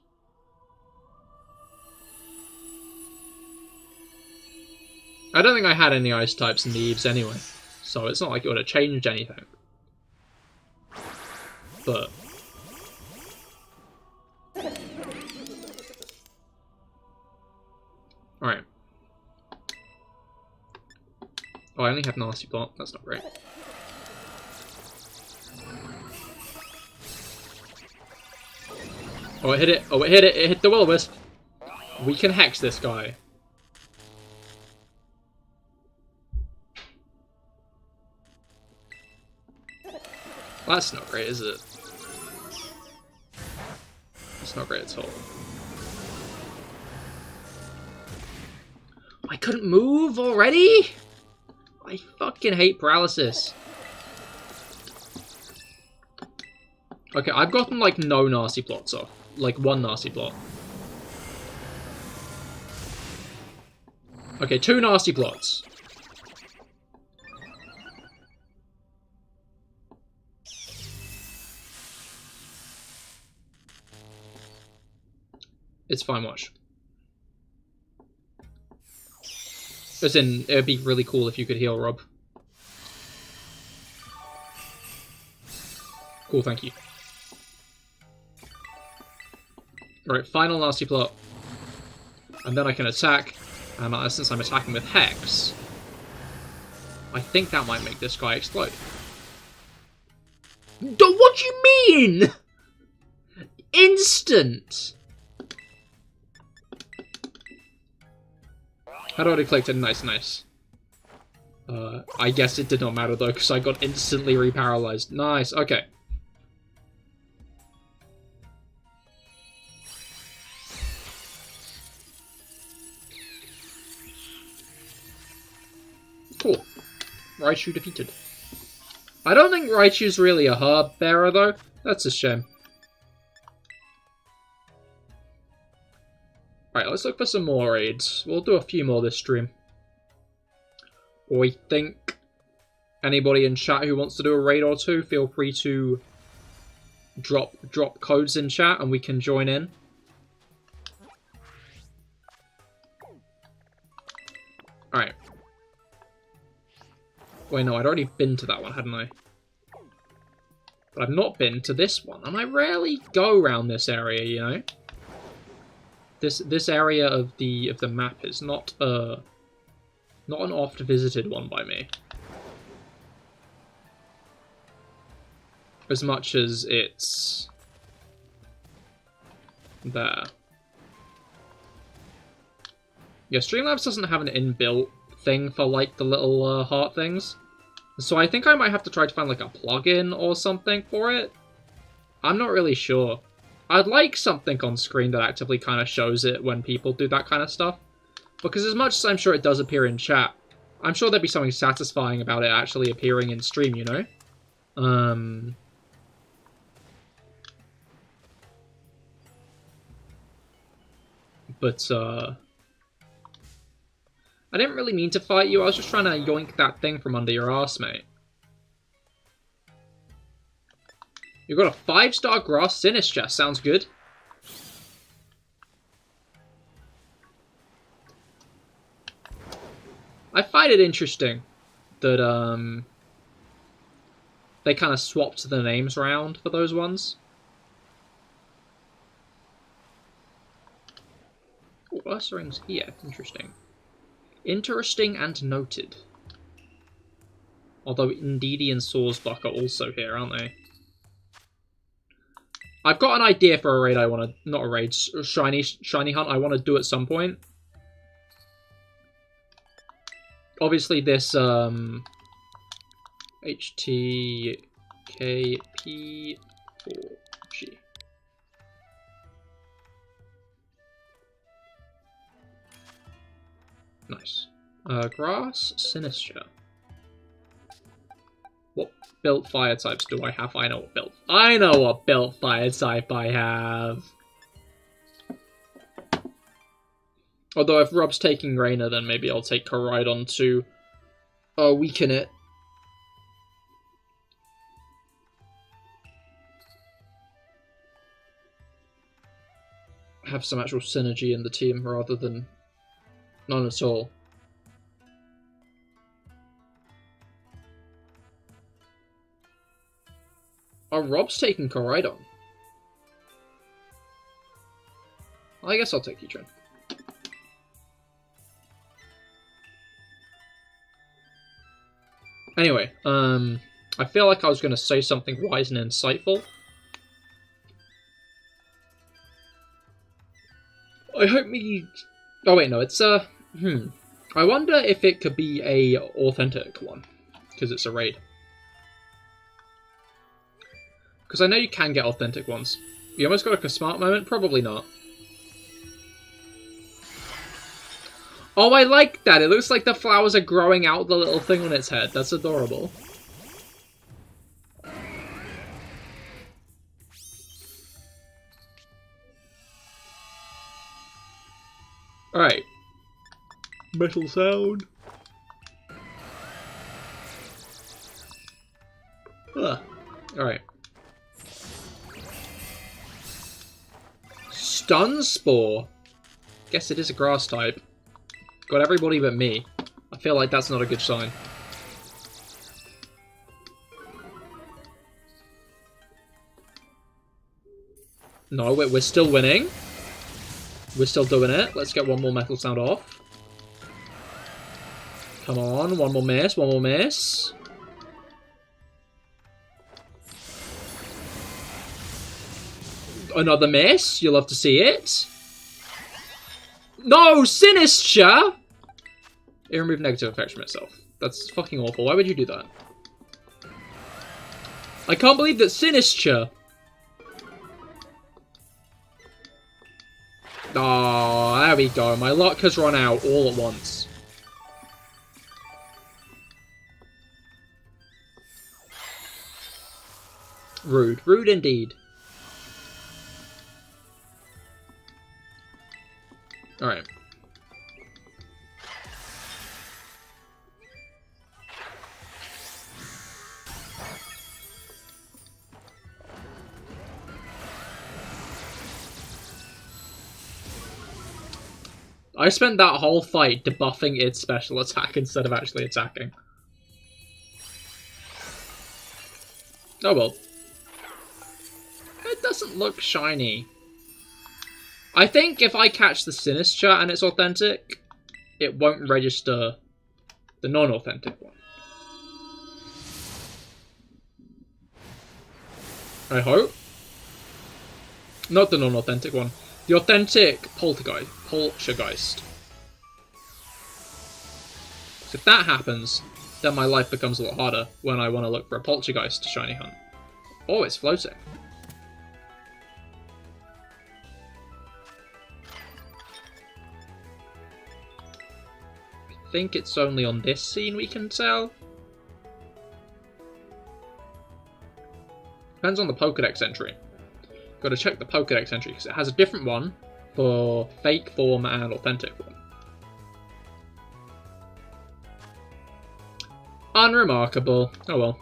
[SPEAKER 2] I don't think I had any ice types in the Eves anyway, so it's not like it would have changed anything. But... Alright. Oh, I only have Nasty Plot. That's not great. Oh, it hit it. Oh, it hit it. It hit the Will-O-Wisp. We can hex this guy. That's not great, is it? That's not great at all. I couldn't move already? I fucking hate paralysis. Okay, I've gotten like no nasty plots off. Like one nasty plot. Okay, 2 nasty plots. It's fine, watch. As in, it would be really cool if you could heal Rob. Cool, thank you. Alright, final nasty plot. And then I can attack. And since I'm attacking with Hex, I think that might make this guy explode. What do you mean? Instant! Had already clicked it. Nice, nice. I guess it did not matter though, because I got instantly reparalyzed. Nice, okay. Cool. Raichu defeated. I don't think Raichu's really a herb bearer though. That's a shame. Alright, let's look for some more raids. We'll do a few more this stream. Or I think anybody in chat who wants to do a raid or two, feel free to drop codes in chat and we can join in. Alright. Wait, no, I'd already been to that one, hadn't I? But I've not been to this one, and I rarely go around this area, you know? This area of the map is not an oft visited one by me. As much as it's there. Yeah, Streamlabs doesn't have an inbuilt thing for like the little heart things. So I think I might have to try to find like a plugin or something for it. I'm not really sure. I'd like something on screen that actively kind of shows it when people do that kind of stuff. Because as much as I'm sure it does appear in chat, I'm sure there'd be something satisfying about it actually appearing in stream, you know? But, I didn't really mean to fight you, I was just trying to yoink that thing from under your arse, mate. You got a 5-star grass Sinistcha, sounds good. I find it interesting that they kind of swapped the names around for those ones. Oh, Ursaring's here, interesting. Interesting and noted. Although Indeedee and Sawsbuck are also here, aren't they? I've got an idea for a raid I want to... Not a raid, shiny hunt I want to do at some point. Obviously this HTKP4G. Nice. Grass, Sinister. What built fire types do I have? I know what built fire type I have. Although if Rob's taking Rainer, then maybe I'll take Koraidon to weaken it. Have some actual synergy in the team rather than none at all. Oh, Rob's taking Koraidon. I guess I'll take Heatran. Anyway, I feel like I was going to say something wise and insightful. I hope me... Oh wait, no, it's, I wonder if it could be a authentic one, because it's a raid. Because I know you can get authentic ones. You almost got like a smart moment? Probably not. Oh, I like that. It looks like the flowers are growing out the little thing on its head. That's adorable. Alright. Metal sound. Alright. Stun Spore. Guess it is a grass type. Got everybody but me. I feel like that's not a good sign. No, we're still winning. We're still doing it. Let's get one more metal sound off. Come on, one more miss, one more miss. Another miss. You'll love to see it. No, Sinister! It removed negative effects from itself. That's fucking awful. Why would you do that? I can't believe that Sinister... Oh, there we go. My luck has run out all at once. Rude. Rude indeed. Alright. I spent that whole fight debuffing its special attack instead of actually attacking. Oh well. It doesn't look shiny. I think if I catch the Sinister and it's authentic, it won't register the non-authentic one. I hope. Not the non-authentic one. The authentic Poltergeist. So if that happens, then my life becomes a lot harder when I want to look for a Poltergeist to shiny hunt. Oh, it's floating. I think it's only on this scene we can tell. Depends on the Pokedex entry. Got to check the Pokedex entry because it has a different one for fake form and authentic form. Unremarkable. Oh well.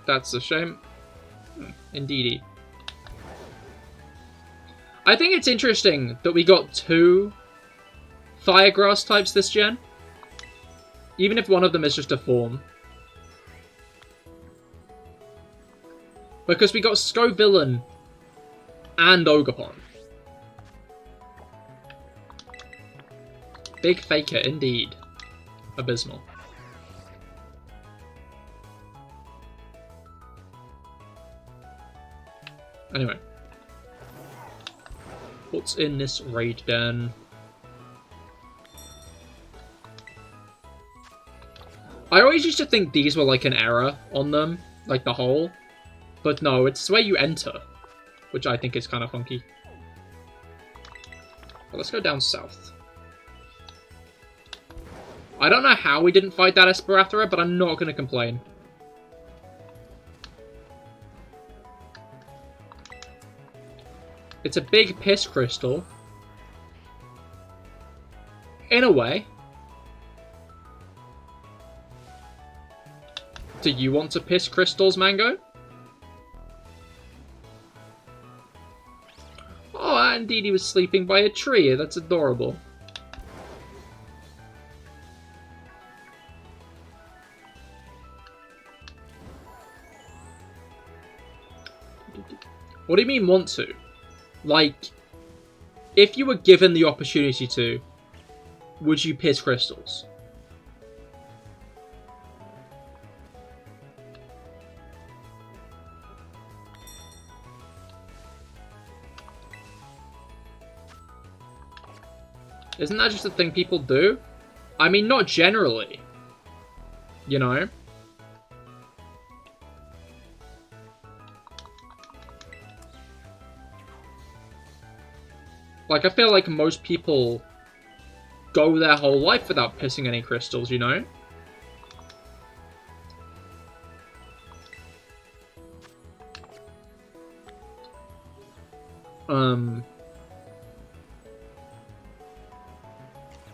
[SPEAKER 2] That's a shame. Indeedy. I think it's interesting that we got 2 fire grass types this gen. Even if one of them is just a form. Because we got Scovillain and Ogerpon. Big faker indeed. Abysmal. Anyway.
[SPEAKER 1] What's in this raid den? I always used to think these were like an error on them, like the hole. But no, it's where you enter, which I think is kind of funky. Well, let's go down south. I don't know how we didn't fight that Esperathera, but I'm not going to complain. It's a big piss crystal. In a way. Do you want to piss crystals, Mango? Oh, indeed he was sleeping by a tree. That's adorable. What do you mean want to? Like, if you were given the opportunity to, would you piss crystals? Isn't that just a thing people do? I mean, not generally. You know? Like, I feel like most people go their whole life without pissing any crystals, you know?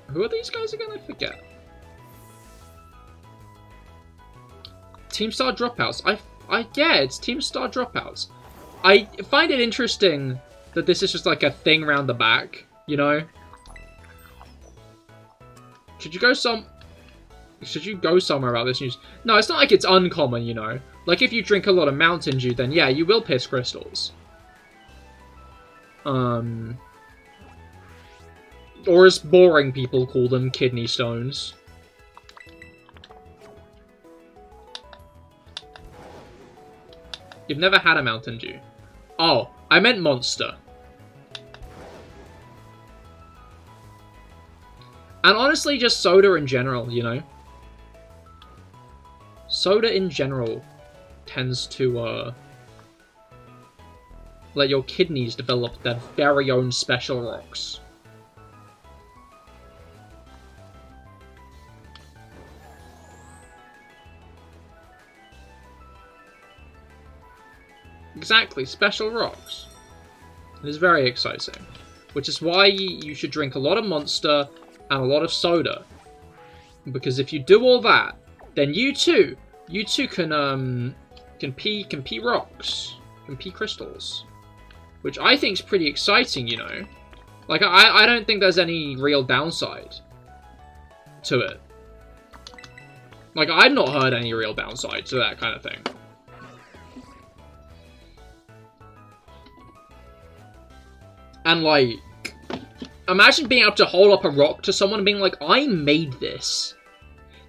[SPEAKER 1] Who are these guys again? I forget. Team Star Dropouts. Yeah, it's Team Star Dropouts. I find it interesting that this is just like a thing around the back, you know? Should you go somewhere about this news? No, it's not like it's uncommon, you know? Like, if you drink a lot of Mountain Dew, then yeah, you will piss crystals. Or as boring people call them, kidney stones. You've never had a Mountain Dew. Oh, I meant Monster. And honestly, just soda in general, you know? Soda in general tends to, let your kidneys develop their very own special rocks. Exactly, special rocks. It is very exciting. Which is why you should drink a lot of Monster and a lot of soda. Because if you do all that, then you too can pee rocks. Can pee crystals. Which I think is pretty exciting, you know. Like, I don't think there's any real downside to it. Like, I've not heard any real downside to that kind of thing. And, like, imagine being able to hold up a rock to someone and being like, I made this.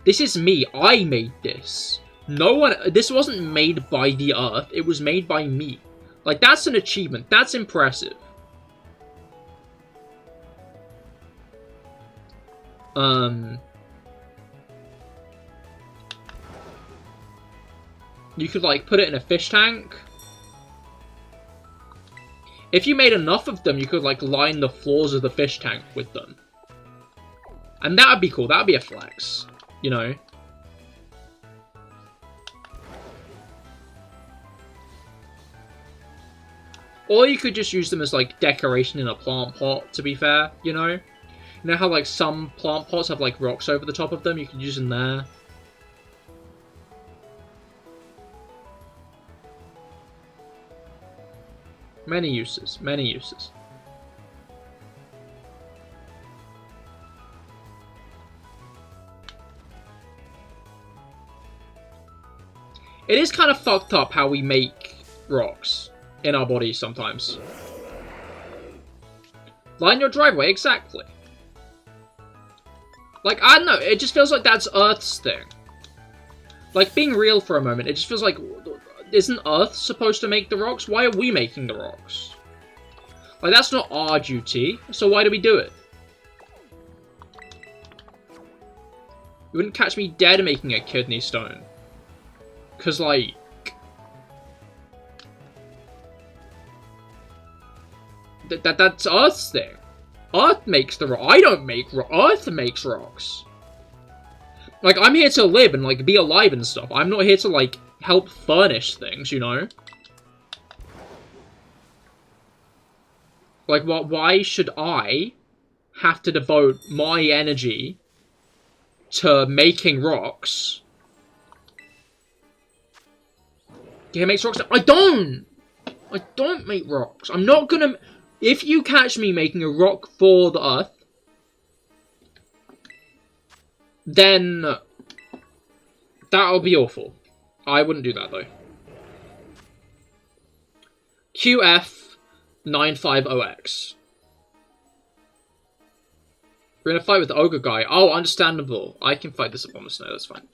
[SPEAKER 1] This is me. I made this. No one... This wasn't made by the Earth. It was made by me. Like, that's an achievement. That's impressive. You could, like, put it in a fish tank. If you made enough of them, you could, like, line the floors of the fish tank with them. And that would be cool. That would be a flex. You know? Or you could just use them as, like, decoration in a plant pot, to be fair, you know? You know how, like, some plant pots have, like, rocks over the top of them? You could use them there. Many uses, many uses. It is kind of fucked up how we make rocks in our bodies sometimes. Line your driveway, exactly. Like, I don't know, it just feels like that's Earth's thing. Like, being real for a moment, it just feels like... Isn't Earth supposed to make the rocks? Why are we making the rocks?
[SPEAKER 2] Like, that's not our duty, so why do we do it? You wouldn't catch me dead making a kidney stone. Because, like... That's Earth's thing. Earth makes the rock. I don't make rock. Earth makes rocks. Like, I'm here to live and, like, be alive and stuff. I'm not here to, like, help furnish things, you know? Like, why should I have to devote my energy to making rocks? He makes rocks. I don't make rocks. I'm not gonna... If you catch me making a rock for the Earth, then that'll be awful. I wouldn't do that, though. QF950X. We're gonna fight with the ogre guy. Oh, understandable. I can fight this Abominable Snow, that's fine.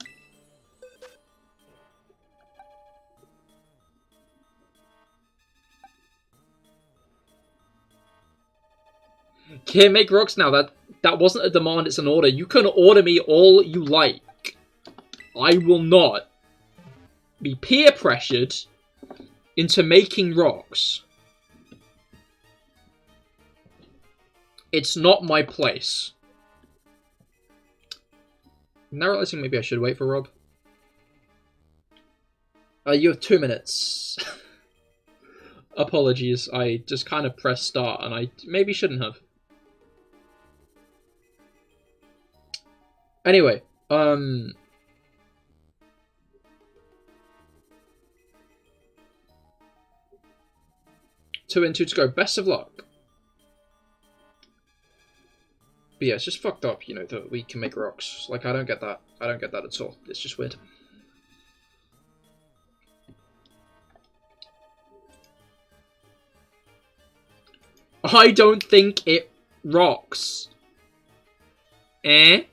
[SPEAKER 2] Can't make rocks now. That wasn't a demand, it's an order. You can order me all you like. I will not be peer pressured into making rocks. It's not my place. I'm now realizing maybe I should wait for Rob. You have 2 minutes. Apologies, I just kind of pressed start and I maybe shouldn't have. Anyway, 2 and 2 to go. Best of luck. But yeah, it's just fucked up, you know, that we can make rocks. Like, I don't get that. I don't get that at all. It's just weird. I don't think it rocks. Eh?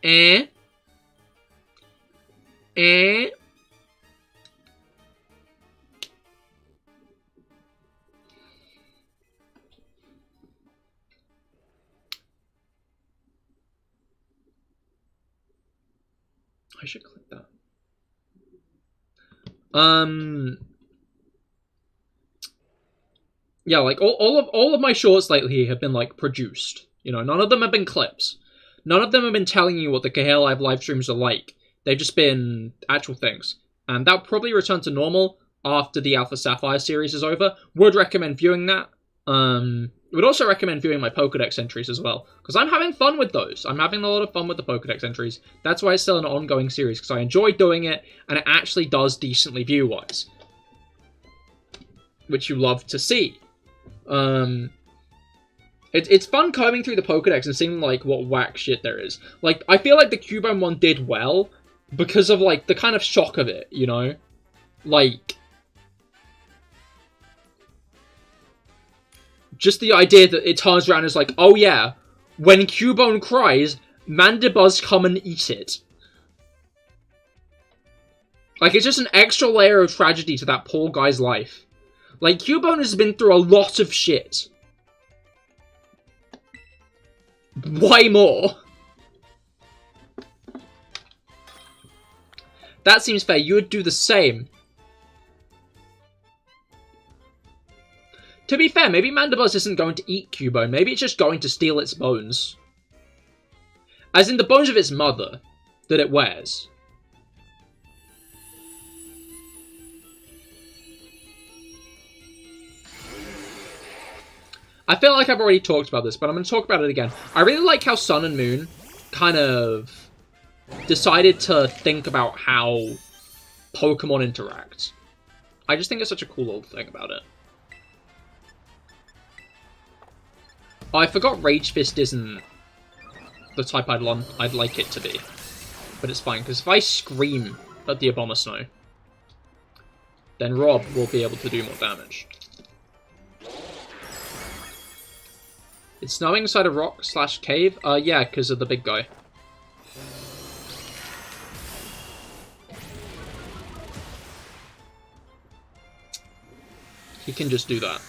[SPEAKER 2] Eh? Eh? I should click that. Yeah, like all of my shorts lately have been like produced. You know, none of them have been clips. None of them have been telling you what the CahirLIVE live streams are like. They've just been actual things. And that'll probably return to normal after the Alpha Sapphire series is over. Would recommend viewing that. Would also recommend viewing my Pokedex entries as well. Because I'm having fun with those. I'm having a lot of fun with the Pokedex entries. That's why it's still an ongoing series. Because I enjoy doing it. And it actually does decently view-wise. Which you love to see. It's fun combing through the Pokedex and seeing, like, what whack shit there is. Like, I feel like the Cubone one did well because of, like, the kind of shock of it, you know? Like, just the idea that it turns around and is like, oh yeah, when Cubone cries, Mandibuzz come and eat it. Like, it's just an extra layer of tragedy to that poor guy's life. Like, Cubone has been through a lot of shit. Way more. That seems fair. You would do the same. To be fair, maybe Mandibuzz isn't going to eat Cubone. Maybe it's just going to steal its bones. As in the bones of its mother that it wears. I feel like I've already talked about this, but I'm going to talk about it again. I really like how Sun and Moon kind of decided to think about how Pokemon interact. I just think it's such a cool little thing about it. Oh, I forgot Rage Fist isn't the type I'd like it to be. But it's fine, because if I scream at the Abomasnow, then Rob will be able to do more damage. It's snowing inside a rock / cave? Yeah, because of the big guy. He can just do that.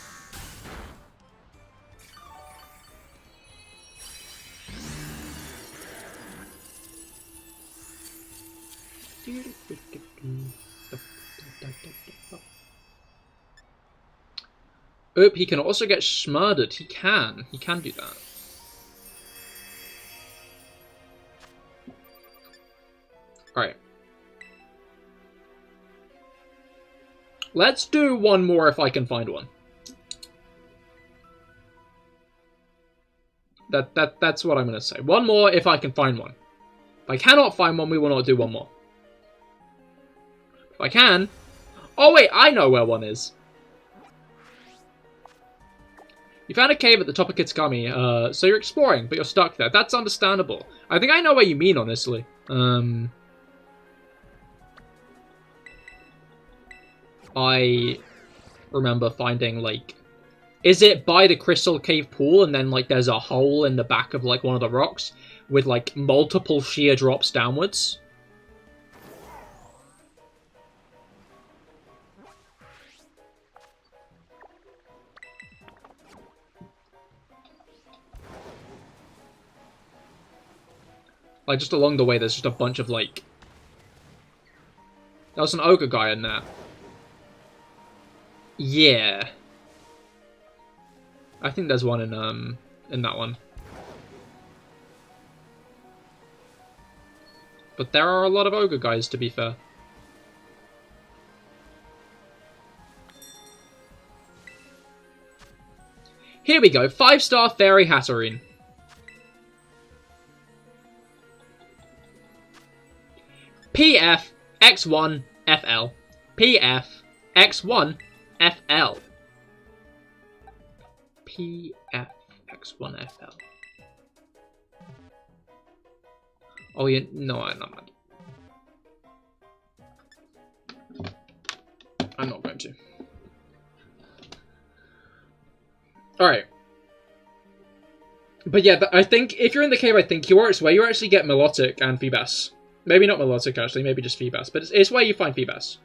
[SPEAKER 2] Oop, he can also get smurdered. He can do that. Alright. Let's do one more if I can find one. That's what I'm going to say. One more if I can find one. If I cannot find one, we will not do one more. If I can... Oh wait, I know where one is. You found a cave at the top of Kitsukami, so you're exploring, but you're stuck there. That's understandable. I think I know what you mean, honestly. I remember finding, like... Is it by the Crystal Cave pool, and then, like, there's a hole in the back of, like, one of the rocks with, like, multiple sheer drops downwards? Like, just along the way, there's just a bunch of, like... There was an ogre guy in there. Yeah. I think there's one in that one. But there are a lot of ogre guys, to be fair. Here we go, 5-star Fairy Hatterene. PF X1 FL. PF X1 FL. PF X1 FL. Oh, yeah, no, I'm not. I'm not going to. Alright. But yeah, I think if you're in the cave, I think it's where you actually get Melodic and Feebas. Maybe not Melodic, actually. Maybe just Feebas. But it's where you find Feebas.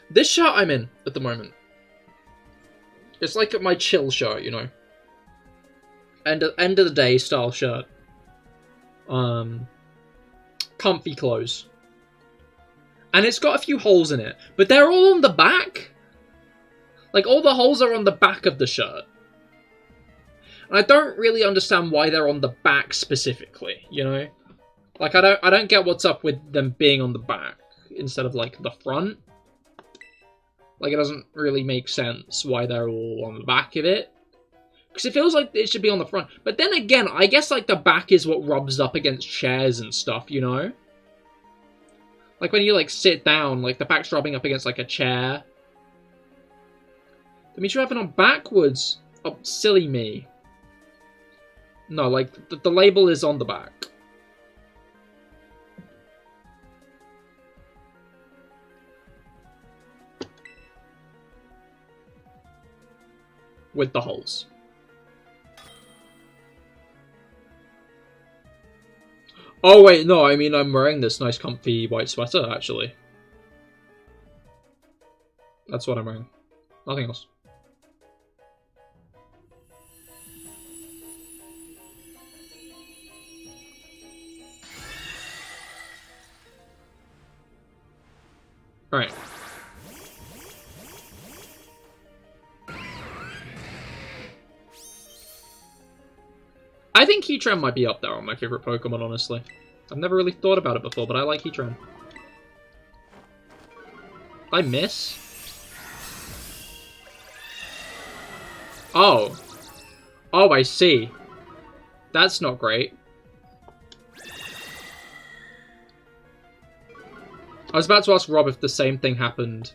[SPEAKER 2] This shirt I'm in at the moment. It's like my chill shirt, you know. End of the day style shirt. Comfy clothes. And it's got a few holes in it. But they're all on the back. Like, all the holes are on the back of the shirt. And I don't really understand why they're on the back specifically, you know? Like, I don't get what's up with them being on the back instead of, like, the front. Like, it doesn't really make sense why they're all on the back of it. Because it feels like it should be on the front. But then again, I guess, like, the back is what rubs up against chairs and stuff, you know? Like, when you, like, sit down, like, the back's rubbing up against, like, a chair. That means you have it on backwards. Oh, silly me. No, like, the label is on the back. With the holes. Oh wait, no, I mean I'm wearing this nice comfy white sweater, actually. That's what I'm wearing. Nothing else. Alright. I think Heatran might be up there on my favorite Pokemon, honestly. I've never really thought about it before, but I like Heatran. I miss? Oh. Oh, I see. That's not great. I was about to ask Rob if the same thing happened.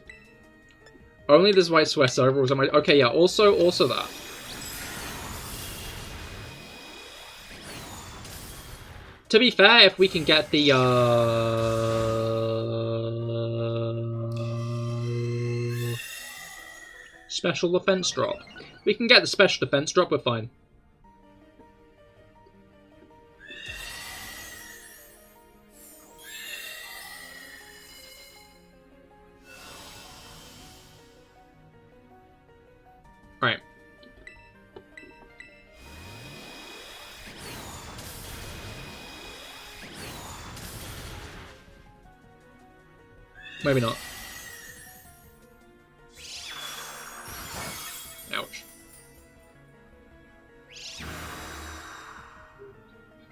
[SPEAKER 2] Only this white sweater, or was on my... Okay, yeah, also that. To be fair, if we can get the, special defense drop. We can get the special defense drop, we're fine. Alright. Maybe not.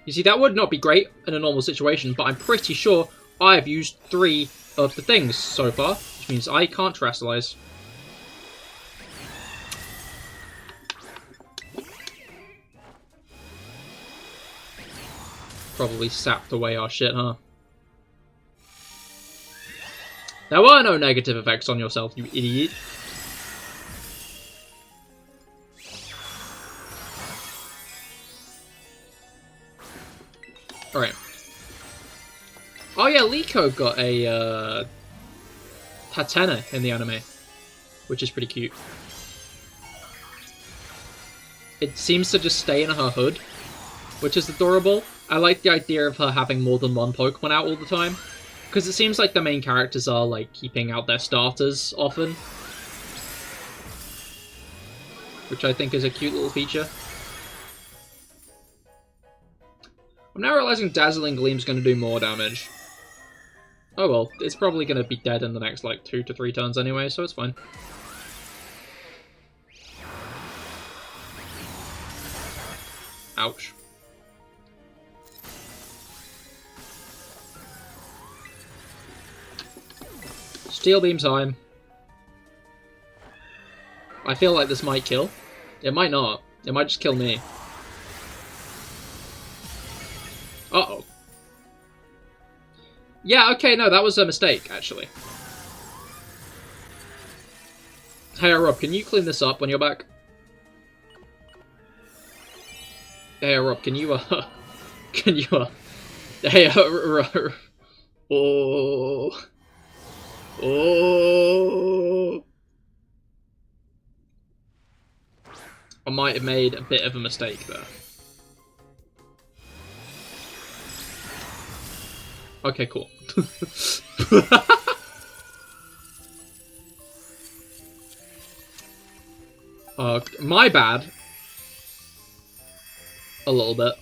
[SPEAKER 1] You see, that would not be great in a normal situation, but I'm pretty sure I've used 3 of the things so far, which means I can't terrestrialize. Probably sapped away our shit, huh? There were no negative effects on yourself, you idiot. Alright. Oh yeah, Liko got a Hatena in the anime, which is pretty cute. It seems to just stay in her hood, which is adorable. I like the idea of her having more than one Pokemon out all the time, because it seems like the main characters are like keeping out their starters often, which I think is a cute little feature. I'm now realizing Dazzling Gleam's going to do more damage. Oh well, it's probably going to be dead in the next like 2 to 3 turns anyway, so it's fine. Ouch. Steel Beam time. I feel like this might kill. It might not. It might just kill me. Uh-oh. Yeah, okay, no, that was a mistake, actually. Hey, Rob, can you clean this up when you're back? Hey, Rob, can you, hey, oh... Oh! I might have made a bit of a mistake there. Okay, cool. My bad. A little bit.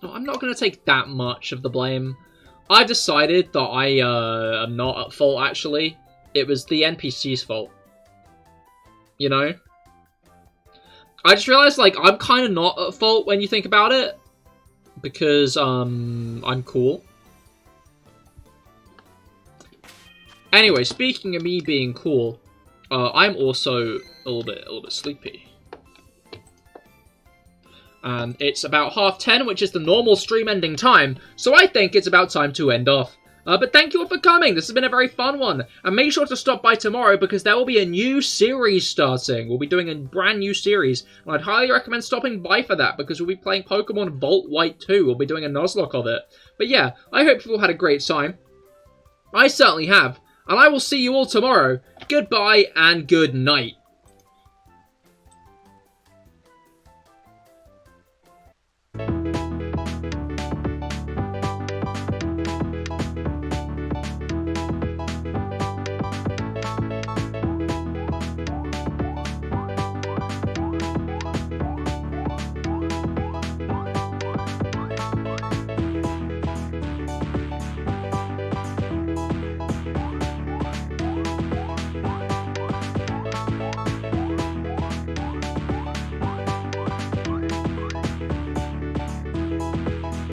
[SPEAKER 1] No, I'm not going to take that much of the blame. I decided that I am not at fault, actually. It was the NPC's fault. You know? I just realized, like, I'm kind of not at fault when you think about it. Because, I'm cool. Anyway, speaking of me being cool, I'm also a little bit sleepy. And it's about 10:30, which is the normal stream ending time, so I think it's about time to end off. But thank you all for coming, this has been a very fun one, and make sure to stop by tomorrow because there will be a new series starting. We'll be doing a brand new series, and I'd highly recommend stopping by for that because we'll be playing Pokemon Volt White 2, we'll be doing a Nuzlocke of it. But yeah, I hope you all had a great time. I certainly have, and I will see you all tomorrow. Goodbye and good night.